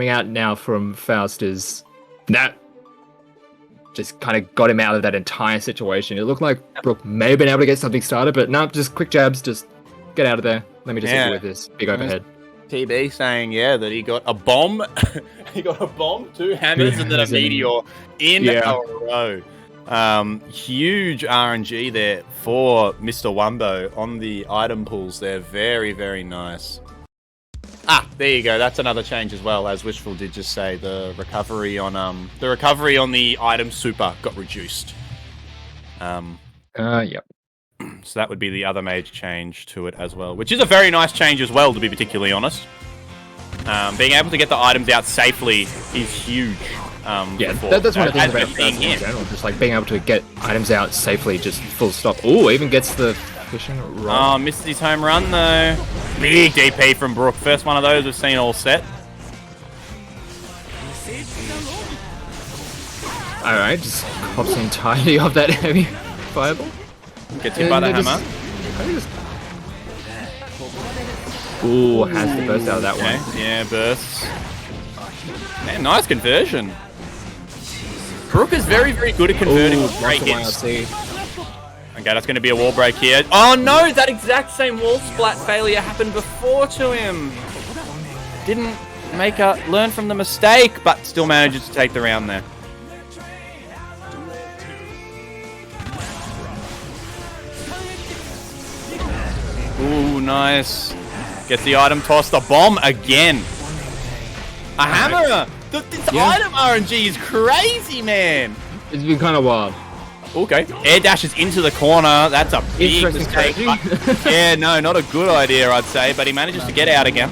Speaker 2: out now from Faust is that just kind of got him out of that entire situation. It looked like Brook may have been able to get something started, but no, just quick jabs, just get out of there. Let me just hit you with this big overhead.
Speaker 3: TB saying, that he got a bomb. He got a bomb, 2 hammers, and then a meteor in a row. Huge RNG there for Mr. Wumbo on the item pools there. Very, very nice. There you go. That's another change as well, as Wishful did just say. The recovery on the item super got reduced.
Speaker 2: Yep.
Speaker 3: So that would be the other major change to it as well, which is a very nice change as well, to be particularly honest. Being able to get the items out safely is huge.
Speaker 2: Yeah, that's one of the things about being in general, just like being able to get items out safely, just full stop. Ooh, even gets the fishing rod.
Speaker 3: Oh, misses his home run though. Big DP from Brook. First one of those we've seen all set.
Speaker 2: Alright, just pops entirely off that heavy fireball.
Speaker 3: Gets hit by the hammer.
Speaker 2: Ooh, has the burst out of that one.
Speaker 3: Yeah, bursts. Man, nice conversion. Brook is very, very good at converting with great hits. Okay, that's going to be a wall break here. Oh no, that exact same wall splat failure happened before to him. Didn't learn from the mistake, but still manages to take the round there. Ooh, nice. Gets the item tossed. The bomb again. A hammer. This item RNG is crazy, man.
Speaker 2: It's been kind of wild.
Speaker 3: Okay. Air dashes into the corner. That's a big mistake. Yeah, no, not a good idea, I'd say. But he manages to get out again.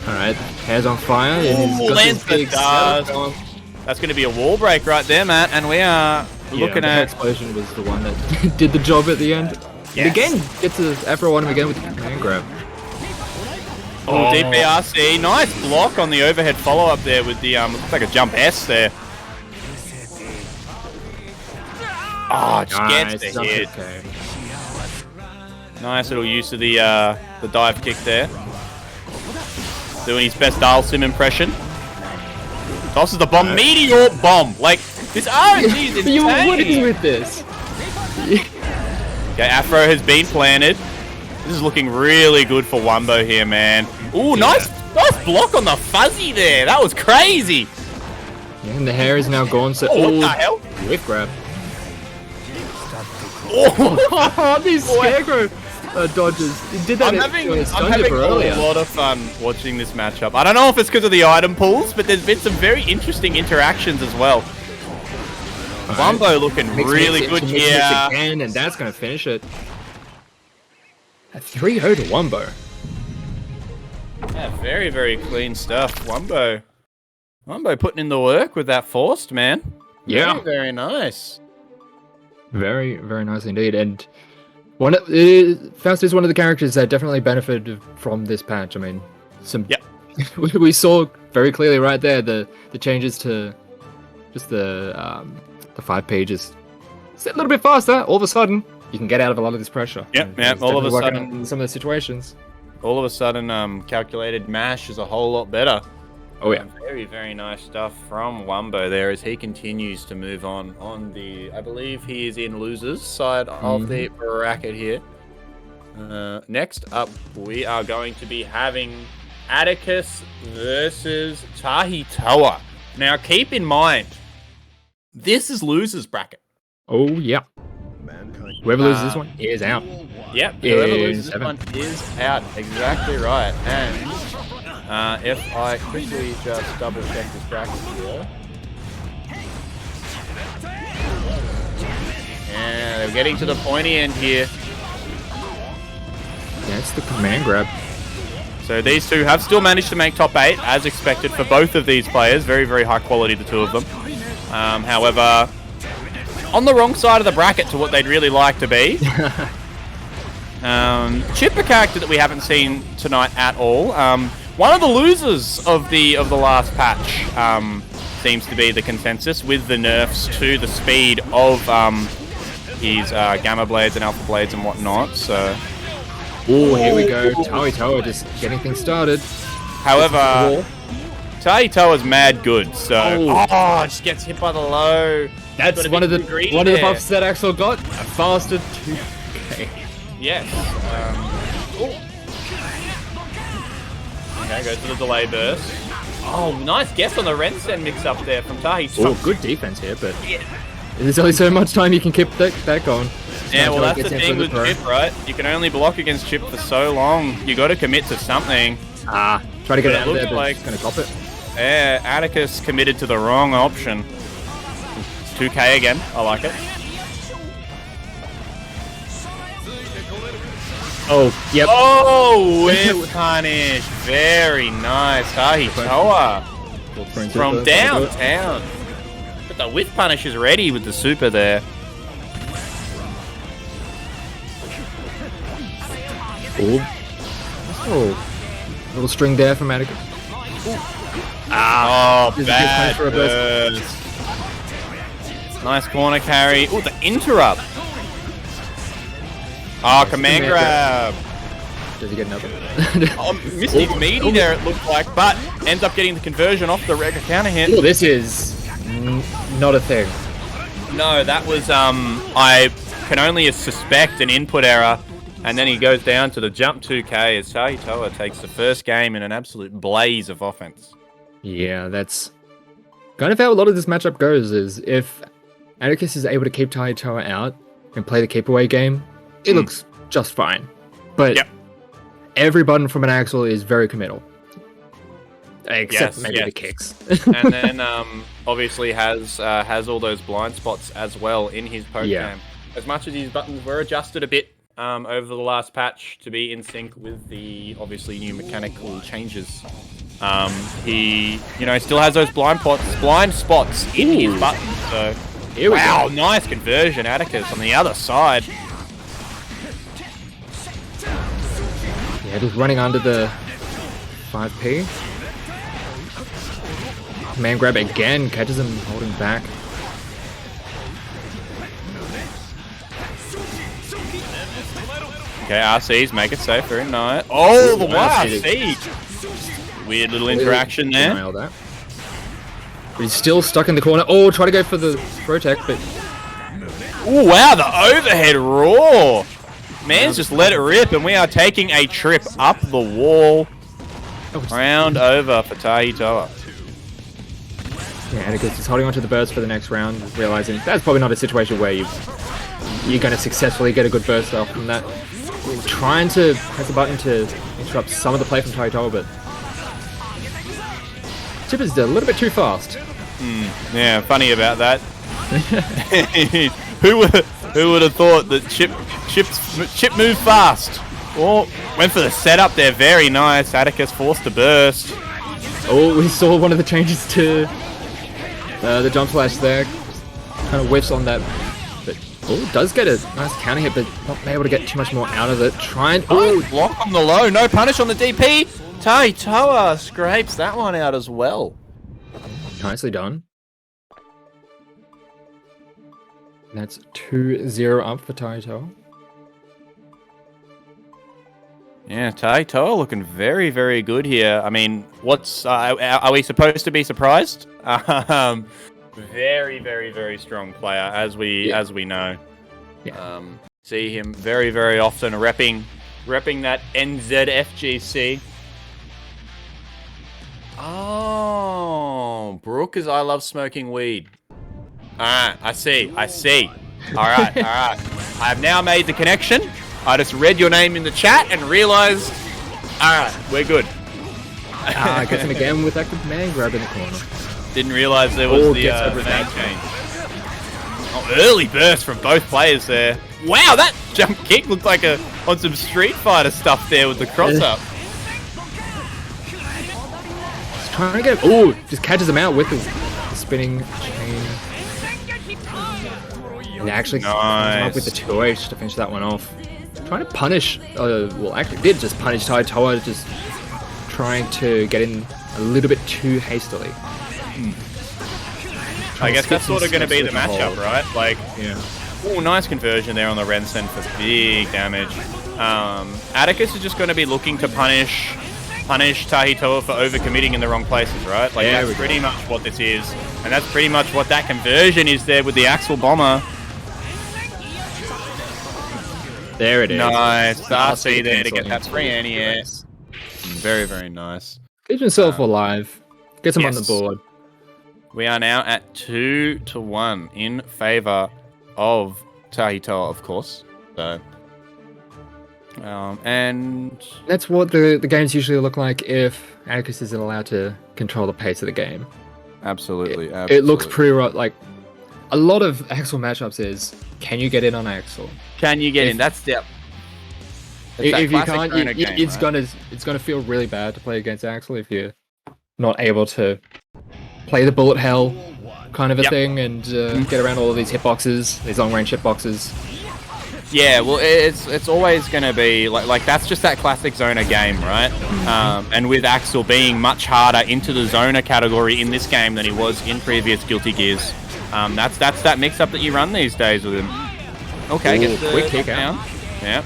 Speaker 2: Alright, hair's on fire.
Speaker 3: Ooh, lands the dust. That's going to be a wall break right there, Matt. And we are looking
Speaker 2: the
Speaker 3: at...
Speaker 2: explosion was the one that did the job at the end. Yes. Again, gets the Afro on him again with the command grab.
Speaker 3: Oh, DPRC. Nice block on the overhead follow-up there with the, looks like a jump S there. Oh, just gets the hit.
Speaker 2: Okay.
Speaker 3: Nice little use of the dive kick there. Doing his best Dial Sim impression. Tosses the bomb. Meteor bomb. Like, this RNG is insane.
Speaker 2: You were winning with this.
Speaker 3: Okay, Afro has been planted. This is looking really good for Wumbo here, man. Ooh, nice block on the fuzzy there. That was crazy.
Speaker 2: Yeah, and the hair is now gone. So,
Speaker 3: what the hell?
Speaker 2: Whip grab. Oh, these scarecrow dodges. He did that.
Speaker 3: I'm having a lot of fun watching this matchup. I don't know if it's because of the item pools, but there's been some very interesting interactions as well. Right. Wumbo looking really good here.
Speaker 2: Again, and that's going to finish it. A 3-0 to Wumbo.
Speaker 3: Yeah, very, very clean stuff. Wumbo putting in the work with that Faust, man.
Speaker 2: Yeah.
Speaker 3: Very, very nice.
Speaker 2: Very, very nice indeed. And Faust is one of the characters that definitely benefited from this patch. I mean, we saw very clearly right there the changes to just the 5 pages. It's a little bit faster. All of a sudden, you can get out of a lot of this pressure.
Speaker 3: Yep. All of a sudden,
Speaker 2: in some of the situations.
Speaker 3: All of a sudden, calculated mash is a whole lot better.
Speaker 2: Oh yeah.
Speaker 3: Very, very nice stuff from Wumbo there as he continues to move on the, I believe he is in losers side of the bracket here. Next up, we are going to be having Atticus versus Tahitoa. Now, keep in mind, this is losers bracket.
Speaker 2: Oh yeah. Whoever loses this one is out.
Speaker 3: Yep, whoever loses this one is out. Exactly right. And if I quickly just double check this bracket here. And they're getting to the pointy end here.
Speaker 2: Yeah, it's the command grab.
Speaker 3: So these two have still managed to make top 8, as expected for both of these players. Very, very high quality, the two of them. However, on the wrong side of the bracket to what they'd really like to be. Chipp, a character that we haven't seen tonight at all. One of the losers of the last patch seems to be the consensus with the nerfs to the speed of his Gamma Blades and Alpha Blades and whatnot. So,
Speaker 2: here we go. Tahitoa just getting things started.
Speaker 3: However, Tahitoa's mad good. So, just gets hit by the low.
Speaker 2: That's one of the buffs that Axel got. A faster 2K.
Speaker 3: Yes. Okay, goes to the delay burst. Oh, nice guess on the Rensen mix-up there from Tahitoa.
Speaker 2: Oh, good defense here, but there's only so much time you can keep that going.
Speaker 3: Yeah, well, that's the thing with Chipp, right? You can only block against Chipp for so long. You got to commit to something.
Speaker 2: Try to get out of there, but
Speaker 3: like
Speaker 2: it's going to cop it.
Speaker 3: Yeah, Atticus committed to the wrong option. 2K again. I like it.
Speaker 2: Oh, yep.
Speaker 3: Oh, whip punish. Very nice. Tahitoa from downtown. But the whip punish is ready with the super there.
Speaker 2: Ooh. Oh, little string there from Atticus.
Speaker 3: Oh,
Speaker 2: This is a good
Speaker 3: bad
Speaker 2: punish for a burst.
Speaker 3: burst. Nice corner carry. Oh, the interrupt. Oh, command grab.
Speaker 2: Does he get another?
Speaker 3: Oh, missed his meaty there, it looked like, but ends up getting the conversion off the regular counter hit.
Speaker 2: Oh, this is not a thing.
Speaker 3: No, that was, I can only suspect an input error. And then he goes down to the jump 2K as Tahitoa takes the first game in an absolute blaze of offense.
Speaker 2: Yeah, that's kind of how a lot of this matchup goes, is if Atticus is able to keep Tahitoa out and play the keep away game, it looks just fine. But every button from an Axel is very committal. Except maybe the kicks.
Speaker 3: And then obviously has all those blind spots as well in his post game. As much as his buttons were adjusted a bit over the last patch to be in sync with the obviously new mechanical changes. He, still has those blind spots in his buttons. So, wow, nice conversion, Atticus on the other side.
Speaker 2: Yeah, just running under the 5P. Man grab again, catches him holding back.
Speaker 3: Okay, RCs make it safe, very nice. Oh, the RC! Weird little interaction there.
Speaker 2: That. But he's still stuck in the corner. Oh, try to go for the protect, but...
Speaker 3: Oh, wow, the overhead roar! Man's just let it rip, and we are taking a trip up the wall. Round over for Tahitoa.
Speaker 2: Yeah, Atticus is holding on to the burst for the next round, realizing that's probably not a situation where you're going to successfully get a good burst off from that. Trying to press the button to interrupt some of the play from Tahitoa, but Chipp is a little bit too fast.
Speaker 3: Yeah, funny about that. Who would have thought that Chipp moved fast? Oh, went for the setup there, very nice. Atticus forced to burst.
Speaker 2: Oh, we saw one of the changes to the jump slash there. Kind of whiffs on that. But oh, does get a nice counter hit, but not able to get too much more out of it.
Speaker 3: Block on the low, no punish on the DP. Tahitoa scrapes that one out as well.
Speaker 2: Nicely done. That's 2-0 up for Tahitoa.
Speaker 3: Yeah, Tahitoa looking very, very good here. I mean, are we supposed to be surprised? Very, very, very strong player, as we know.
Speaker 2: Yeah.
Speaker 3: See him very, very often repping that NZFGC. Oh, Brook is I love smoking weed. Alright, I see. Alright. I have now made the connection. I just read your name in the chat and realized, alright, we're good.
Speaker 2: Gets him again with that command grab in the corner.
Speaker 3: Didn't realize there was the name change. Oh, early burst from both players there. Wow, that jump kick looked like on some Street Fighter stuff there with the cross up.
Speaker 2: He's trying to get... Oh, just catches him out with the spinning chain. And actually comes up with the 2H to finish that one off. Trying to punish... well, actually did just punish Tahitoa, just trying to get in a little bit too hastily.
Speaker 3: I guess that's sort of going to be the matchup, right? Like,
Speaker 2: yeah.
Speaker 3: Oh, nice conversion there on the Rensen for big damage. Atticus is just going to be looking to punish Tahitoa for overcommitting in the wrong places, right? Like, that's pretty much what this is. And that's pretty much what that conversion is there with the Axel Bomber.
Speaker 2: There it is.
Speaker 3: Nice. RC there to get that free NES. Very, very nice.
Speaker 2: Keeps himself alive. Gets him on the board.
Speaker 3: We are now at 2-1 in favor of Tahitoa, of course. So, and
Speaker 2: that's what the games usually look like if Atticus isn't allowed to control the pace of the game.
Speaker 3: Absolutely.
Speaker 2: It looks pretty like a lot of Axel matchups is, can you get in on Axel?
Speaker 3: Can you get in? That's the
Speaker 2: If you can't, it's gonna feel really bad to play against Axel if you're not able to play the bullet hell kind of a thing and get around all of these hitboxes, these long range hitboxes.
Speaker 3: Yeah, well, it's always going to be like that's just that classic zoner game, right? And with Axel being much harder into the zoner category in this game than he was in previous Guilty Gears, that's that mix-up that you run these days with him. Okay, get the
Speaker 2: quick kick out.
Speaker 3: Yeah,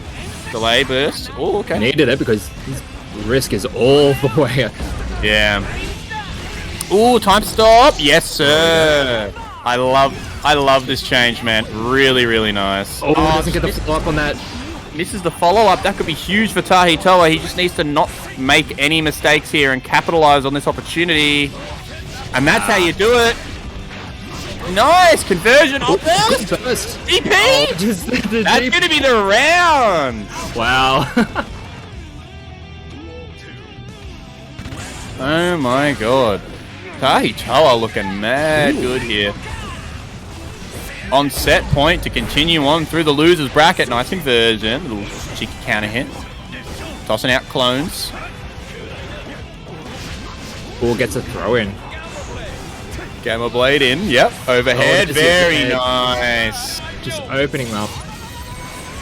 Speaker 3: delay burst. Oh, okay.
Speaker 2: Needed it because his risk is all the way up.
Speaker 3: Yeah. Ooh, time stop. Yes, sir. I love this change, man. Really, really nice.
Speaker 2: Oh, doesn't get the follow-up on that.
Speaker 3: Misses the follow-up. That could be huge for Tahitoa. He just needs to not make any mistakes here and capitalize on this opportunity. And that's how you do it. Nice conversion. Oh, burst. DP.
Speaker 2: Oh,
Speaker 3: that's going to be the round.
Speaker 2: Wow.
Speaker 3: Oh my god. Tahitoa looking mad good here. On set point to continue on through the losers bracket. Nice conversion. Little cheeky counter hit. Tossing out clones.
Speaker 2: Or gets a throw in.
Speaker 3: Gamma blade in. Yep. Overhead. Very nice.
Speaker 2: Just opening up.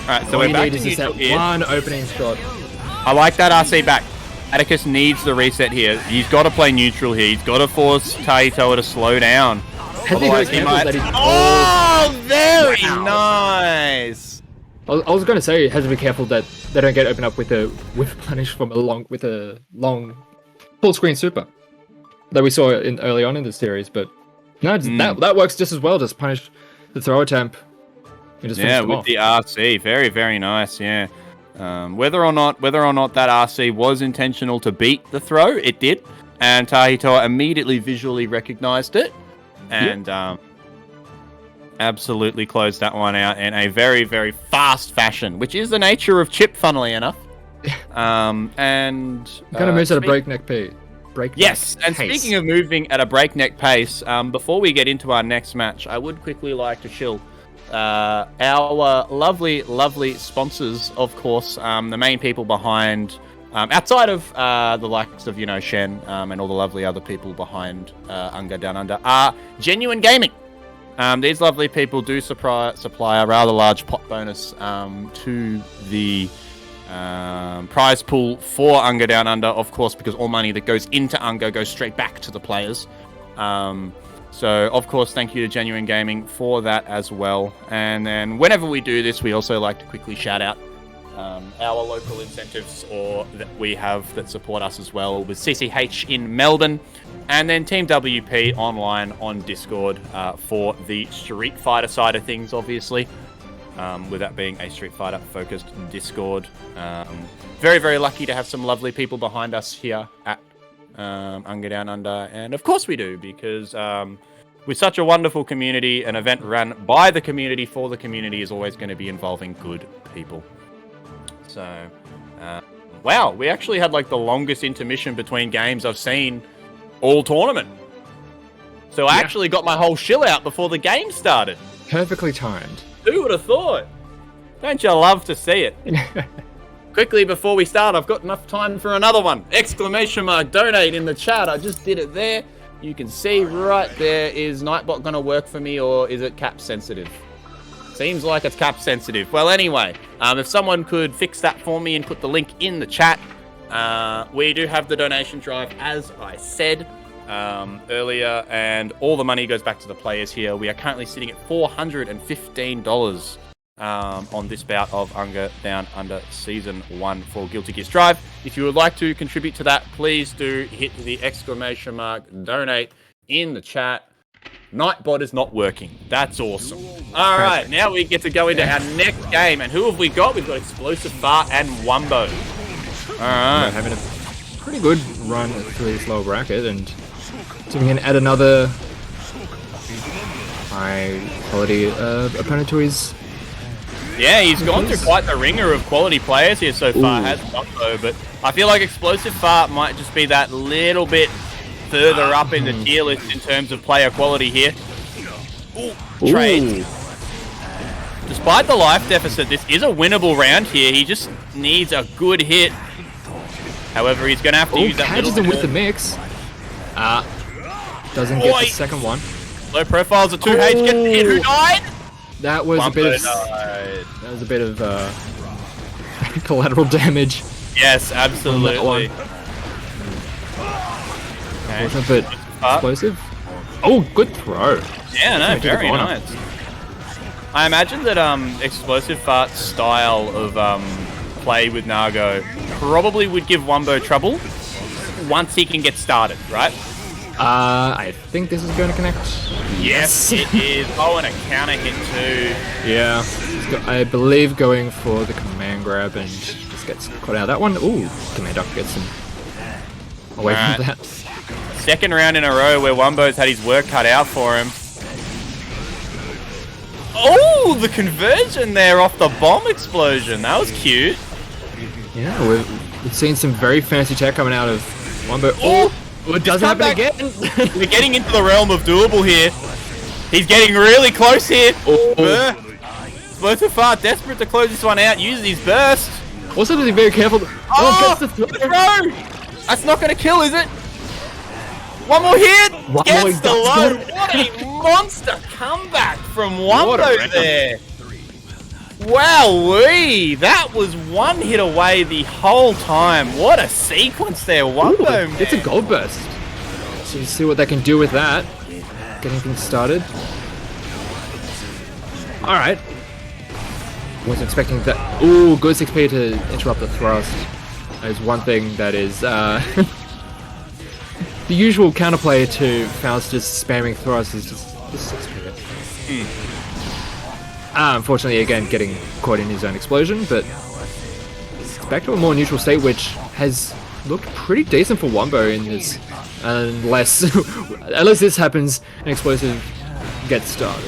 Speaker 3: Alright, so we're back to
Speaker 2: neutral
Speaker 3: here.
Speaker 2: One opening shot.
Speaker 3: I like that RC back. Atticus needs the reset here. He's got to play neutral here. He's got to force Tahitoa to slow down. Otherwise, he might... Oh, very nice.
Speaker 2: I was going to say, has to be careful that they don't get opened up with a punish from a long full screen super that we saw in early on in the series. But no, that works just as well. Just punish the throw attempt. And just
Speaker 3: with
Speaker 2: off.
Speaker 3: The RC, very very nice. Yeah. Whether or not that RC was intentional to beat the throw, it did, and Tahitoa immediately visually recognized it, and absolutely closed that one out in a very, very fast fashion, which is the nature of Chipp, funnily enough. And
Speaker 2: kind of moves at a breakneck pace.
Speaker 3: Speaking of moving at a breakneck pace, before we get into our next match, I would quickly like to shill our lovely sponsors, of course, the main people behind, outside of the likes of, Shen and all the lovely other people behind UNGA Down Under, are Genuine Gaming. These lovely people do supply a rather large pot bonus to the prize pool for UNGA Down Under, of course, because all money that goes into UNGA goes straight back to the players. So, of course, thank you to Genuine Gaming for that as well. And then whenever we do this, we also like to quickly shout out our local incentives that we have that support us as well, with CCH in Melbourne, and then Team WP online on Discord for the Street Fighter side of things, obviously, with that being a Street Fighter focused Discord. Very, very lucky to have some lovely people behind us here at UNGA Down Under, and of course we do, because with such a wonderful community, an event run by the community for the community is always going to be involving good people. So, wow, we actually had like the longest intermission between games I've seen all tournament. So I actually got my whole shill out before the game started.
Speaker 2: Perfectly timed.
Speaker 3: Who would have thought? Don't you love to see it? Quickly, before we start, I've got enough time for another one. Exclamation mark, donate in the chat. I just did it there. You can see right there. Is Nightbot going to work for me, or is it cap sensitive? Seems like it's cap sensitive. Well, anyway, if someone could fix that for me and put the link in the chat. We do have the donation drive, as I said earlier, and all the money goes back to the players here. We are currently sitting at $415 on this bout of UNGA Down Under Season 1 for Guilty Gear Strive. If you would like to contribute to that, please do hit the exclamation mark donate in the chat. Nightbot is not working. That's awesome. All right, now we get to go into our next game. And who have we got? We've got Explosive Fart and Wumbo. All right.
Speaker 2: Having a pretty good run through this lower bracket, and so we can add another high-quality opponent to his...
Speaker 3: Yeah, he's gone through quite the ringer of quality players here so far, has Wumbo, but I feel like Explosive Fart might just be that little bit further up in the tier list in terms of player quality here. Trade. Just despite the life deficit, this is a winnable round here. He just needs a good hit. However, he's going to have to use that
Speaker 2: catches him with the mix. Doesn't get the second one.
Speaker 3: Low profiles of 2H. Get the hit. Who died?
Speaker 2: That was a bit of... That was a bit of collateral damage.
Speaker 3: Yes, absolutely.
Speaker 2: Okay. A bit explosive. Oh, good throw.
Speaker 3: Yeah, no, very nice. I imagine that Explosive Fart's style of play with Nago probably would give Wumbo trouble once he can get started, right?
Speaker 2: I think this is going to connect.
Speaker 3: Yes, it is. Oh, and a counter hit too.
Speaker 2: Yeah. I believe going for the command grab and just gets caught out of that one. Ooh, command duck gets him away from that.
Speaker 3: Second round in a row where Wumbo's had his work cut out for him. Oh, the conversion there off the bomb explosion. That was cute.
Speaker 2: Yeah, we've seen some very fancy tech coming out of Wumbo. Oh, it doesn't happen again.
Speaker 3: We're getting into the realm of doable here. He's getting really close here. Explosive Fart desperate to close this one out, uses his burst.
Speaker 2: Also, to be very careful.
Speaker 3: Gets the throw. That's not going to kill, is it? One more hit! Gets the load! What a monster comeback from Wumbo there! Wowee! That was one hit away the whole time. What a sequence there, Wumbo, man.
Speaker 2: It's a gold burst. So you see what they can do with that. Getting things started. Alright. Wasn't expecting that. Ooh, good 6p to interrupt the thrust. That is one thing that is, the usual counterplay to Faust just spamming thrust is just 6p. Unfortunately, again, getting caught in his own explosion, but it's back to a more neutral state, which has looked pretty decent for Wumbo in this, unless this happens, an explosive gets started.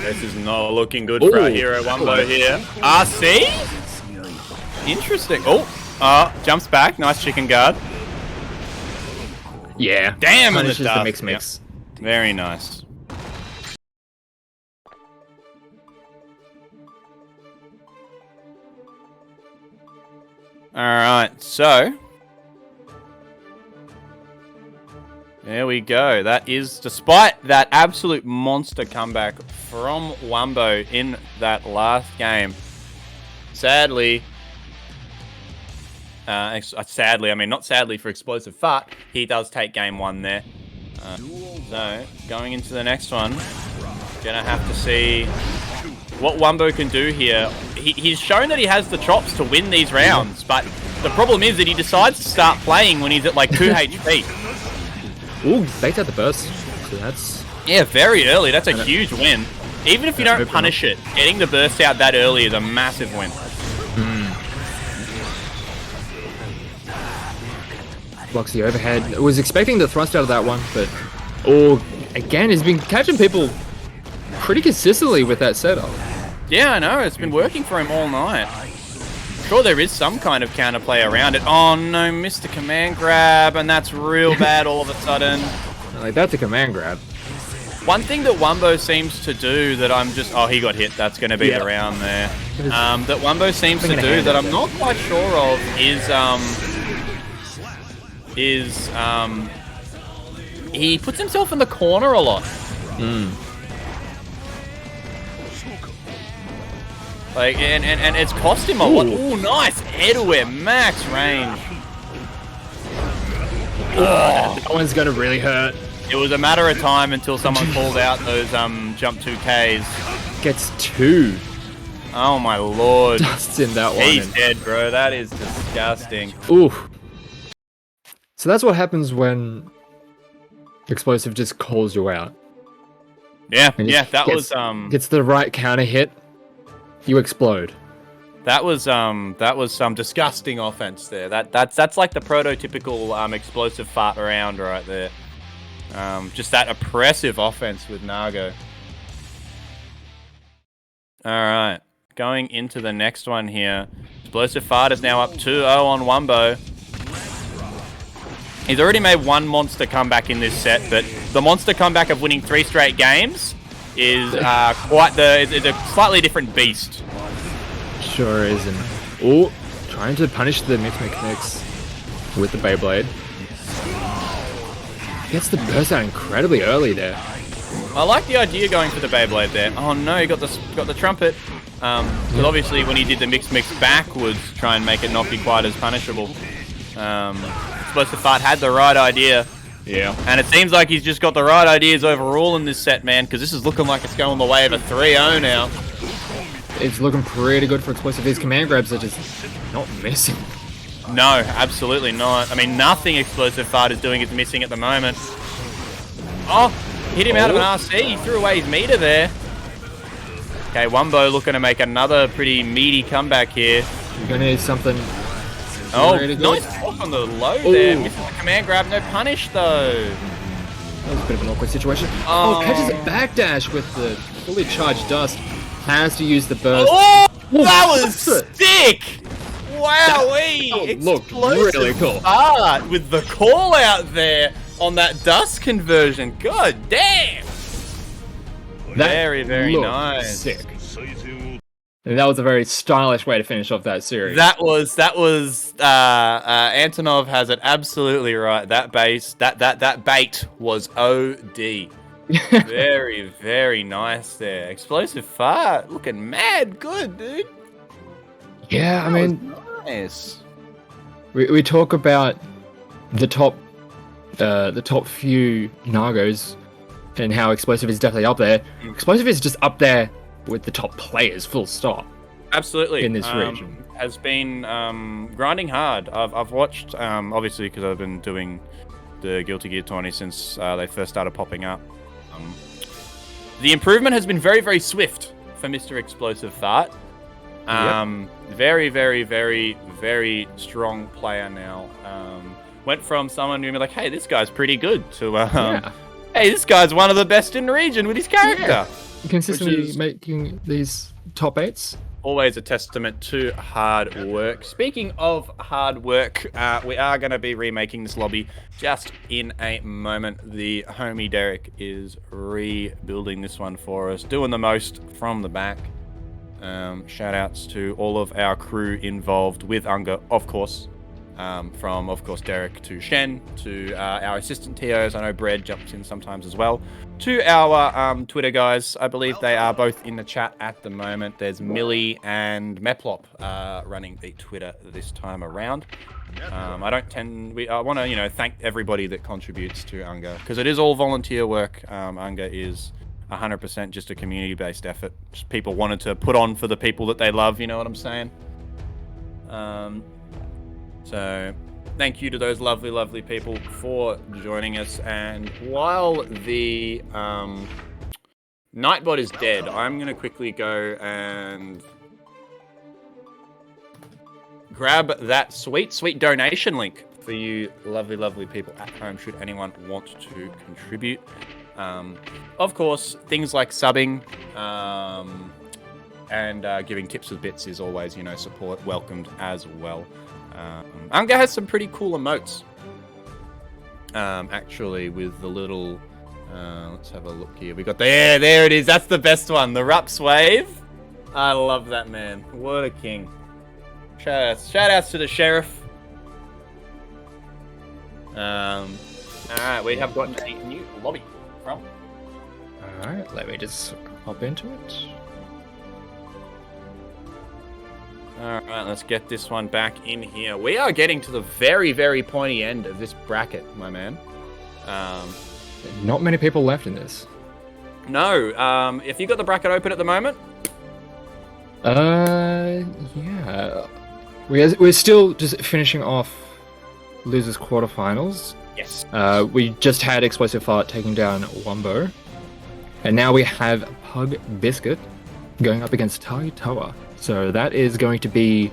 Speaker 3: This is not looking good for our hero Wumbo here. RC? Interesting. Jumps back. Nice chicken guard.
Speaker 2: Yeah.
Speaker 3: Damn, and
Speaker 2: the mix.
Speaker 3: Yeah. Very nice. Alright, so there we go. That is, despite that absolute monster comeback from Wumbo in that last game, sadly, I mean, not sadly for Explosive Fart, he does take game one there. So, going into the next one, gonna have to see what Wumbo can do here. He's shown that he has the chops to win these rounds, but the problem is that he decides to start playing when he's at like 2 HP.
Speaker 2: Ooh, baked out the burst. So that's...
Speaker 3: Yeah, very early. That's a huge win. Even if you don't punish it, getting the burst out that early is a massive win.
Speaker 2: Blocks the overhead. I was expecting the thrust out of that one, but... again, he's been catching people pretty consistently with that setup.
Speaker 3: Yeah, I know. It's been working for him all night. Sure, there is some kind of counterplay around it. Oh no, missed the command grab, and that's real bad all of a sudden.
Speaker 2: Like, that's a command grab.
Speaker 3: One thing that Wumbo seems to do that I'm just... Oh, he got hit. That's going to be the round there. That Wumbo seems to do that I'm not quite sure of is he puts himself in the corner a lot. Like, and it's cost him a lot. Ooh, nice headwear, max range.
Speaker 2: That one's gonna really hurt.
Speaker 3: It was a matter of time until someone called out those jump 2Ks.
Speaker 2: Gets 2.
Speaker 3: Oh my lord.
Speaker 2: Dusts in that one.
Speaker 3: He's dead, bro. That is disgusting.
Speaker 2: Ooh. So that's what happens when Explosive just calls you out.
Speaker 3: Yeah, that was
Speaker 2: gets the right counter hit, you explode.
Speaker 3: That was some disgusting offense there. That's like the prototypical Explosive Fart around right there. Just that oppressive offense with Nago. Alright, going into the next one here. Explosive Fart is now up 2-0 on Wumbo. He's already made one monster comeback in this set, but the monster comeback of winning 3 straight games is quite is a slightly different beast.
Speaker 2: Sure is. And oh, trying to punish the mix with the Beyblade. Gets the burst out incredibly early there.
Speaker 3: I like the idea going for the Beyblade there. Oh no, he got the trumpet. But obviously when he did the mix backwards, try and make it not be quite as punishable. Explosive Fart had the right idea.
Speaker 2: Yeah.
Speaker 3: And it seems like he's just got the right ideas overall in this set, man, because this is looking like it's going the way of a 3-0 now.
Speaker 2: It's looking pretty good for Explosive. His command grabs are just not missing.
Speaker 3: No, absolutely not. I mean, nothing Explosive Fart is doing is missing at the moment. Oh, hit him out of an RC. He threw away his meter there. Okay, Wumbo looking to make another pretty meaty comeback here.
Speaker 2: You're going to need something.
Speaker 3: Oh, nice block on the low there. Misses the command grab. No punish, though.
Speaker 2: That was a bit of an awkward situation. Oh, catches a backdash with the fully charged dust. Has to use the burst.
Speaker 3: Oh, that was sick! Wowee!
Speaker 2: That looked really cool.
Speaker 3: Fart with the call out there on that dust conversion. God damn! Very, very nice.
Speaker 2: Sick. And that was a very stylish way to finish off that series.
Speaker 3: That was Antanov has it absolutely right. That bait was OD. Very, very nice there. Explosive Fart looking mad good, dude.
Speaker 2: Yeah, I mean,
Speaker 3: nice.
Speaker 2: We talk about the top few Nagos and how Explosive is definitely up there. Explosive is just up there with the top players, full stop.
Speaker 3: Absolutely.
Speaker 2: In this region.
Speaker 3: Has been grinding hard. I've watched, obviously, because I've been doing the Guilty Gear 20 since they first started popping up. The improvement has been very, very swift for Mr. Explosive Fart. Very, very, very, very strong player now. Went from someone who be like, hey, this guy's pretty good, to hey, this guy's one of the best in the region with his character.
Speaker 2: Yeah. Consistently making these top 8s.
Speaker 3: Always a testament to hard work. Speaking of hard work, we are going to be remaking this lobby just in a moment. The homie Derek is rebuilding this one for us, doing the most from the back. Shout outs to all of our crew involved with UNGA, of course. From, of course, Derek to Shen, to our assistant TOs. I know Brad jumps in sometimes as well. To our Twitter guys, I believe they are both in the chat at the moment. There's Millie and Meplop running the Twitter this time around. I want to, thank everybody that contributes to UNGA, because it is all volunteer work. UNGA is 100% just a community-based effort. Just people wanted to put on for the people that they love, you know what I'm saying? So, thank you to those lovely, lovely people for joining us. And while the Nightbot is dead, I'm going to quickly go and grab that sweet, sweet donation link for you lovely, lovely people at home, should anyone want to contribute. Of course, things like subbing and giving tips with bits is always, support welcomed as well. UNGA has some pretty cool emotes. Actually, with the little... let's have a look here. We got there it is. That's the best one. The Rups wave. I love that, man. What a king. Shout outs to the sheriff. Alright, we have gotten a new lobby from.
Speaker 2: Alright, let me just hop into it.
Speaker 3: Alright, let's get this one back in here. We are getting to the very, very pointy end of this bracket, my man.
Speaker 2: Not many people left in this.
Speaker 3: No. If you got the bracket open at the moment?
Speaker 2: Yeah. We're still just finishing off losers quarterfinals.
Speaker 3: Yes.
Speaker 2: We just had Explosive Fart taking down Wumbo. And now we have PugBizcuit going up against Tahitoa. So that is going to be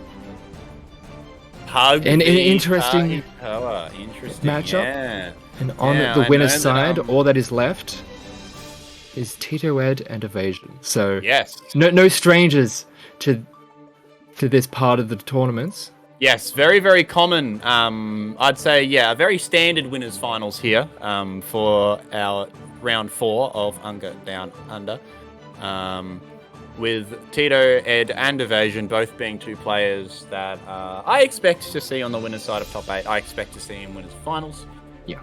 Speaker 2: an interesting matchup.
Speaker 3: Yeah.
Speaker 2: And on the winner's side, all that is left is Tito-Ed and evaZN. So
Speaker 3: yes,
Speaker 2: no strangers to this part of the tournaments.
Speaker 3: Yes, very, very common. I'd say, very standard winners finals here for our round 4 of UNGA Down Under. With Tito, Ed, and evaZN both being 2 players that I expect to see on the winner's side of top 8. I expect to see in winners finals.
Speaker 2: Yeah.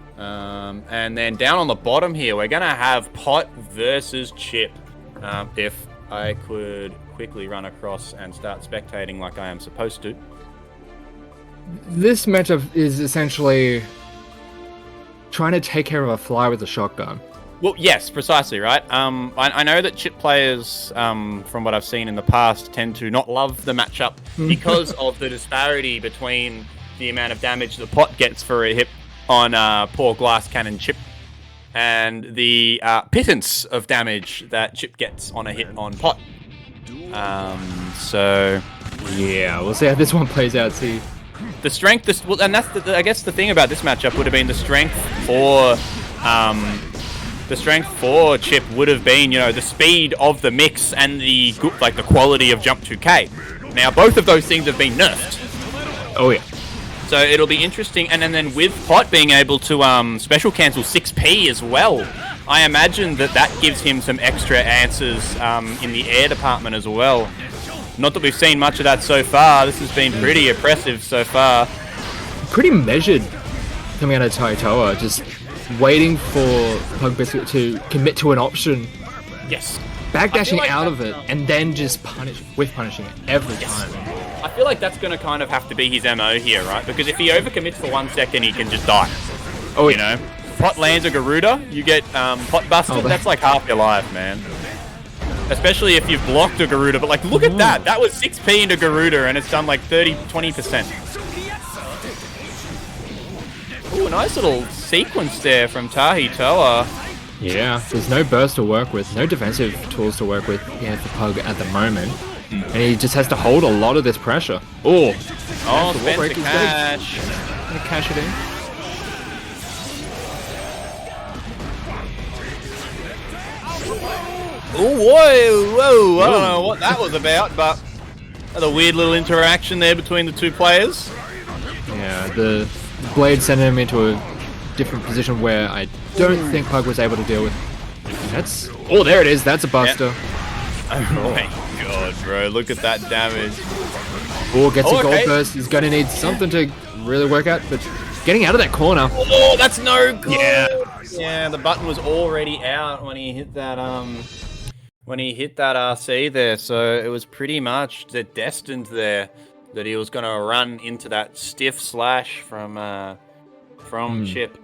Speaker 3: And then down on the bottom here, we're going to have Pot versus Chipp. If I could quickly run across and start spectating like I am supposed to.
Speaker 2: This matchup is essentially trying to take care of a fly with a shotgun.
Speaker 3: Well, yes, precisely, right? I know that Chipp players, from what I've seen in the past, tend to not love the matchup because of the disparity between the amount of damage the Pot gets for a hit on poor Glass Cannon Chipp and the pittance of damage that Chipp gets on a hit on Pot. So...
Speaker 2: yeah, we'll see how this one plays out, see.
Speaker 3: The strength, and that's I guess the thing about this matchup would have been the strength for... the strength for Chipp would have been, you know, the speed of the mix and the the quality of Jump 2K. Now, both of those things have been nerfed.
Speaker 2: Oh yeah.
Speaker 3: So it'll be interesting, and then with Pot being able to special cancel 6P as well, I imagine that gives him some extra answers in the air department as well. Not that we've seen much of that so far. This has been pretty oppressive so far.
Speaker 2: Pretty measured coming out of Tahitoa, just waiting for PugBizcuit to commit to an option.
Speaker 3: Yes.
Speaker 2: Backdashing like out of it, and then just punishing it every time.
Speaker 3: I feel like that's going to kind of have to be his MO here, right? Because if he overcommits for 1 second, he can just die.
Speaker 2: Oh,
Speaker 3: you know? Pot lands a Garuda, you get Pot busted, that's like half your life, man. Especially if you've blocked a Garuda, but like, look at that! That was 6P into Garuda, and it's done like 20%. Ooh, a nice little sequence there from Tahitoa.
Speaker 2: Yeah, there's no burst to work with, no defensive tools to work with here for Pug at the moment. And he just has to hold a lot of this pressure.
Speaker 3: Oh, spends the cash.
Speaker 2: Gonna cash it in.
Speaker 3: Oh, whoa. I don't know what that was about, but a weird little interaction there between the 2 players.
Speaker 2: Yeah, the blade sent him into a different position where I don't think Pug was able to deal with. That's... oh, there it is. That's a buster.
Speaker 3: Yep. Oh my god, bro. Look at that damage.
Speaker 2: Oh, gets a gold burst. He's going to need something to really work out, but getting out of that corner.
Speaker 3: Oh, that's no good. Yeah, the button was already out when he hit that RC there, so it was pretty much destined there that he was going to run into that stiff slash from Chipp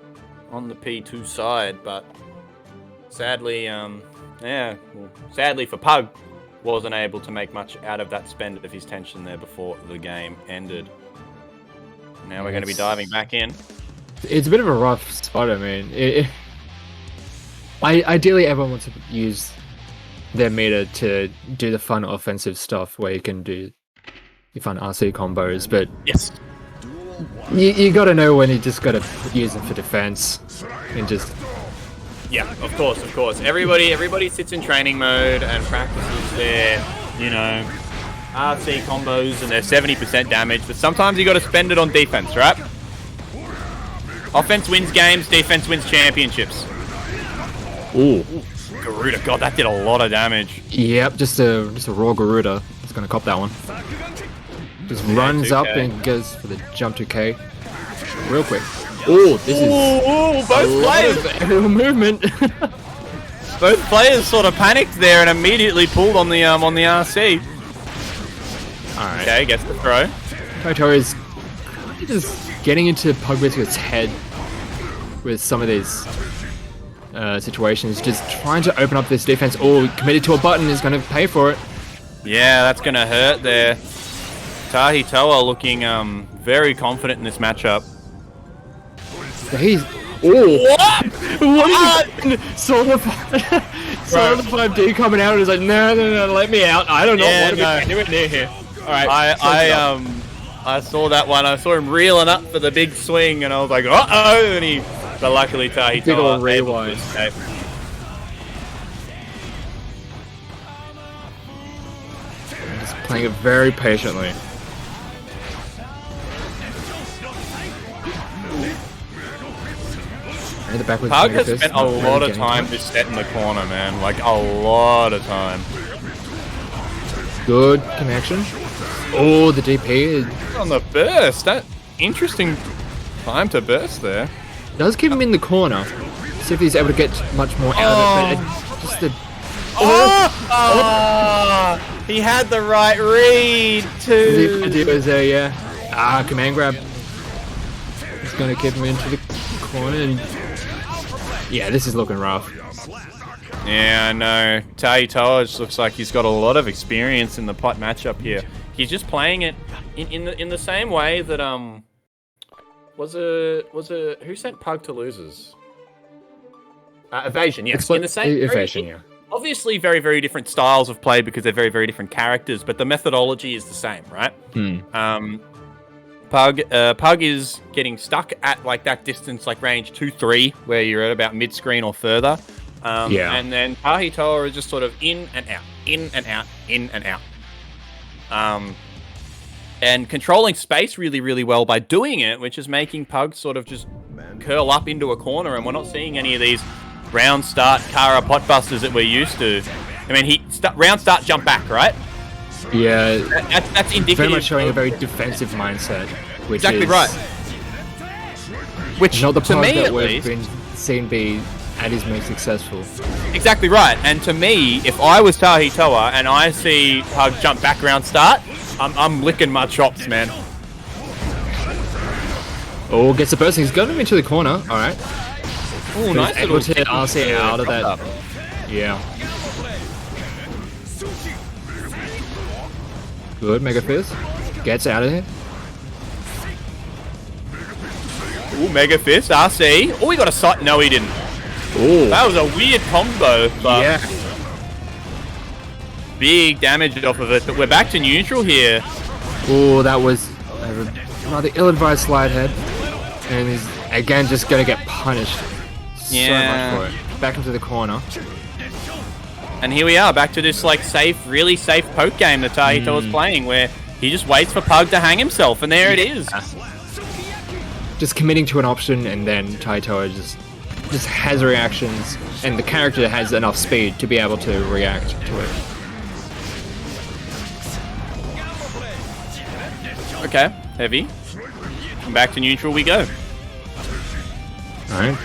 Speaker 3: on the P2 side, but sadly, sadly for Pug, wasn't able to make much out of that spend of his tension there before the game ended. Now we're going to be diving back in.
Speaker 2: It's a bit of a rough spot, I mean. Ideally, everyone wants to use their meter to do the fun offensive stuff where you can do your fun RC combos, but
Speaker 3: yes,
Speaker 2: you got to know when you just got to use them for defense and just...
Speaker 3: yeah, of course. Everybody sits in training mode and practices their, you know, RC combos and their 70% damage, but sometimes you got to spend it on defense, right? Offense wins games, defense wins championships.
Speaker 2: Ooh.
Speaker 3: Garuda, god, that did a lot of damage.
Speaker 2: Yep, just a raw Garuda. He's gonna cop that one. Just runs
Speaker 3: 2K.
Speaker 2: up and goes for the jump 2K. Real quick. Oh, this is
Speaker 3: both players.
Speaker 2: aerial movement.
Speaker 3: Both players sort of panicked there and immediately pulled on the RC.
Speaker 2: Alright.
Speaker 3: Okay, gets the throw.
Speaker 2: Tahitoa is just getting into PugBizcuit's head with some of these situations, just trying to open up this defense. Oh, committed to a button, is going to pay for it.
Speaker 3: Yeah, that's going to hurt there. Tahitoa looking very confident in this matchup.
Speaker 2: He's... oh! What is it? Saw the 5D coming out and was like, no, let me out. I don't know what I'm doing near here. Alright.
Speaker 3: I saw that one. I saw him reeling up for the big swing and I was like, uh-oh! And but luckily Tahitoa
Speaker 2: big old
Speaker 3: able to
Speaker 2: rewind.
Speaker 3: escape.
Speaker 2: Just playing it very patiently. And the backwards
Speaker 3: Pug
Speaker 2: mega
Speaker 3: has
Speaker 2: fist,
Speaker 3: spent a
Speaker 2: not really
Speaker 3: lot of
Speaker 2: getting
Speaker 3: time
Speaker 2: it.
Speaker 3: this set in the corner, man. Like, a lot of time.
Speaker 2: Good connection. Oh, the DP
Speaker 3: On the burst, that interesting time to burst there.
Speaker 2: does keep him in the corner. See if he's able to get much more out of it. But just the
Speaker 3: He had the right read too.
Speaker 2: the idea was there, yeah. Command grab. He's gonna keep him into the corner. And yeah, this is looking rough.
Speaker 3: Yeah, I know. Tahitoa just looks like he's got a lot of experience in the pot matchup here. He's just playing it in the same way that was it who sent Pug to losers? evasion, yes. In the same
Speaker 2: evasion, yeah.
Speaker 3: Obviously, very, very different styles of play because they're very, very different characters, but the methodology is the same, right? Pug is getting stuck at like that distance, like range 2-3, where you're at about mid-screen or further.
Speaker 2: Yeah.
Speaker 3: And then Tahitoa is just sort of in and out, in and out, in and out. And controlling space really, really well by doing it, which is making Pug sort of just curl up into a corner, and we're not seeing any of these round start Kara pot busters that we're used to. I mean, round start jump back, right?
Speaker 2: Yeah.
Speaker 3: That's indicative.
Speaker 2: Very much showing a very defensive mindset, which
Speaker 3: exactly
Speaker 2: is
Speaker 3: right. Which
Speaker 2: not the
Speaker 3: to
Speaker 2: Pug
Speaker 3: me,
Speaker 2: that we've been seen be at his most successful.
Speaker 3: Exactly right. And to me, if I was Tahitoa and I see Pug jump back round start, I'm licking my chops, man.
Speaker 2: Oh, gets the burst. He's got him into the corner. All right.
Speaker 3: Oh, nice
Speaker 2: able
Speaker 3: little
Speaker 2: to RC out of that.
Speaker 3: up.
Speaker 2: Yeah. Good, Mega Fist. Gets out of here.
Speaker 3: Ooh, Mega Fist, RC. Oh, he got a sight. No, he didn't.
Speaker 2: Oh.
Speaker 3: That was a weird combo, but
Speaker 2: Yeah.
Speaker 3: big damage off of it. But we're back to neutral here.
Speaker 2: Oh, that was a rather ill-advised slide head. And he's, again, just going to get punished
Speaker 3: Yeah.
Speaker 2: so much for it. Back into the corner.
Speaker 3: And here we are, back to this like safe, really safe poke game that Tahitoa is playing, where he just waits for Pug to hang himself, and there it is.
Speaker 2: Just committing to an option, and then Tahitoa just has reactions, and the character has enough speed to be able to react to it.
Speaker 3: Okay, heavy. And back to neutral we go.
Speaker 2: Alright.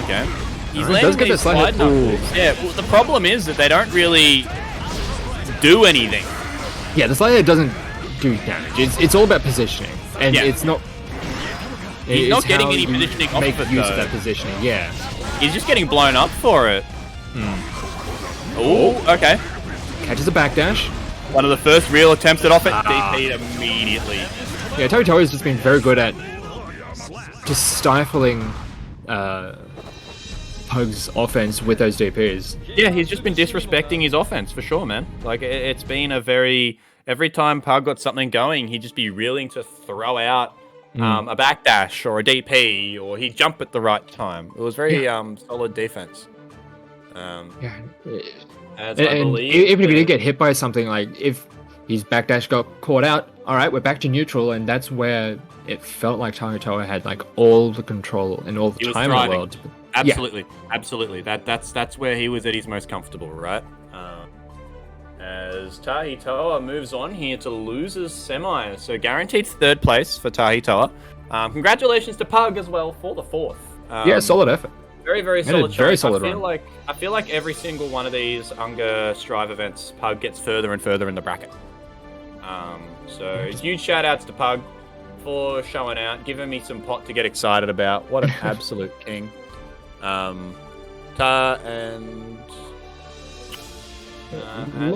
Speaker 3: Okay. He's
Speaker 2: Alright, does
Speaker 3: landing
Speaker 2: get
Speaker 3: these
Speaker 2: the slide
Speaker 3: slide
Speaker 2: hit.
Speaker 3: knuckles. Yeah, well, the problem is that they don't really do anything.
Speaker 2: Yeah, the slider doesn't do damage. It's all about positioning, and
Speaker 3: Yeah.
Speaker 2: it's not.
Speaker 3: He's not
Speaker 2: it's
Speaker 3: getting
Speaker 2: how
Speaker 3: any
Speaker 2: you
Speaker 3: positioning off
Speaker 2: make
Speaker 3: of it,
Speaker 2: use
Speaker 3: though.
Speaker 2: of that positioning. Yeah.
Speaker 3: He's just getting blown up for it. Oh, okay.
Speaker 2: Catches a backdash.
Speaker 3: One of the first real attempts at off it. DP'd immediately.
Speaker 2: Yeah, Tahitoa has just been very good at just stifling Pug's offense with those DPs.
Speaker 3: Yeah, he's just been disrespecting his offense for sure, man. Like it's been a very every time Pug got something going, he'd just be willing to throw out a backdash or a DP, or he'd jump at the right time. It was very solid defense.
Speaker 2: Yeah.
Speaker 3: As
Speaker 2: And
Speaker 3: I believe,
Speaker 2: even if he did get hit by something, like if his backdash got caught out, all right, we're back to neutral, and that's where it felt like Tahitoa had like all the control and all
Speaker 3: He
Speaker 2: the
Speaker 3: was
Speaker 2: time in the
Speaker 3: thriving.
Speaker 2: world.
Speaker 3: absolutely, absolutely. That's where he was at his most comfortable, right? As Tahitoa moves on here to losers semi, so guaranteed third place for Tahitoa. Congratulations to Pug as well for the fourth.
Speaker 2: Yeah, solid effort.
Speaker 3: Very, very
Speaker 2: And a
Speaker 3: solid.
Speaker 2: very
Speaker 3: showing.
Speaker 2: solid run.
Speaker 3: I feel like every single one of these UNGA Strive events, Pug gets further and further in the bracket. So huge shout outs to Pug for showing out, giving me some pot to get excited about. What an absolute king. As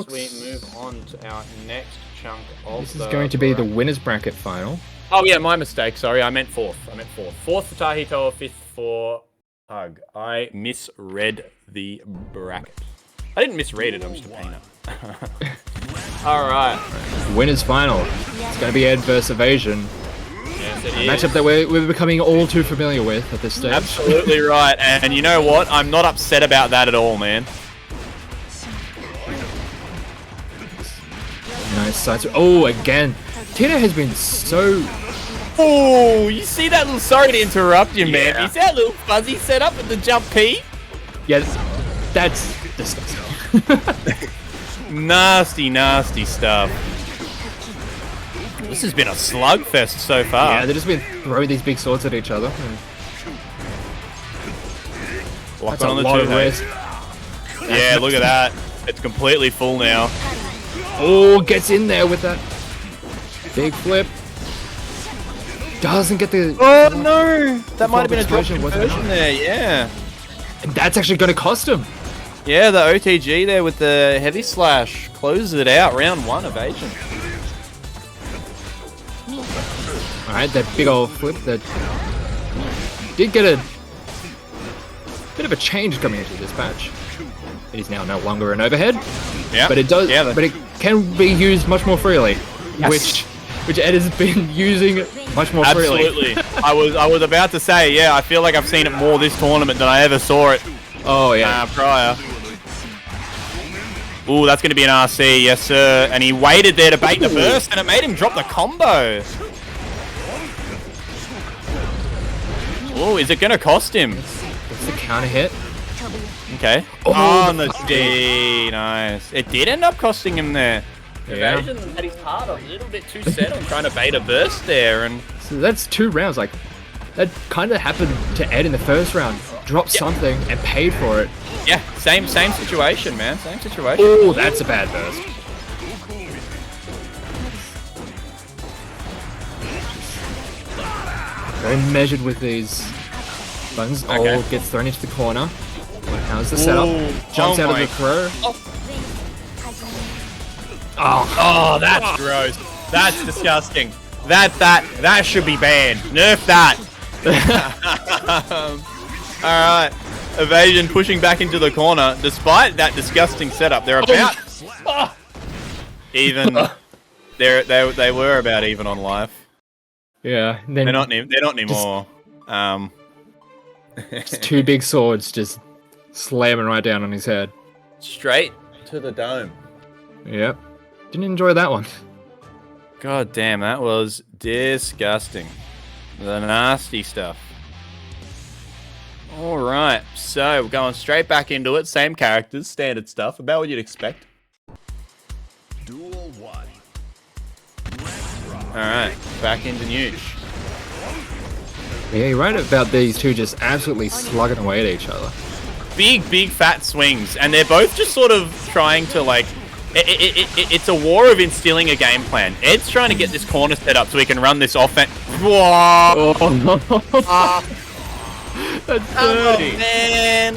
Speaker 3: we move on to our next chunk of
Speaker 2: This is going to be the winners bracket final.
Speaker 3: Oh yeah, my mistake. Sorry, I meant fourth. Fourth for Tahitoa, fifth for Pug. I misread the bracket. I didn't misread it. I'm just a painter. All right.
Speaker 2: Winners final. It's going to be Ed versus Evasion.
Speaker 3: Yes, it
Speaker 2: A
Speaker 3: is.
Speaker 2: matchup that we're becoming all too familiar with at this stage.
Speaker 3: Absolutely right. And you know what? I'm not upset about that at all, man.
Speaker 2: Nice sides. Oh, again. Tina has been so
Speaker 3: Oh, you see that little... Sorry to interrupt you, man.
Speaker 2: Yeah.
Speaker 3: You see that little fuzzy setup with the jump P?
Speaker 2: Yeah, that's disgusting.
Speaker 3: Nasty, nasty stuff. This has been a slugfest so far.
Speaker 2: Yeah, they've just been throwing these big swords at each other.
Speaker 3: Lock
Speaker 2: That's
Speaker 3: on
Speaker 2: a
Speaker 3: the
Speaker 2: lot
Speaker 3: two,
Speaker 2: of
Speaker 3: hey.
Speaker 2: risk.
Speaker 3: Yeah, look at that. It's completely full now.
Speaker 2: Oh, gets in there with that big flip. Doesn't get the...
Speaker 3: Oh, no. That might have been a drop
Speaker 2: Explosion, wasn't it?
Speaker 3: conversion there, yeah.
Speaker 2: And that's actually going to cost him.
Speaker 3: Yeah, the OTG there with the heavy slash closes it out. Round 1 evasion.
Speaker 2: Alright, that big old flip that did get a bit of a change coming into this match. It is now no longer an overhead,
Speaker 3: Yeah,
Speaker 2: but it does.
Speaker 3: Yeah,
Speaker 2: but it can be used much more freely, which Ed has been using much more freely.
Speaker 3: absolutely. I was about to say, yeah, I feel like I've seen it more this tournament than I ever saw it
Speaker 2: Oh yeah.
Speaker 3: prior. Ooh, that's going to be an RC, yes sir. And he waited there to bait the burst, and it made him drop the combo. Ooh, is it going to cost him?
Speaker 2: It's the counter hit.
Speaker 3: Okay.
Speaker 2: Oh,
Speaker 3: On the D, nice. It did end up costing him there.
Speaker 2: Yeah.
Speaker 3: Evasion had his heart a little bit too set on trying to bait a burst there, and
Speaker 2: So that's 2 rounds. Like that kind of happened to Ed in the first round. Dropped something and paid for it.
Speaker 3: yeah, same situation, man. Same situation.
Speaker 2: Oh, that's a bad burst. Very measured with these buttons.
Speaker 3: Okay.
Speaker 2: Oh, gets thrown into the corner. How's the setup?
Speaker 3: Ooh,
Speaker 2: Jumps
Speaker 3: oh
Speaker 2: out of
Speaker 3: my-
Speaker 2: the throw.
Speaker 3: Oh, that's gross. That's disgusting. That should be banned. Nerf that. Alright. Evasion pushing back into the corner. Despite that disgusting setup, they're about even. They were about even on life.
Speaker 2: Yeah, then
Speaker 3: They're not anymore.
Speaker 2: just 2 big swords just slamming right down on his head.
Speaker 3: Straight to the dome.
Speaker 2: Yep. Didn't enjoy that one.
Speaker 3: God damn, that was disgusting. The nasty stuff. Alright, so we're going straight back into it. Same characters, standard stuff, about what you'd expect.
Speaker 6: Duel 1.
Speaker 3: Alright, back into Nuge.
Speaker 2: Yeah, you're right about these two just absolutely slugging away at each other.
Speaker 3: Big fat swings, and they're both just sort of trying to like... It's a war of instilling a game plan. Ed's trying to get this corner set up so he can run this offense. Whoa!
Speaker 2: That's dirty.
Speaker 3: Man!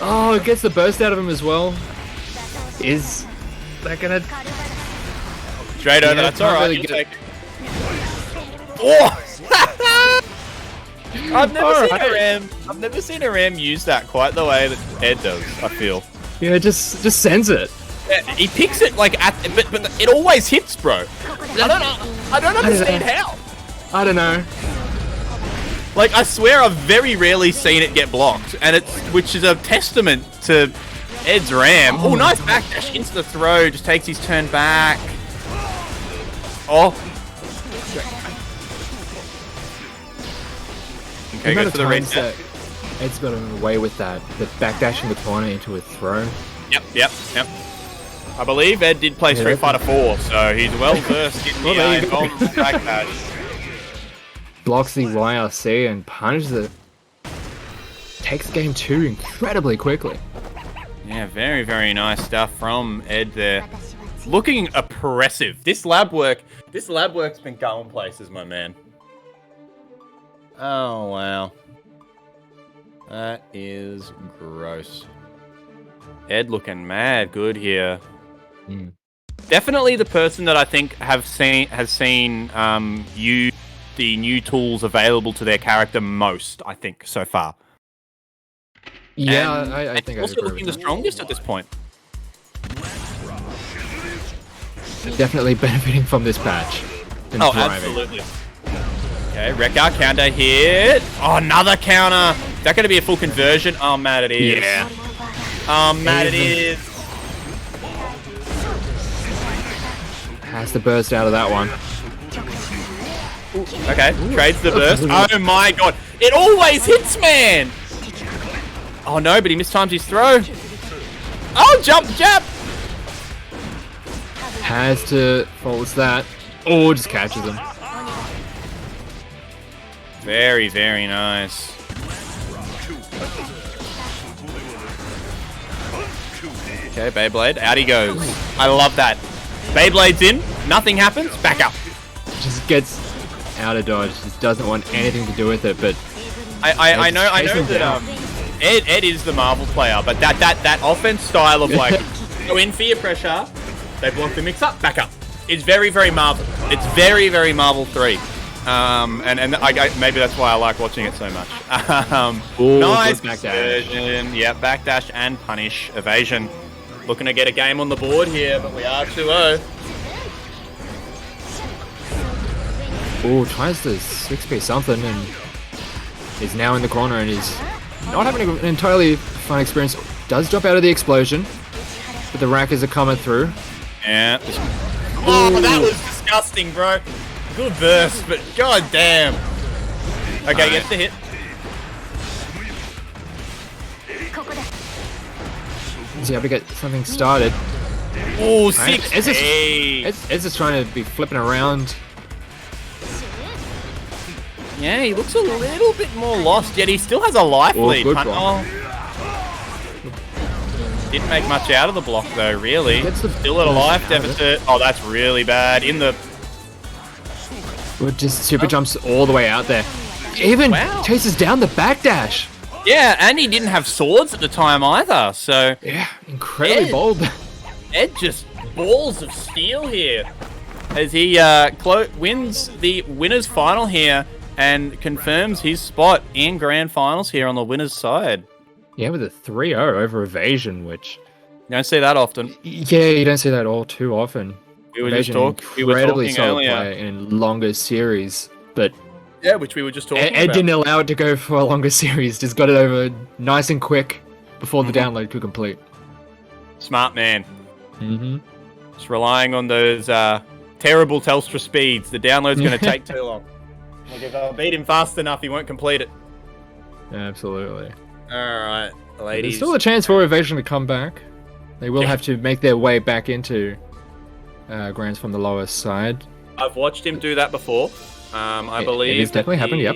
Speaker 2: Oh, it gets the burst out of him as well. Is that gonna...
Speaker 3: Straight over,
Speaker 2: Yeah,
Speaker 3: that's
Speaker 2: can't
Speaker 3: alright,
Speaker 2: really
Speaker 3: you'll
Speaker 2: get-
Speaker 3: take it. Oh! I've never seen a Ram use that quite the way that Ed does, I feel.
Speaker 2: Yeah, just sends it.
Speaker 3: Yeah, he picks it like at, but it always hits, bro. I don't understand how.
Speaker 2: I don't know.
Speaker 3: Like, I swear I've very rarely seen it get blocked, and which is a testament to Ed's Ram. Oh, nice backdash into the throw, just takes his turn back. Oh. Okay,
Speaker 2: The
Speaker 3: go
Speaker 2: amount
Speaker 3: for the
Speaker 2: of
Speaker 3: red.
Speaker 2: times that Ed's got away with that, the backdash in the corner into a throw.
Speaker 3: Yep. I believe Ed did play Street Fighter 4, so he's well versed in
Speaker 2: Well, there you
Speaker 3: the
Speaker 2: go.
Speaker 3: backdash.
Speaker 2: Blocks the YRC and punishes it. Takes game 2 incredibly quickly.
Speaker 3: Yeah, very nice stuff from Ed there. Looking oppressive. This lab work's been going places, my man. Oh wow. That is gross. Ed looking mad good here. Definitely the person that I think has seen use the new tools available to their character most, I think, so far.
Speaker 2: Yeah,
Speaker 3: And
Speaker 2: I think I
Speaker 3: also
Speaker 2: agree
Speaker 3: looking the
Speaker 2: with that.
Speaker 3: strongest at this point.
Speaker 2: Definitely benefiting from this patch. And
Speaker 3: Oh,
Speaker 2: thriving.
Speaker 3: absolutely. Okay, Rekka counter hit. Oh, another counter. Is that going to be a full conversion? Oh, Matt, it is.
Speaker 2: Yeah.
Speaker 3: Oh, Matt, it is.
Speaker 2: Has to burst out of that one.
Speaker 3: Okay, trades the burst. Oh my god. It always hits, man! Oh no, but he mistimes his throw. Oh, jump jab!
Speaker 2: Has to forwards that. Oh, just catches him.
Speaker 3: Very, very nice. Okay, Beyblade, out he goes. I love that. Beyblade's in, nothing happens, back up.
Speaker 2: Just gets out of dodge. Just doesn't want anything to do with it. But
Speaker 3: I know that Ed is the Marvel player, but that offense style of like go in for your pressure, they block the mix up, back up. It's very, very Marvel. It's very, very Marvel 3. And maybe that's why I like watching it so much.
Speaker 2: Ooh,
Speaker 3: nice
Speaker 2: backdash.
Speaker 3: version. Yeah, backdash and punish evasion. Looking to get a game on the board here, but we are 2-0.
Speaker 2: Ooh, tries to 6p something and is now in the corner and is not having an entirely fun experience. Does drop out of the explosion, but the rackers are coming through.
Speaker 3: Yeah. Oh, that was disgusting, bro. Good burst, but god damn. Okay, gets the hit.
Speaker 2: Is he able to get something started?
Speaker 3: Oh,
Speaker 2: Right.
Speaker 3: 6
Speaker 2: It's just trying to be flipping around.
Speaker 3: Yeah, he looks a little bit more lost, yet he still has a life
Speaker 2: Oh,
Speaker 3: lead.
Speaker 2: good block.
Speaker 3: Didn't make much out of the block though, really.
Speaker 2: Gets the
Speaker 3: Still at a life
Speaker 2: out of it.
Speaker 3: deficit. Oh, that's really bad. In the
Speaker 2: It just super jumps all the way out there. Even
Speaker 3: Wow.
Speaker 2: chases down the backdash.
Speaker 3: yeah, and he didn't have swords at the time either. So
Speaker 2: Yeah, incredibly
Speaker 3: Ed.
Speaker 2: bold.
Speaker 3: Ed just balls of steel here as he wins the winners final here and confirms his spot in grand finals here on the winners side.
Speaker 2: Yeah, with a 3-0 over evasion, which
Speaker 3: You don't see that often.
Speaker 2: yeah, you don't see that all too often.
Speaker 3: We were just
Speaker 2: Evasion,
Speaker 3: we were
Speaker 2: incredibly
Speaker 3: talking
Speaker 2: solid
Speaker 3: earlier.
Speaker 2: player in longer series, but
Speaker 3: Yeah, which we were just talking
Speaker 2: Ed
Speaker 3: about.
Speaker 2: didn't allow it to go for a longer series. Just got it over nice and quick before the download could complete.
Speaker 3: Smart man.
Speaker 2: Mm-hmm.
Speaker 3: Just relying on those terrible Telstra speeds. The download's going to take too long. Like if I beat him fast enough, he won't complete it.
Speaker 2: Absolutely.
Speaker 3: All right,
Speaker 2: There's
Speaker 3: ladies.
Speaker 2: still a chance for evasion to come back. They will
Speaker 3: Yeah.
Speaker 2: have to make their way back into grands from the lower side.
Speaker 3: I've watched him do that before. I
Speaker 2: It
Speaker 3: believe
Speaker 2: has definitely
Speaker 3: that
Speaker 2: happened, yep.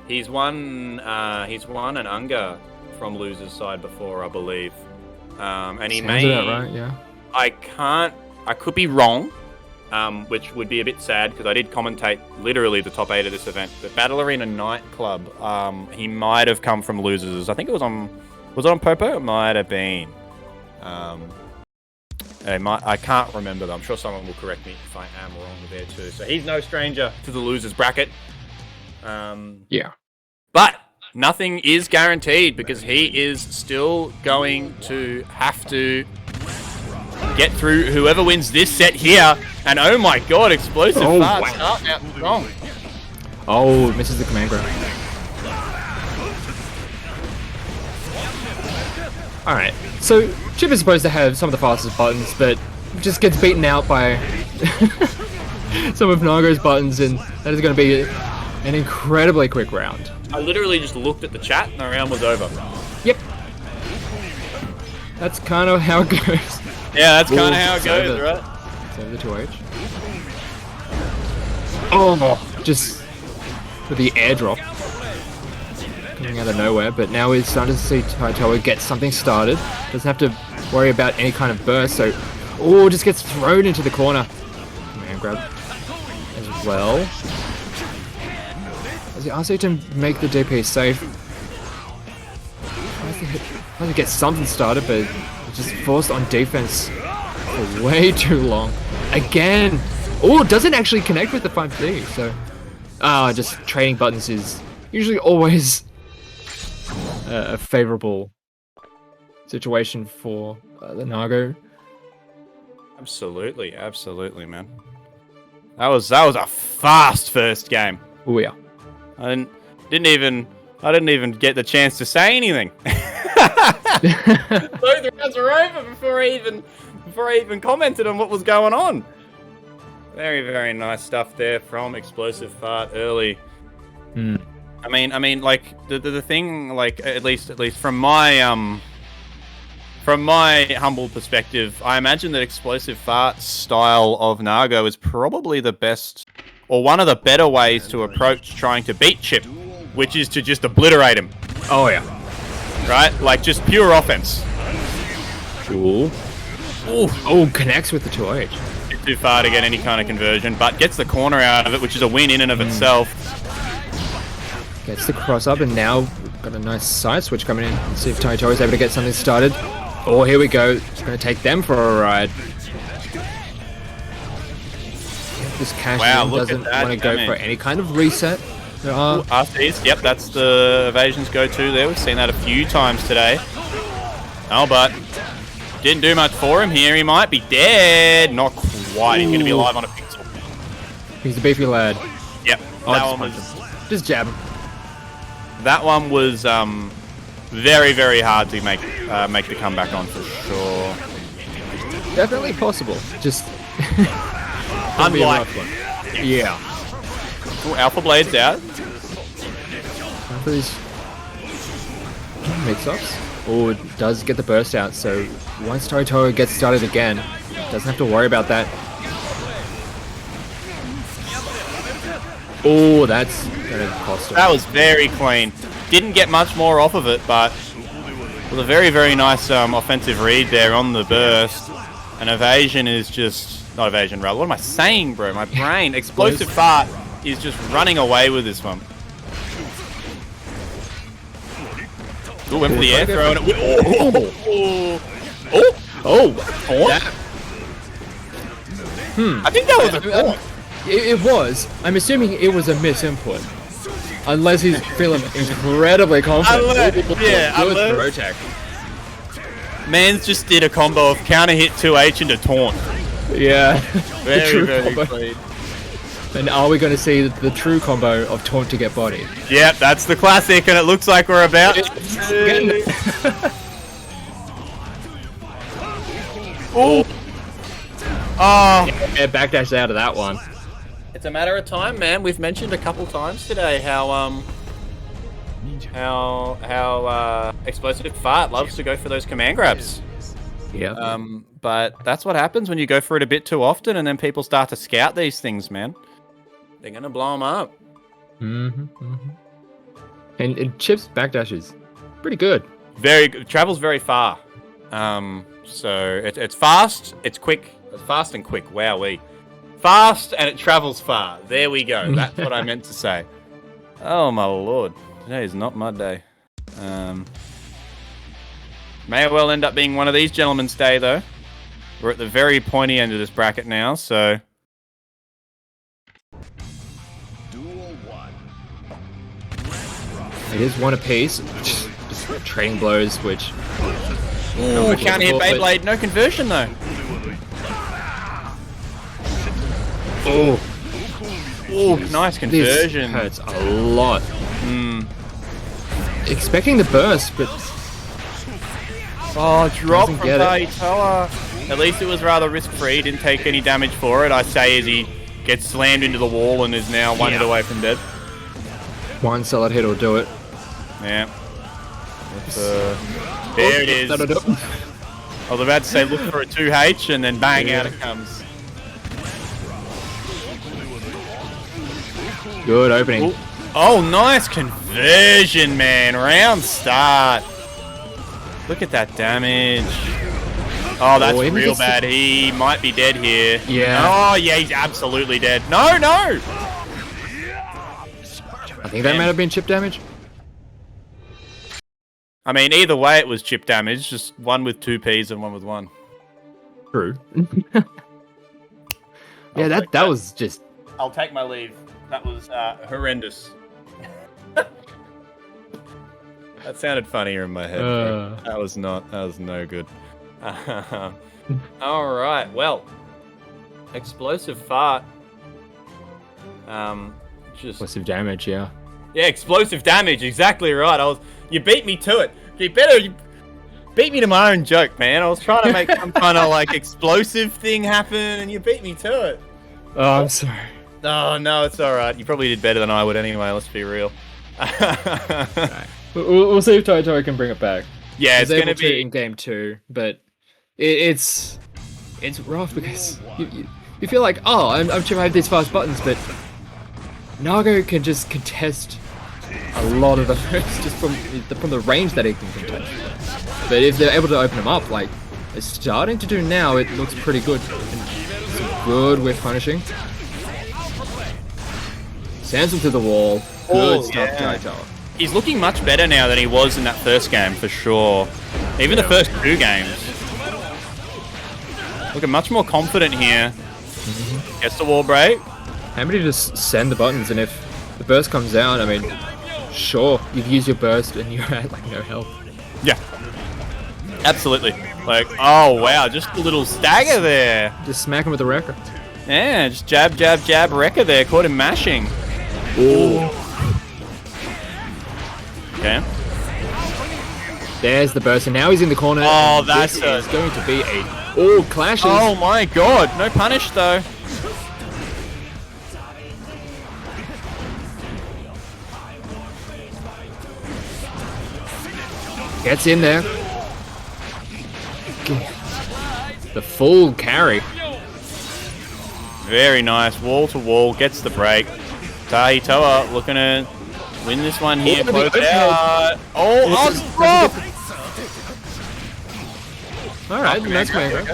Speaker 3: He's won an UNGA from losers side before, I believe. And he
Speaker 2: Sounds
Speaker 3: may.
Speaker 2: about right, yeah.
Speaker 3: I could be wrong, which would be a bit sad because I did commentate literally the top 8 of this event. But Battle Arena Nightclub, he might have come from losers. I think it was it on Popo? It might have been. I can't remember though. I'm sure someone will correct me if I am wrong there too. So he's no stranger to the losers bracket.
Speaker 2: Yeah.
Speaker 3: But nothing is guaranteed because he is still going to have to get through whoever wins this set here. And oh my god, explosive
Speaker 2: Oh,
Speaker 3: fast
Speaker 2: wow.
Speaker 3: start out strong.
Speaker 2: Oh, misses the command grab. Alright, so Chipp is supposed to have some of the fastest buttons, but just gets beaten out by some of Nago's buttons, and that is going to be an incredibly quick round.
Speaker 3: I literally just looked at the chat and the round was over.
Speaker 2: Yep. That's kind of how it goes.
Speaker 3: Yeah, that's kind of
Speaker 2: Ooh,
Speaker 3: how it
Speaker 2: it's
Speaker 3: goes,
Speaker 2: over.
Speaker 3: right?
Speaker 2: It's over the 2H. Oh, just with the airdrop coming out of nowhere, but now we're starting to see Tahitoa get something started. Doesn't have to worry about any kind of burst, so just gets thrown into the corner. Command grab as well. As he asks you to make the DP safe. Tries to get something started, but just forced on defense for way too long. Again! Oh, doesn't actually connect with the 5D, so... just trading buttons is usually always a favorable situation for the Nago.
Speaker 3: Absolutely, absolutely, man. That was a fast first game.
Speaker 2: Oh yeah.
Speaker 3: I didn't even get the chance to say anything. Both rounds were over before I even commented on what was going on. Very, very nice stuff there from Explosive Fart early. I mean, like the thing, like at least from my humble perspective, I imagine that Explosive Fart's style of Nago is probably the best, or one of the better ways to approach trying to beat Chipp, which is to just obliterate him.
Speaker 2: Oh yeah.
Speaker 3: Right? Like just pure offense.
Speaker 2: Ooh. Oh, connects with the 2H.
Speaker 3: Bit too far to get any kind of conversion, but gets the corner out of it, which is a win in and of itself.
Speaker 2: Gets the cross up, and now got a nice side switch coming in. Let's see if Tahitoa is able to get something started. Oh, here we go. It's going to take them for a ride. This Cash doesn't want to go for any kind of reset. There are...
Speaker 3: RCs, yep, that's the evasion's go-to there. We've seen that a few times today. Oh, but didn't do much for him here. He might be dead. Not quite. He's going to be alive on a pixel.
Speaker 2: He's a beefy lad.
Speaker 3: Yep, that one was...
Speaker 2: Just jab him.
Speaker 3: That one was very, very hard to make the comeback on for sure.
Speaker 2: Definitely possible. Just
Speaker 3: unlikely.
Speaker 2: Yeah.
Speaker 3: Ooh, Alpha Blade's out.
Speaker 2: For these mix-ups. Oh, it does get the burst out. So once Tahitoa gets started again, doesn't have to worry about that. Oh, that's gonna cost him.
Speaker 3: That was very clean. Didn't get much more off of it, but with a very, very nice offensive read there on the burst. And evasion is just... Not evasion, rather. What am I saying, bro? My brain. Explosive Fart is just running away with this one. Ooh, went for the air throw. And I think that was a taunt.
Speaker 2: It was. I'm assuming it was a misinput. Unless he's feeling incredibly confident.
Speaker 3: Good Mans just did a combo of counter hit 2H into taunt.
Speaker 2: Yeah.
Speaker 3: Very, very clean.
Speaker 2: And are we going to see the true combo of taunt to get body?
Speaker 3: Yep, that's the classic, and it looks like we're about to. Oh! Oh!
Speaker 2: Yeah, backdash out of that one.
Speaker 3: It's a matter of time, man. We've mentioned a couple times today how Explosive Fart loves to go for those command grabs.
Speaker 2: Yeah.
Speaker 3: But that's what happens when you go for it a bit too often, and then people start to scout these things, man. They're gonna blow them up.
Speaker 2: And Chipp's backdash is pretty good.
Speaker 3: Very good. Travels very far. So it's fast. It's quick. It's fast and quick. Wowee. Fast and it travels far. There we go. That's what I meant to say. Oh my lord. Today is not my day. May well end up being one of these gentlemen's day though. We're at the very pointy end of this bracket now, so...
Speaker 2: It is one apiece. Just trading blows, which...
Speaker 3: Ooh, counter hit Beyblade. No conversion though.
Speaker 2: Oh.
Speaker 3: Oh, nice conversion.
Speaker 2: This hurts a lot. Expecting the burst, but...
Speaker 3: Oh, drop from Tahitoa. At least it was rather risk-free. Didn't take any damage for it, I say, as he gets slammed into the wall and is now one hit away from dead.
Speaker 2: One solid hit will do it.
Speaker 3: Yeah. There it is. I was about to say look for a 2H and then bang, out it comes.
Speaker 2: Good opening.
Speaker 3: Oh, nice conversion, man. Round start. Look at that damage. Oh, that's real bad. He might be dead here.
Speaker 2: Yeah.
Speaker 3: Oh, yeah, he's absolutely dead. No, no!
Speaker 2: I think that might have been chip damage.
Speaker 3: I mean, either way, it was chip damage. Just one with 2 Ps and one with 1.
Speaker 2: True. Yeah, that was just...
Speaker 3: I'll take my leave. That was horrendous. That sounded funnier in my head. That was no good. All right, well, Explosive Fart.
Speaker 2: Explosive damage, yeah.
Speaker 3: Yeah, explosive damage, exactly right. You beat me to it. You beat me to my own joke, man. I was trying to make some kind of like explosive thing happen, and you beat me to it.
Speaker 2: Oh, I'm sorry.
Speaker 3: Oh, no, it's alright. You probably did better than I would anyway, let's be real.
Speaker 2: Right. We'll see if Tahitoa can bring it back.
Speaker 3: Yeah, it's
Speaker 2: He's
Speaker 3: going to
Speaker 2: able to
Speaker 3: be...
Speaker 2: in game 2, but it's rough because you feel like, oh, I'm Chipp, I have these fast buttons, but Nago can just contest a lot of the just from the range that he can contest. But if they're able to open them up, like they're starting to do now, it looks pretty good. And some good whiff punishing. Sends him to the wall. Good stuff, Tahitoa.
Speaker 3: He's looking much better now than he was in that first game, for sure. Even the first 2 games. Looking much more confident here. Gets the wall break.
Speaker 2: How many just send the buttons, and if the burst comes out, I mean, sure, you've used your burst and you're at like no health.
Speaker 3: Yeah. Absolutely. Like, oh wow, just a little stagger there.
Speaker 2: Just smack him with the wrecker.
Speaker 3: Yeah, just jab, jab, jab, wrecker there. Caught him mashing.
Speaker 2: Ooh.
Speaker 3: Okay.
Speaker 2: There's the burst, and now he's in the corner.
Speaker 3: Oh,
Speaker 2: and
Speaker 3: that's
Speaker 2: this is going to be a... Oh, clashes.
Speaker 3: Oh my god, no punish though.
Speaker 2: Gets in there. The full carry.
Speaker 3: Very nice, wall to wall, gets the break. Tahitoa looking to win this one here.
Speaker 2: Oh,
Speaker 3: Close out. Oh, drop!
Speaker 2: Alright, nice man.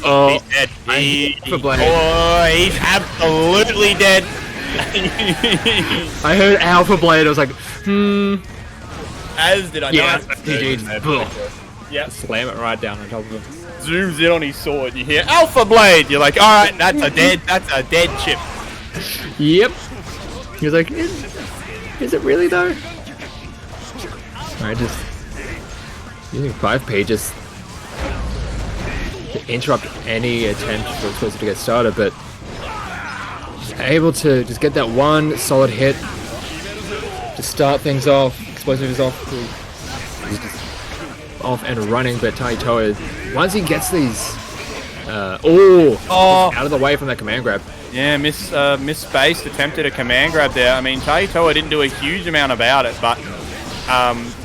Speaker 3: Oh, he's dead. He's absolutely dead.
Speaker 2: I heard Alpha Blade, I was like,
Speaker 3: As did I.
Speaker 2: Yeah,
Speaker 3: No,
Speaker 2: GG.
Speaker 3: yeah.
Speaker 2: Slam it right down on top of him.
Speaker 3: Zooms in on his sword. You hear Alpha Blade. You're like, all right, that's a dead Chipp.
Speaker 2: Yep. He was like, is it really though? Alright, just using 5P just to interrupt any attempt for Explosive to get started, but just able to just get that one solid hit to start things off. Explosive is off. He's just off and running, but Tahitoa, once he gets these out of the way from that command grab.
Speaker 3: Yeah, misspaced, attempted a command grab there. I mean, Tahitoa didn't do a huge amount about it, but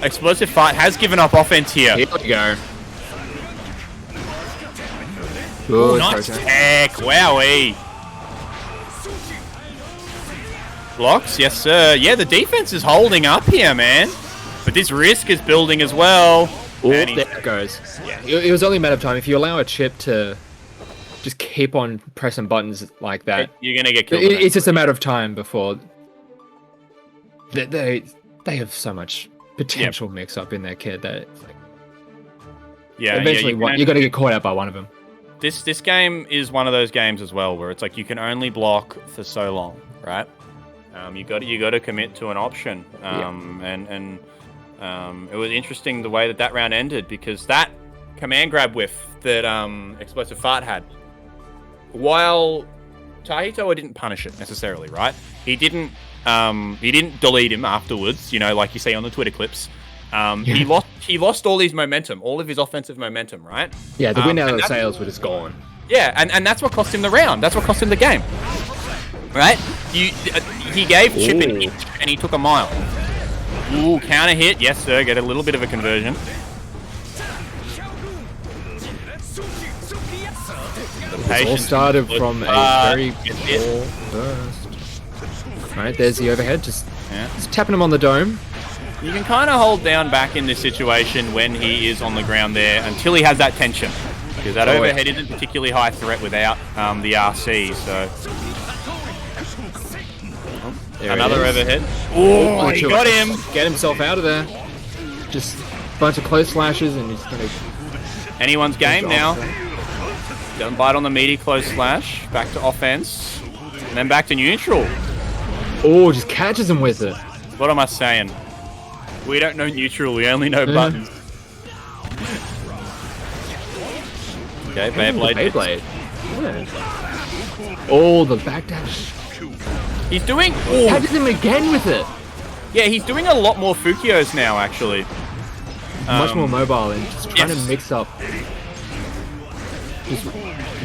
Speaker 3: Explosive Fight has given up offense here.
Speaker 2: Here we go.
Speaker 3: Ooh, nice tech, wowee. Blocks, yes sir. Yeah, the defense is holding up here, man. But this risk is building as well.
Speaker 2: Oh, there it goes. Yeah, it was only a matter of time. If you allow a Chipp to just keep on pressing buttons like that,
Speaker 3: you're gonna get killed.
Speaker 2: It's just a matter of time before they have so much potential mix-up in their kit that it's like, eventually you got to get caught out by one of them.
Speaker 3: This game is one of those games as well where it's like you can only block for so long, right? You got to commit to an option, and it was interesting the way that round ended, because that command grab whiff that Explosive Fart had, while Tahitoa didn't punish it necessarily, right? He didn't delete him afterwards, you know, like you see on the Twitter clips. He lost all his momentum, all of his offensive momentum, right?
Speaker 2: Yeah, the win out of the sails were just gone.
Speaker 3: Yeah, and that's what cost him the round. That's what cost him the game. Right? He gave Chipp an inch and he took a mile. Ooh, counter hit. Yes, sir. Get a little bit of a conversion.
Speaker 2: It all started from a very poor burst. Alright, there's the overhead. Just tapping him on the dome.
Speaker 3: You can kind of hold down back in this situation when he is on the ground there until he has that tension. Because that overhead isn't particularly high threat without the RC, so... Another overhead. Oh, he got him!
Speaker 2: Get himself out of there. Just a bunch of close slashes and he's gonna...
Speaker 3: Anyone's game now. Doesn't bite on the meaty close slash. Back to offense. And then back to neutral.
Speaker 2: Oh, just catches him with it.
Speaker 3: What am I saying? We don't know neutral, we only know buttons. Okay, Beyblade.
Speaker 2: Yeah. Oh, the backdash.
Speaker 3: He's doing...
Speaker 2: Catches him again with it.
Speaker 3: Yeah, he's doing a lot more Fukios now, actually.
Speaker 2: Much more mobile and just trying to mix up.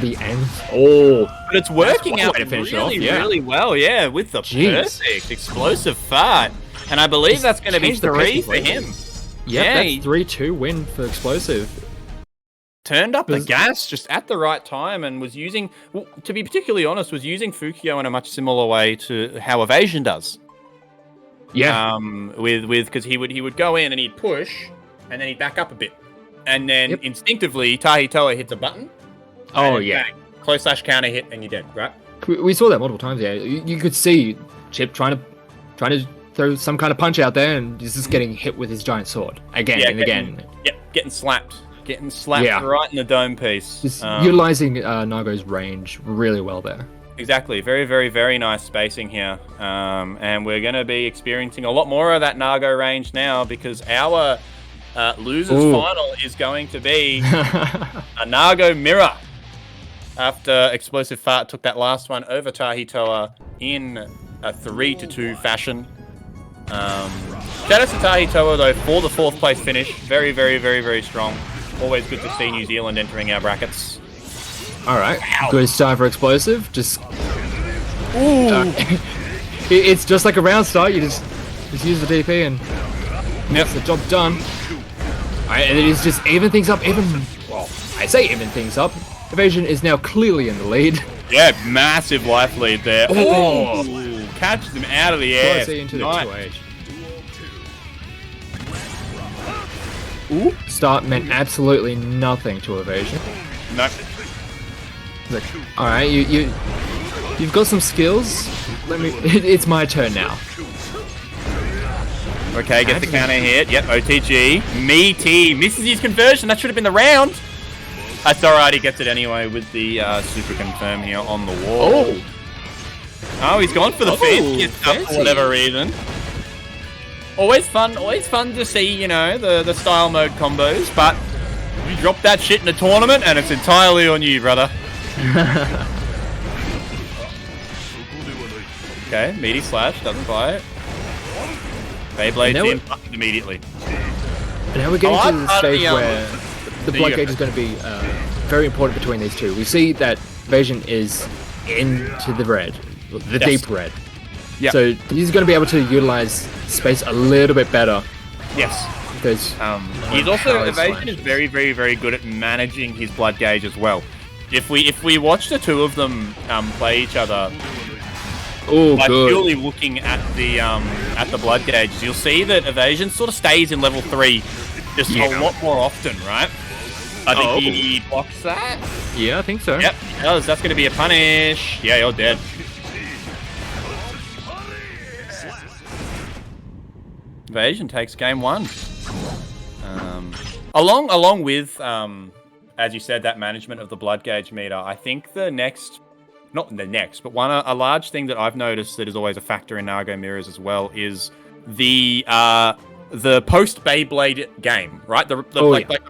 Speaker 2: The end. Oh,
Speaker 3: But it's working
Speaker 2: quite a
Speaker 3: out
Speaker 2: way to finish it
Speaker 3: really,
Speaker 2: off, yeah.
Speaker 3: really well, yeah, with the
Speaker 2: Jeez.
Speaker 3: perfect explosive fart. And I believe that's going to be
Speaker 2: changed the
Speaker 3: 3
Speaker 2: rest
Speaker 3: for
Speaker 2: of the
Speaker 3: him.
Speaker 2: yeah,
Speaker 3: he
Speaker 2: that's 3-2 win for explosive.
Speaker 3: turned up the
Speaker 2: Was-
Speaker 3: gas just at the right time and was using, well, to be particularly honest, was using Fukio in a much similar way to how evasion does.
Speaker 2: Yeah,
Speaker 3: Because he would go in and he'd push, and then he'd back up a bit, and then instinctively Tahitoa hits a button.
Speaker 2: oh
Speaker 3: and
Speaker 2: yeah.
Speaker 3: bang, close slash counter hit, and you're dead, right?
Speaker 2: We saw that multiple times. Yeah, you could see Chipp trying to throw some kind of punch out there, and he's just getting hit with his giant sword again and again.
Speaker 3: Yep, getting slapped
Speaker 2: Yeah.
Speaker 3: right in the dome piece.
Speaker 2: Just utilizing Nago's range really well there.
Speaker 3: Exactly. Very, very, very nice spacing here. And we're going to be experiencing a lot more of that Nago range now because our losers final is going to be a Nago mirror. After Explosive Fart took that last one over Tahitoa in a 3-2 fashion. Shout out to Tahitoa though for the 4th place finish. Very, very, very, very strong. Always good to see New Zealand entering our brackets.
Speaker 2: All right, good start for explosive. Just it's just like a round start. You just use the DP and that's the job done. All right, and it is just even things up. I say even things up. evaZN is now clearly in the lead.
Speaker 3: Yeah, massive life lead there. Oh, catches him out of the air.
Speaker 2: Into the
Speaker 3: Nice.
Speaker 2: 2H. Start meant absolutely nothing to evaZN.
Speaker 3: No.
Speaker 2: Look, all right, you've got some skills. It's my turn now.
Speaker 3: Okay, gets the counter hit. Yep, OTG. Meaty misses his conversion. That should have been the round. That's alright, he gets it anyway with the super confirm here on the wall. Oh, he's gone for the fancy stuff for whatever reason. Always fun to see, you know, the style mode combos, but you drop that shit in a tournament and it's entirely on you, brother. Okay, meaty slash, doesn't buy it. Beyblade's in immediately.
Speaker 2: Now we're getting to the stage
Speaker 3: the,
Speaker 2: where the blood gauge is going to be very important between these two. We see that evaZN is into the red, the deep red.
Speaker 3: Yeah.
Speaker 2: So he's going to be able to utilize space a little bit better.
Speaker 3: Yes.
Speaker 2: Because
Speaker 3: he's also evaZN is very, very, very good at managing his blood gauge as well. If we watch the two of them play each other, by purely looking at the blood gauges, you'll see that evaZN sort of stays in level 3 just a lot more often, right? I think he blocks that.
Speaker 2: Yeah, I think so.
Speaker 3: Yep, he does. That's going to be a punish. Yeah, you're dead. evaZN takes game 1. Along with, as you said, that management of the blood gauge meter, I think a large thing that I've noticed that is always a factor in Nago mirrors as well is the post Beyblade game, right? The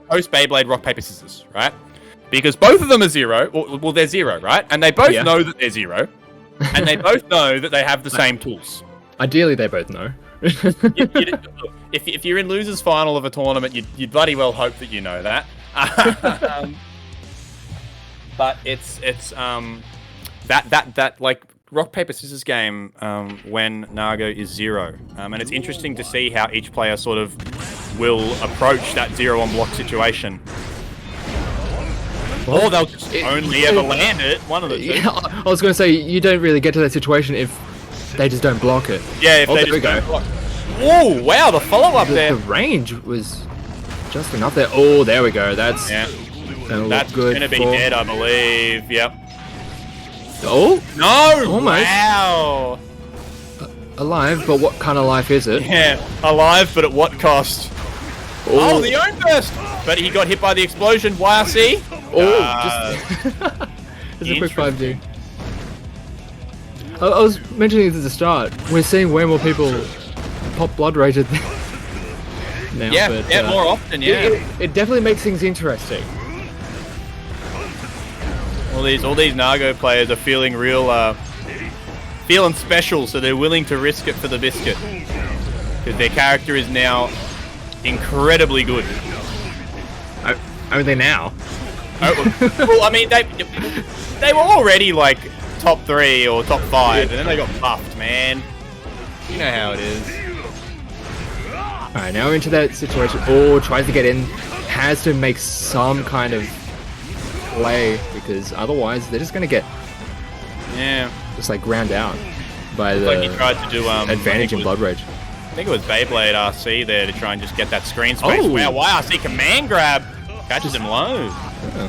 Speaker 3: post Beyblade rock paper scissors, right? Because both of them are 0. Well, they're 0, right? And they both know that they're 0, and they both know that they have the same tools.
Speaker 2: Ideally, they both know.
Speaker 3: If you're in losers final of a tournament, you'd bloody well hope that you know that. But it's that like rock paper scissors game when Nago is 0, and it's interesting to see how each player sort of will approach that 0 on block situation. Or they'll just only ever land it. One of the two.
Speaker 2: Yeah, I was going to say you don't really get to that situation if they just don't block it.
Speaker 3: Yeah, if they just don't block. Oh wow, the follow up there.
Speaker 2: The range was just enough there. Oh, there we go. That's
Speaker 3: that's
Speaker 2: good.
Speaker 3: Gonna be dead, I believe. Yep.
Speaker 2: Oh
Speaker 3: no!
Speaker 2: Almost.
Speaker 3: Wow.
Speaker 2: Alive, but what kind of life is it?
Speaker 3: Yeah, alive, but at what cost? Oh, the own burst! But he got hit by the explosion. YRC.
Speaker 2: Just a quick 5G. I was mentioning this at the start. We're seeing way more people pop blood rated now.
Speaker 3: Yeah,
Speaker 2: but,
Speaker 3: more often. Yeah,
Speaker 2: it definitely makes things interesting.
Speaker 3: All these Nago players are feeling feeling special, so they're willing to risk it for the biscuit because their character is now incredibly good.
Speaker 2: Only now.
Speaker 3: Oh, well, I mean, they were already like top 3 or top 5, and then they got buffed, man. You know how it is.
Speaker 2: Alright, now we're into that situation. Oh, tries to get in. Has to make some kind of play, because otherwise they're just gonna get just like ground out by the
Speaker 3: like he tried to do
Speaker 2: advantage in Blood Rage.
Speaker 3: I think it was Beyblade RC there to try and just get that screen space.
Speaker 2: Oh.
Speaker 3: Wow, YRC command grab catches him low.
Speaker 2: Yeah.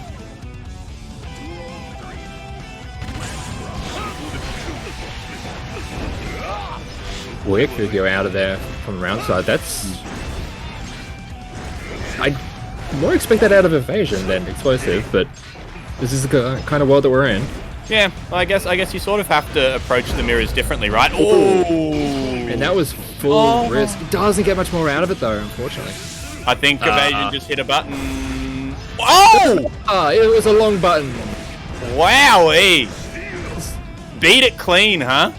Speaker 2: Quick to go out of there from the round side. That's... I more expect that out of evasion than explosive, but this is the kind of world that we're in.
Speaker 3: Yeah, well, I guess you sort of have to approach the mirrors differently, right? Oh,
Speaker 2: and that was full risk. Doesn't get much more out of it though, unfortunately.
Speaker 3: I think evasion just hit a button. Oh!
Speaker 2: It was a long button.
Speaker 3: Wowee! Beat it clean, huh?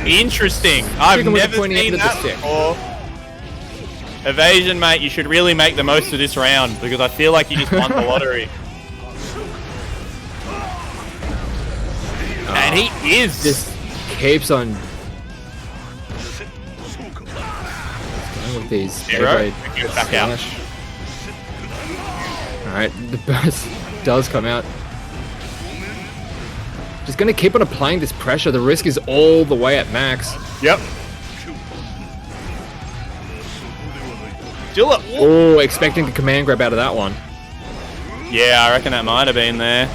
Speaker 3: Interesting. I've never seen that before. Evasion, mate, you should really make the most of this round, because I feel like you just won the lottery. And he is
Speaker 2: just keeps on going with these
Speaker 3: back out.
Speaker 2: Alright, the burst does come out. Just gonna keep on applying this pressure. The risk is all the way at max.
Speaker 3: Yep. Still
Speaker 2: oh, expecting a command grab out of that one.
Speaker 3: Yeah, I reckon that might have been there.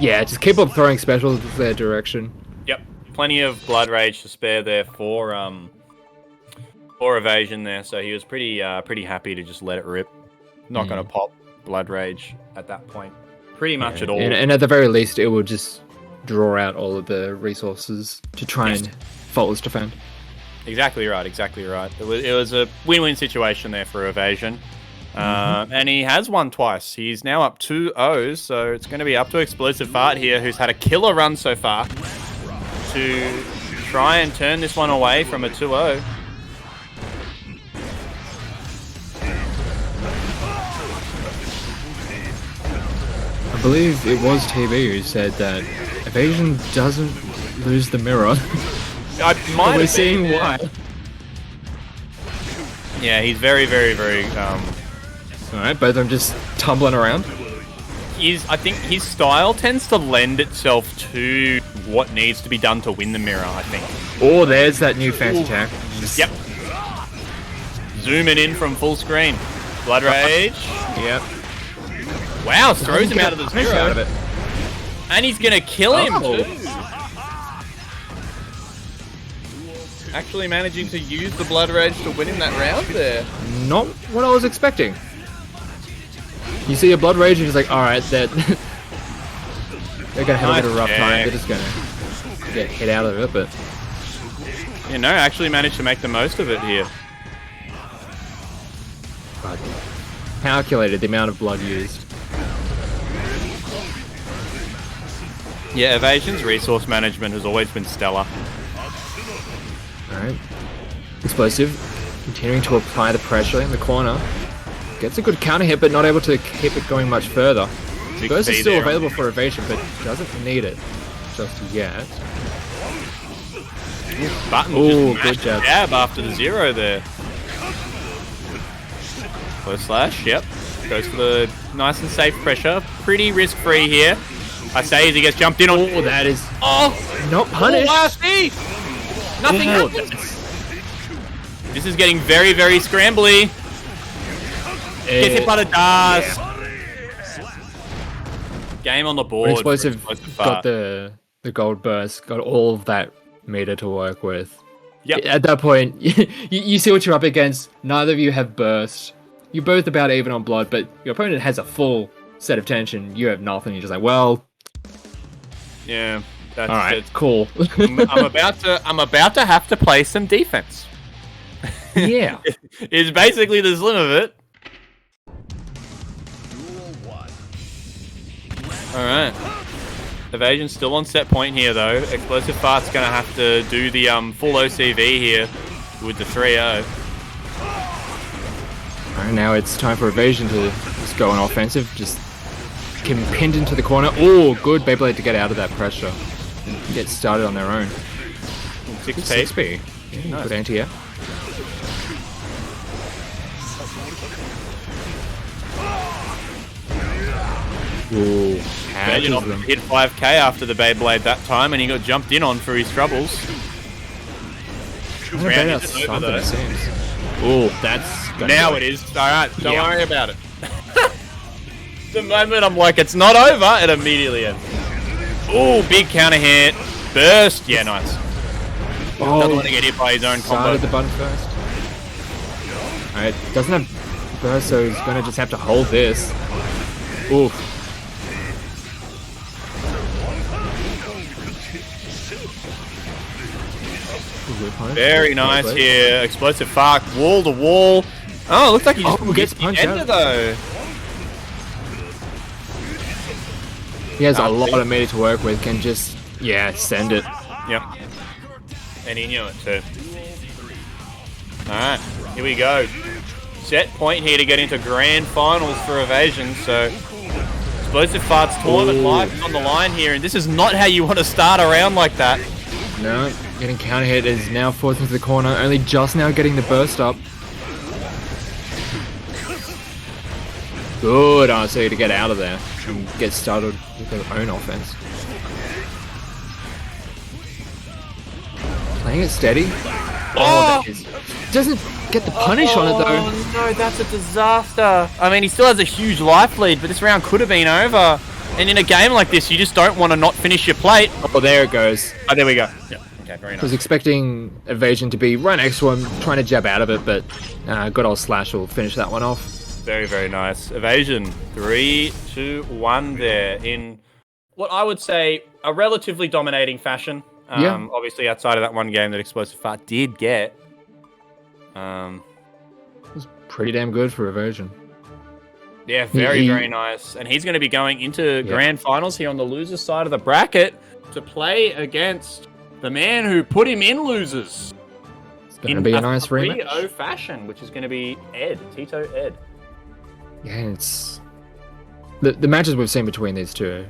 Speaker 2: Yeah, just keep on throwing specials in their direction.
Speaker 3: Yep, plenty of Blood Rage to spare there for evasion there, so he was pretty happy to just let it rip. Not gonna pop Blood Rage at that point, pretty much at all.
Speaker 2: And at the very least, it will just draw out all of the resources to try and faultless defend.
Speaker 3: Exactly right, exactly right. It was a win-win situation there for evasion. And he has won twice. He's now up 2-0, so it's going to be up to Explosive Fart here, who's had a killer run so far, to try and turn this one away from a 2-0.
Speaker 2: I believe it was TV who said that evasion doesn't lose the mirror.
Speaker 3: We're
Speaker 2: seeing why.
Speaker 3: Yeah, he's very, very, very...
Speaker 2: Alright, both of them just tumbling around.
Speaker 3: I think his style tends to lend itself to what needs to be done to win the mirror, I think.
Speaker 2: Oh, there's that new fancy attack.
Speaker 3: Yep. Zooming in from full screen. Blood Rage.
Speaker 2: Yep.
Speaker 3: Wow, throws him out of the zero.
Speaker 2: Out of it.
Speaker 3: And he's going to kill him, too. Actually managing to use the Blood Rage to win him that round there.
Speaker 2: Not what I was expecting. You see a Blood Rage and he's like, alright, they're gonna have a bit of a rough time. They're just gonna get hit out of it, but...
Speaker 3: Yeah, no, actually managed to make the most of it here.
Speaker 2: God. Calculated the amount of blood used.
Speaker 3: Yeah, evasion's resource management has always been stellar.
Speaker 2: Alright. Explosive. Continuing to apply the pressure in the corner. Gets a good counter hit, but not able to keep it going much further. Burst is still available for evasion, but doesn't need it just yet.
Speaker 3: Button
Speaker 2: good jab.
Speaker 3: After the zero there. Close slash, yep. Goes for the nice and safe pressure. Pretty risk-free here. I say as he gets jumped in on...
Speaker 2: Oh, that is... not punished.
Speaker 3: Nothing happens. This is getting very, very scrambly. Gets hit by the dust. Game on the board.
Speaker 2: Explosive got the gold burst, got all of that meter to work with.
Speaker 3: Yep.
Speaker 2: At that point, you see what you're up against. Neither of you have burst. You're both about even on blood, but your opponent has a full set of tension. You have nothing. You're just like, well...
Speaker 3: Yeah. That's
Speaker 2: Alright, cool.
Speaker 3: I'm about to have to play some defense.
Speaker 2: Yeah.
Speaker 3: Is basically the slim of it. Alright. Evasion's still on set point here though. Explosive Fart's gonna have to do the full OCV here with the 3-0.
Speaker 2: Alright, now it's time for evasion to just going offensive, just getting pinned into the corner. Oh, good Beyblade to get out of that pressure and get started on their own. 6P. Yeah, nice. Good anti-air. Ooh,
Speaker 3: hit 5k after the Beyblade that time, and he got jumped in on for his troubles.
Speaker 2: Ooh, that's
Speaker 3: now it is. Alright, don't worry about it. The moment I'm like, it's not over, it immediately ends. Ooh, big counter hit. Burst. Yeah, nice. Doesn't want to get hit by his own combo.
Speaker 2: Started the button first. Alright, doesn't have burst, so he's gonna just have to hold this. Oof.
Speaker 3: Very nice here. Explosive Fark, wall to wall. Oh, it looks like he just
Speaker 2: gets punched out
Speaker 3: though.
Speaker 2: He has a lot of meter to work with, can just, send it.
Speaker 3: Yep. And he knew it too. Alright, here we go. Set point here to get into grand finals for evasion, so Explosive Fart's tournament life is on the line here, and this is not how you want to start a round like that.
Speaker 2: No, getting counter hit is now forced into the corner, only just now getting the burst up. Good RC to get out of there and get started with their own offense. Playing it steady. Oh, doesn't get the punish on it though.
Speaker 3: Oh no, that's a disaster. I mean, he still has a huge life lead, but this round could have been over. And in a game like this, you just don't want to not finish your plate.
Speaker 2: Oh, there it goes.
Speaker 3: Oh, there we go. Yeah. Okay, very nice.
Speaker 2: I was expecting evasion to be right next to him, trying to jab out of it, but good old Slash will finish that one off.
Speaker 3: Very, very nice. Evasion. 3, 2, 1 there in what I would say a relatively dominating fashion. Obviously, outside of that one game that Explosive Fart did get.
Speaker 2: It was pretty damn good for evasion.
Speaker 3: Yeah, very nice. And he's going to be going into grand finals here on the losers side of the bracket to play against the man who put him in losers.
Speaker 2: It's going to be a nice rematch.
Speaker 3: 3-0 fashion, which is going to be Tito Ed.
Speaker 2: Yeah, it's the matches we've seen between these two.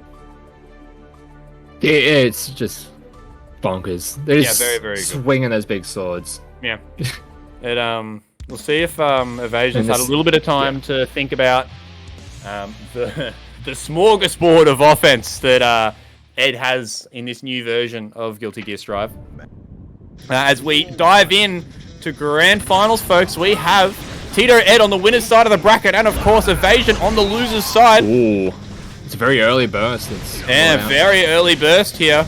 Speaker 2: Yeah, it's just bonkers. They're just
Speaker 3: very, very good.
Speaker 2: Swinging those big swords.
Speaker 3: Yeah. We'll see if Evasion's had a little bit of time to think about the smorgasbord of offense that Ed has in this new version of Guilty Gear Strive. As we dive in to grand finals, folks, we have Tito Ed on the winner's side of the bracket, and of course Evasion on the loser's side.
Speaker 2: Ooh, it's a very early burst.
Speaker 3: Very early burst here.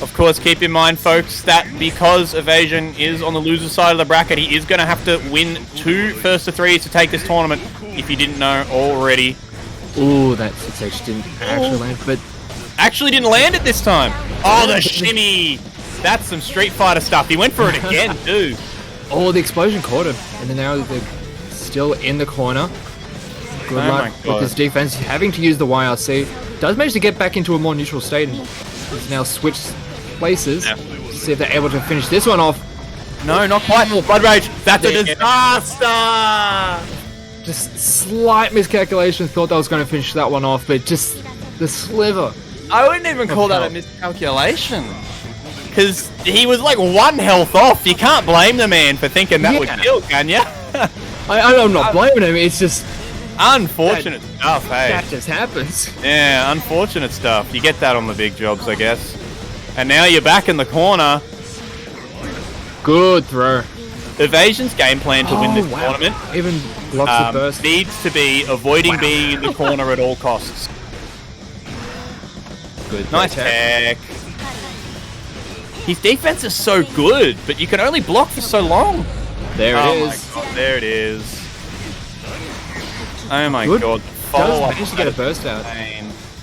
Speaker 3: Of course, keep in mind, folks, that because Evasion is on the loser's side of the bracket, he is going to have to win 2 first to 3s to take this tournament, if you didn't know already.
Speaker 2: Ooh, that 6H didn't actually land, but...
Speaker 3: Actually didn't land it this time. Oh, the shimmy! That's some Street Fighter stuff. He went for it again, too.
Speaker 2: Oh, the explosion caught him. And then now they're still in the corner. Good luck with his defense. Having to use the YRC. Does manage to get back into a more neutral state. And he's now switched places. To see if they're able to finish this one off.
Speaker 3: No, not quite. Blood Rage. That's a disaster!
Speaker 2: Just slight miscalculation. Thought that was going to finish that one off. But just the sliver.
Speaker 3: I wouldn't even call that a miscalculation. Because he was like 1 health off. You can't blame the man for thinking that would kill, can you?
Speaker 2: I'm not blaming him. It's just
Speaker 3: unfortunate stuff, hey.
Speaker 2: That just happens.
Speaker 3: Yeah, unfortunate stuff. You get that on the big jobs, I guess. And now you're back in the corner.
Speaker 2: Good throw.
Speaker 3: Evasion's game plan to win this tournament
Speaker 2: even blocks the burst.
Speaker 3: Needs to be avoiding being in the corner at all costs.
Speaker 2: Good.
Speaker 3: Nice tech. His defense is so good, but you can only block for so long.
Speaker 2: There it is.
Speaker 3: My God, there it is. Oh my God.
Speaker 2: Does manage to get a burst out.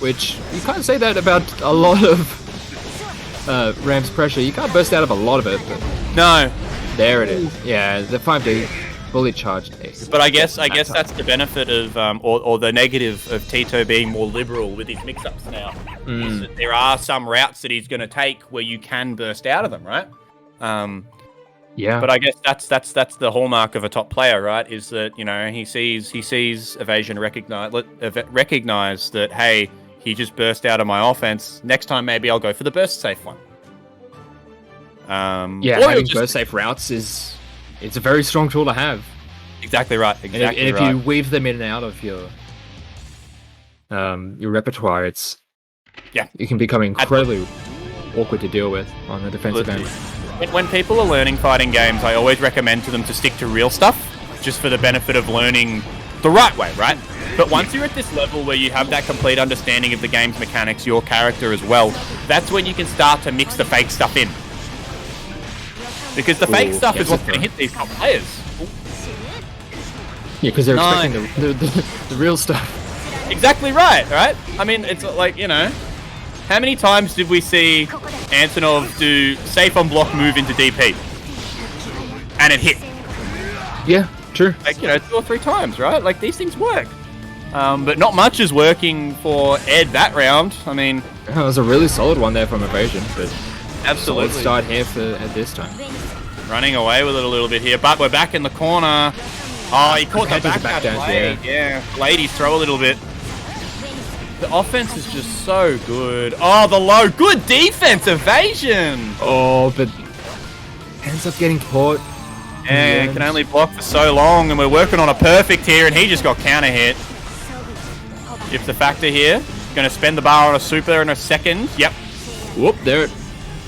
Speaker 2: Which, you can't say that about a lot of Ram's pressure. You can't burst out of a lot of it. But
Speaker 3: no.
Speaker 2: There it is. Yeah, the 5D fully charged ace.
Speaker 3: But I guess that's the benefit of, or the negative of Tito being more liberal with his mix-ups now. Is that there are some routes that he's going to take where you can burst out of them, right?
Speaker 2: Yeah.
Speaker 3: But I guess that's the hallmark of a top player, right? Is that he sees evasion, recognize that, hey, he just burst out of my offense. Next time maybe I'll go for the burst safe one.
Speaker 2: Yeah, having burst safe routes it's a very strong tool to have.
Speaker 3: Exactly right.
Speaker 2: And if you weave them in and out of your repertoire, it can become incredibly awkward to deal with on the defensive end.
Speaker 3: When people are learning fighting games, I always recommend to them to stick to real stuff, just for the benefit of learning the right way, right? But once you're at this level where you have that complete understanding of the game's mechanics, your character as well, that's when you can start to mix the fake stuff in. Because the fake stuff is what's going to hit these top players.
Speaker 2: Yeah, because they're expecting the real stuff.
Speaker 3: Exactly right? I mean, it's like, how many times did we see Antanov do safe on block move into DP? And it hit.
Speaker 2: Yeah, true.
Speaker 3: Like, 2 or 3 times, right? Like, these things work. But not much is working for Ed that round. I mean...
Speaker 2: That was a really solid one there from evasion, but...
Speaker 3: Absolutely.
Speaker 2: Solid start here at this time.
Speaker 3: Running away with it a little bit here, but we're back in the corner. Oh, he caught the back
Speaker 2: down.
Speaker 3: Yeah. Ladies throw a little bit. The offense is just so good. Oh, the low. Good defense. Evasion.
Speaker 2: Oh, but ends up getting caught.
Speaker 3: Yeah, can only block for so long, and we're working on a perfect here, and he just got counter hit. Chipp's the factor here. Going to spend the bar on a super in a second. Yep.
Speaker 2: Whoop, there.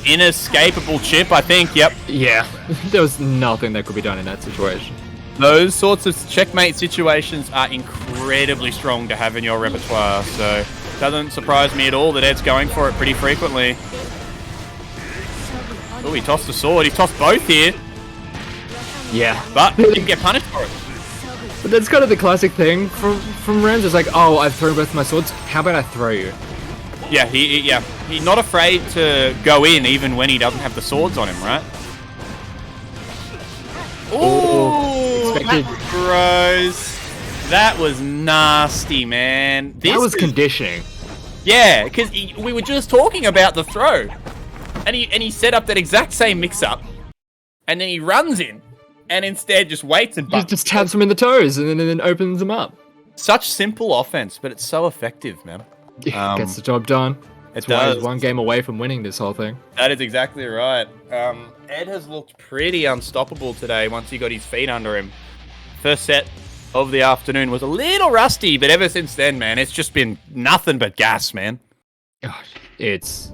Speaker 3: Inescapable Chipp, I think. Yep.
Speaker 2: Yeah. There was nothing that could be done in that situation.
Speaker 3: Those sorts of checkmate situations are incredibly strong to have in your repertoire, so it doesn't surprise me at all that Ed's going for it pretty frequently. Oh, he tossed the sword. He tossed both here.
Speaker 2: Yeah.
Speaker 3: But he didn't get punished for it.
Speaker 2: But that's kind of the classic thing from Rams. It's like, oh, I've thrown both my swords. How about I throw you?
Speaker 3: Yeah, he's not afraid to go in even when he doesn't have the swords on him, right? Ooh, that's gross. That was nasty, man.
Speaker 2: That was conditioning.
Speaker 3: Yeah, because we were just talking about the throw, and he set up that exact same mix-up, and then he runs in, and instead just waits and
Speaker 2: just taps him in the toes, and then opens them up.
Speaker 3: Such simple offense, but it's so effective, man.
Speaker 2: Gets the job done.
Speaker 3: It does.
Speaker 2: He's one game away from winning this whole thing.
Speaker 3: That is exactly right. Ed has looked pretty unstoppable today once he got his feet under him. First set of the afternoon was a little rusty, but ever since then, man, it's just been nothing but gas, man.
Speaker 2: Gosh, it's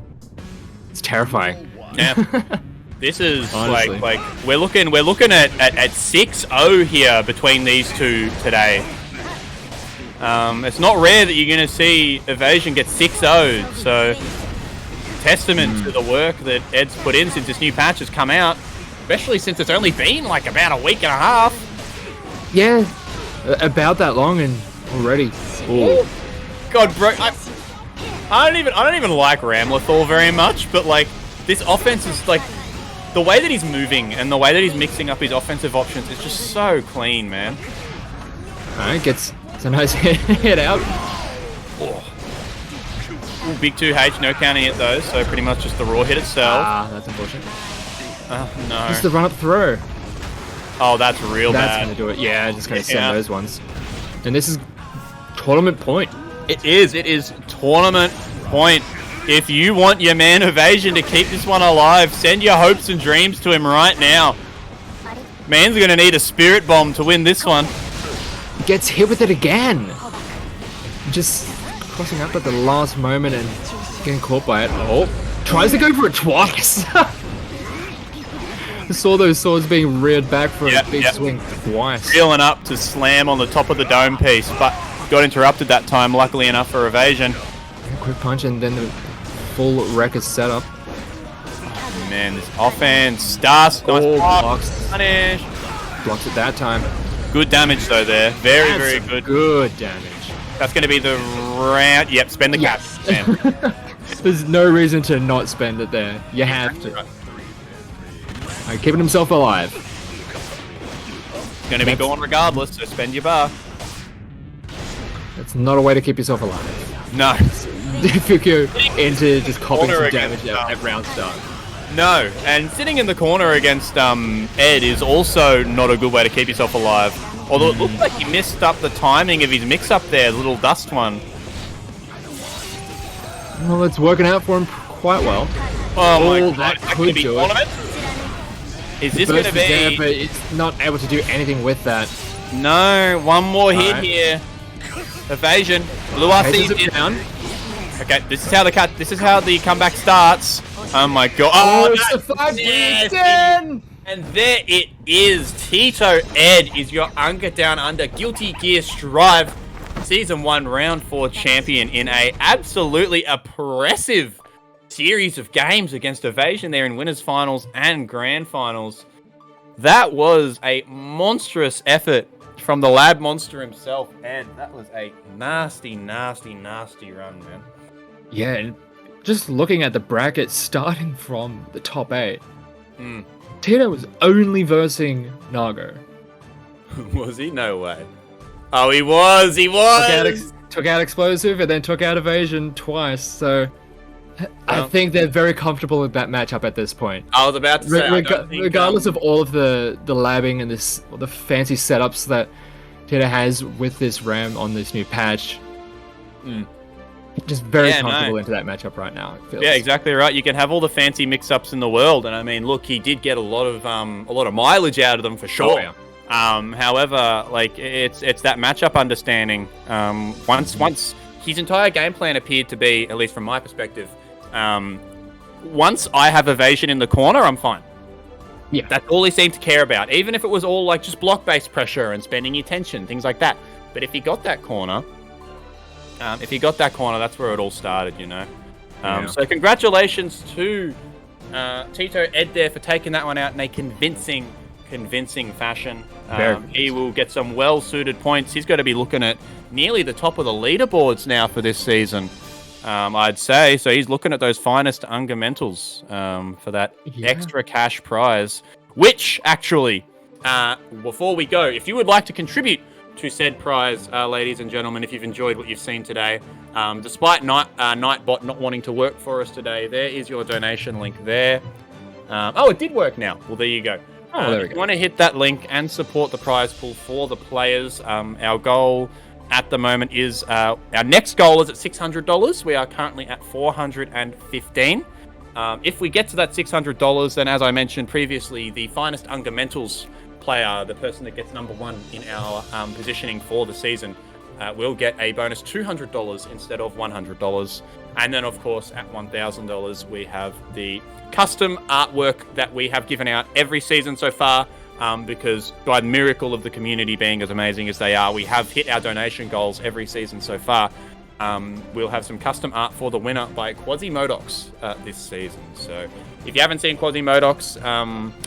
Speaker 2: terrifying.
Speaker 3: Yeah. This is
Speaker 2: honestly,
Speaker 3: like we're looking at 6-0 here between these two today. It's not rare that you're going to see evasion get 6-0, so testament to the work that Ed's put in since this new patch has come out, especially since it's only been like about a week and a half.
Speaker 2: Yeah, about that long and already.
Speaker 3: Ooh. God, bro, I don't even like Ramlethal very much, but like this offense is like the way that he's moving and the way that he's mixing up his offensive options is just so clean, man.
Speaker 2: Alright, gets a nice hit out.
Speaker 3: Oh. Ooh, big 2H, no counting it though, so pretty much just the raw hit itself.
Speaker 2: Ah, that's unfortunate.
Speaker 3: Oh, no.
Speaker 2: Just the run-up throw.
Speaker 3: Oh, that's real bad.
Speaker 2: That's going to do it. Yeah, just going to send those ones. And this is tournament point.
Speaker 3: It is tournament point. If you want your man evasion to keep this one alive, send your hopes and dreams to him right now. Man's going to need a spirit bomb to win this one.
Speaker 2: Gets hit with it again. Just crossing up at the last moment and getting caught by it. Oh, tries to go for it twice. I saw those swords being reared back for a big swing twice.
Speaker 3: Reeling up to slam on the top of the dome piece, but got interrupted that time, luckily enough for evasion.
Speaker 2: Quick punch and then the full wreck is set up.
Speaker 3: Oh, man, this offense starts.
Speaker 2: Blocks.
Speaker 3: Punish.
Speaker 2: Blocks it that time.
Speaker 3: Good damage though there. Very good.
Speaker 2: Good damage.
Speaker 3: That's going to be the round. Yep, spend the cap.
Speaker 2: There's no reason to not spend it there. You have to. Right, keeping himself alive.
Speaker 3: Going to be going regardless, so spend your bar.
Speaker 2: That's not a way to keep yourself alive.
Speaker 3: No.
Speaker 2: If you go into just copping some damage at round start.
Speaker 3: No, and sitting in the corner against Ed is also not a good way to keep yourself alive. Although it looks like he missed up the timing of his mix-up there, the little dust one.
Speaker 2: Well, it's working out for him quite well.
Speaker 3: Oh my god,
Speaker 2: that could do it.
Speaker 3: Is this going to be...
Speaker 2: there, but it's not able to do anything with that.
Speaker 3: No, one more hit here. Evasion. Blue RC
Speaker 2: down.
Speaker 3: Okay, this is how the comeback starts. Oh my god.
Speaker 2: Oh, it's the 5-10!
Speaker 3: And there it is. Tito Ed is your UNGA Down Under Guilty Gear Strive Season 1 Round 4 champion in a absolutely oppressive series of games against evasion there in Winners Finals and Grand Finals. That was a monstrous effort from the lab monster himself, and that was a nasty, nasty, nasty run, man.
Speaker 2: Yeah, and just looking at the bracket starting from the top 8, Tito was only versing Nago.
Speaker 3: Was he? No way. Oh, he was! He was!
Speaker 2: Took out Explosive and then took out Evasion twice, so I think they're very comfortable with that matchup at this point.
Speaker 3: I was about to say,
Speaker 2: regardless of all of the labbing and the fancy setups that Tito has with this RAM on this new patch, just very comfortable into that matchup right now. It feels.
Speaker 3: Yeah, exactly right. You can have all the fancy mix-ups in the world, and I mean, look, he did get a lot of mileage out of them for sure. Oh, yeah. However, like it's that matchup understanding. Once his entire game plan appeared to be, at least from my perspective, once I have evasion in the corner, I'm fine.
Speaker 2: Yeah,
Speaker 3: that's all he seemed to care about. Even if it was all like just block-based pressure and spending your tension, things like that. But if he got that corner, that's where it all started, you know. So congratulations to Tito Ed there for taking that one out in a convincing fashion. He will get some well-suited points. He's going to be looking at nearly the top of the leaderboards now for this season, I'd say. So he's looking at those finest ungamentals for that extra cash prize. Which, actually, before we go, if you would like to contribute to said prize, ladies and gentlemen, if you've enjoyed what you've seen today, despite Nightbot not wanting to work for us today, there is your donation link there. Oh, it did work now. Well, there you go. If you want to hit that link and support the prize pool for the players, our goal at the moment is our next goal is at $600. We are currently at $415. If we get to that $600, then as I mentioned previously, the finest Ungamentals player, the person that gets #1 in our positioning for the season, will get a bonus $200 instead of $100. And then, of course, at $1,000, we have the custom artwork that we have given out every season so far, because by the miracle of the community being as amazing as they are, we have hit our donation goals every season so far. We'll have some custom art for the winner by Quasimodox this season. So if you haven't seen Quasimodox,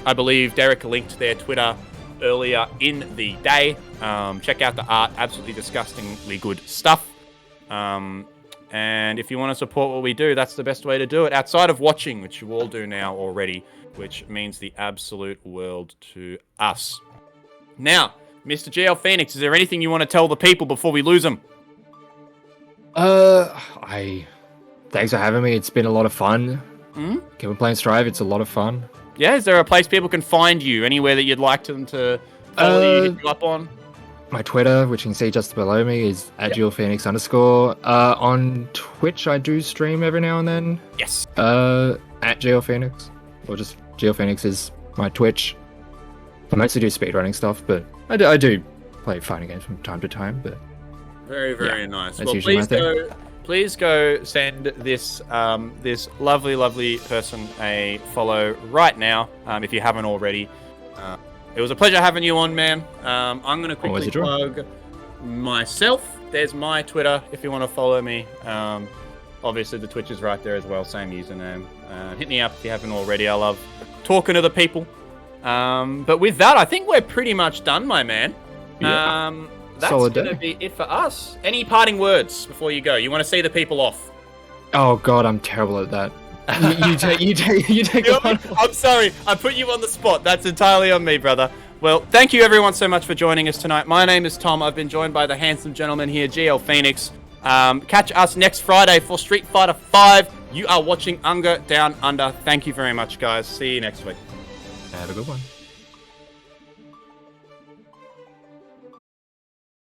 Speaker 3: I believe Derek linked their Twitter earlier in the day. Check out the art, absolutely disgustingly good stuff. And if you want to support what we do, that's the best way to do it, outside of watching, which you all do now already, which means the absolute world to us. Now, Mr. GL Phoenix, is there anything you want to tell the people before we lose them?
Speaker 2: Thanks for having me. It's been a lot of fun. Keep on playing Strive. It's a lot of fun.
Speaker 3: Yeah, is there a place people can find you? Anywhere that you'd like them to follow you, hit you up on?
Speaker 2: My Twitter, which you can see just below me, is @GeoPhoenix_. On Twitch, I do stream every now and then.
Speaker 3: Yes.
Speaker 2: @GeoPhoenix, or just GeoPhoenix is my Twitch. I mostly do speedrunning stuff, but I do play fighting games from time to time. But
Speaker 3: very, very nice.
Speaker 2: Well,
Speaker 3: please go send this this lovely person a follow right now, if you haven't already. It was a pleasure having you on, man. I'm going to quickly plug myself. There's my Twitter if you want to follow me. Obviously, the Twitch is right there as well, same username. Hit me up if you haven't already. I love talking to the people. But with that, I think we're pretty much done, my man. That's going to be it for us. Any parting words before you go? You want to see the people off?
Speaker 2: Oh, God, I'm terrible at that. You take
Speaker 3: I'm sorry, I put you on the spot. That's entirely on me, brother. Well, thank you everyone so much for joining us tonight. My name is Tom. I've been joined by the handsome gentleman here, GL Phoenix. Catch us next Friday for Street Fighter 5
Speaker 1: You are watching UNGA Down Under. Thank you very much, guys. See you next week.
Speaker 2: Have a good one.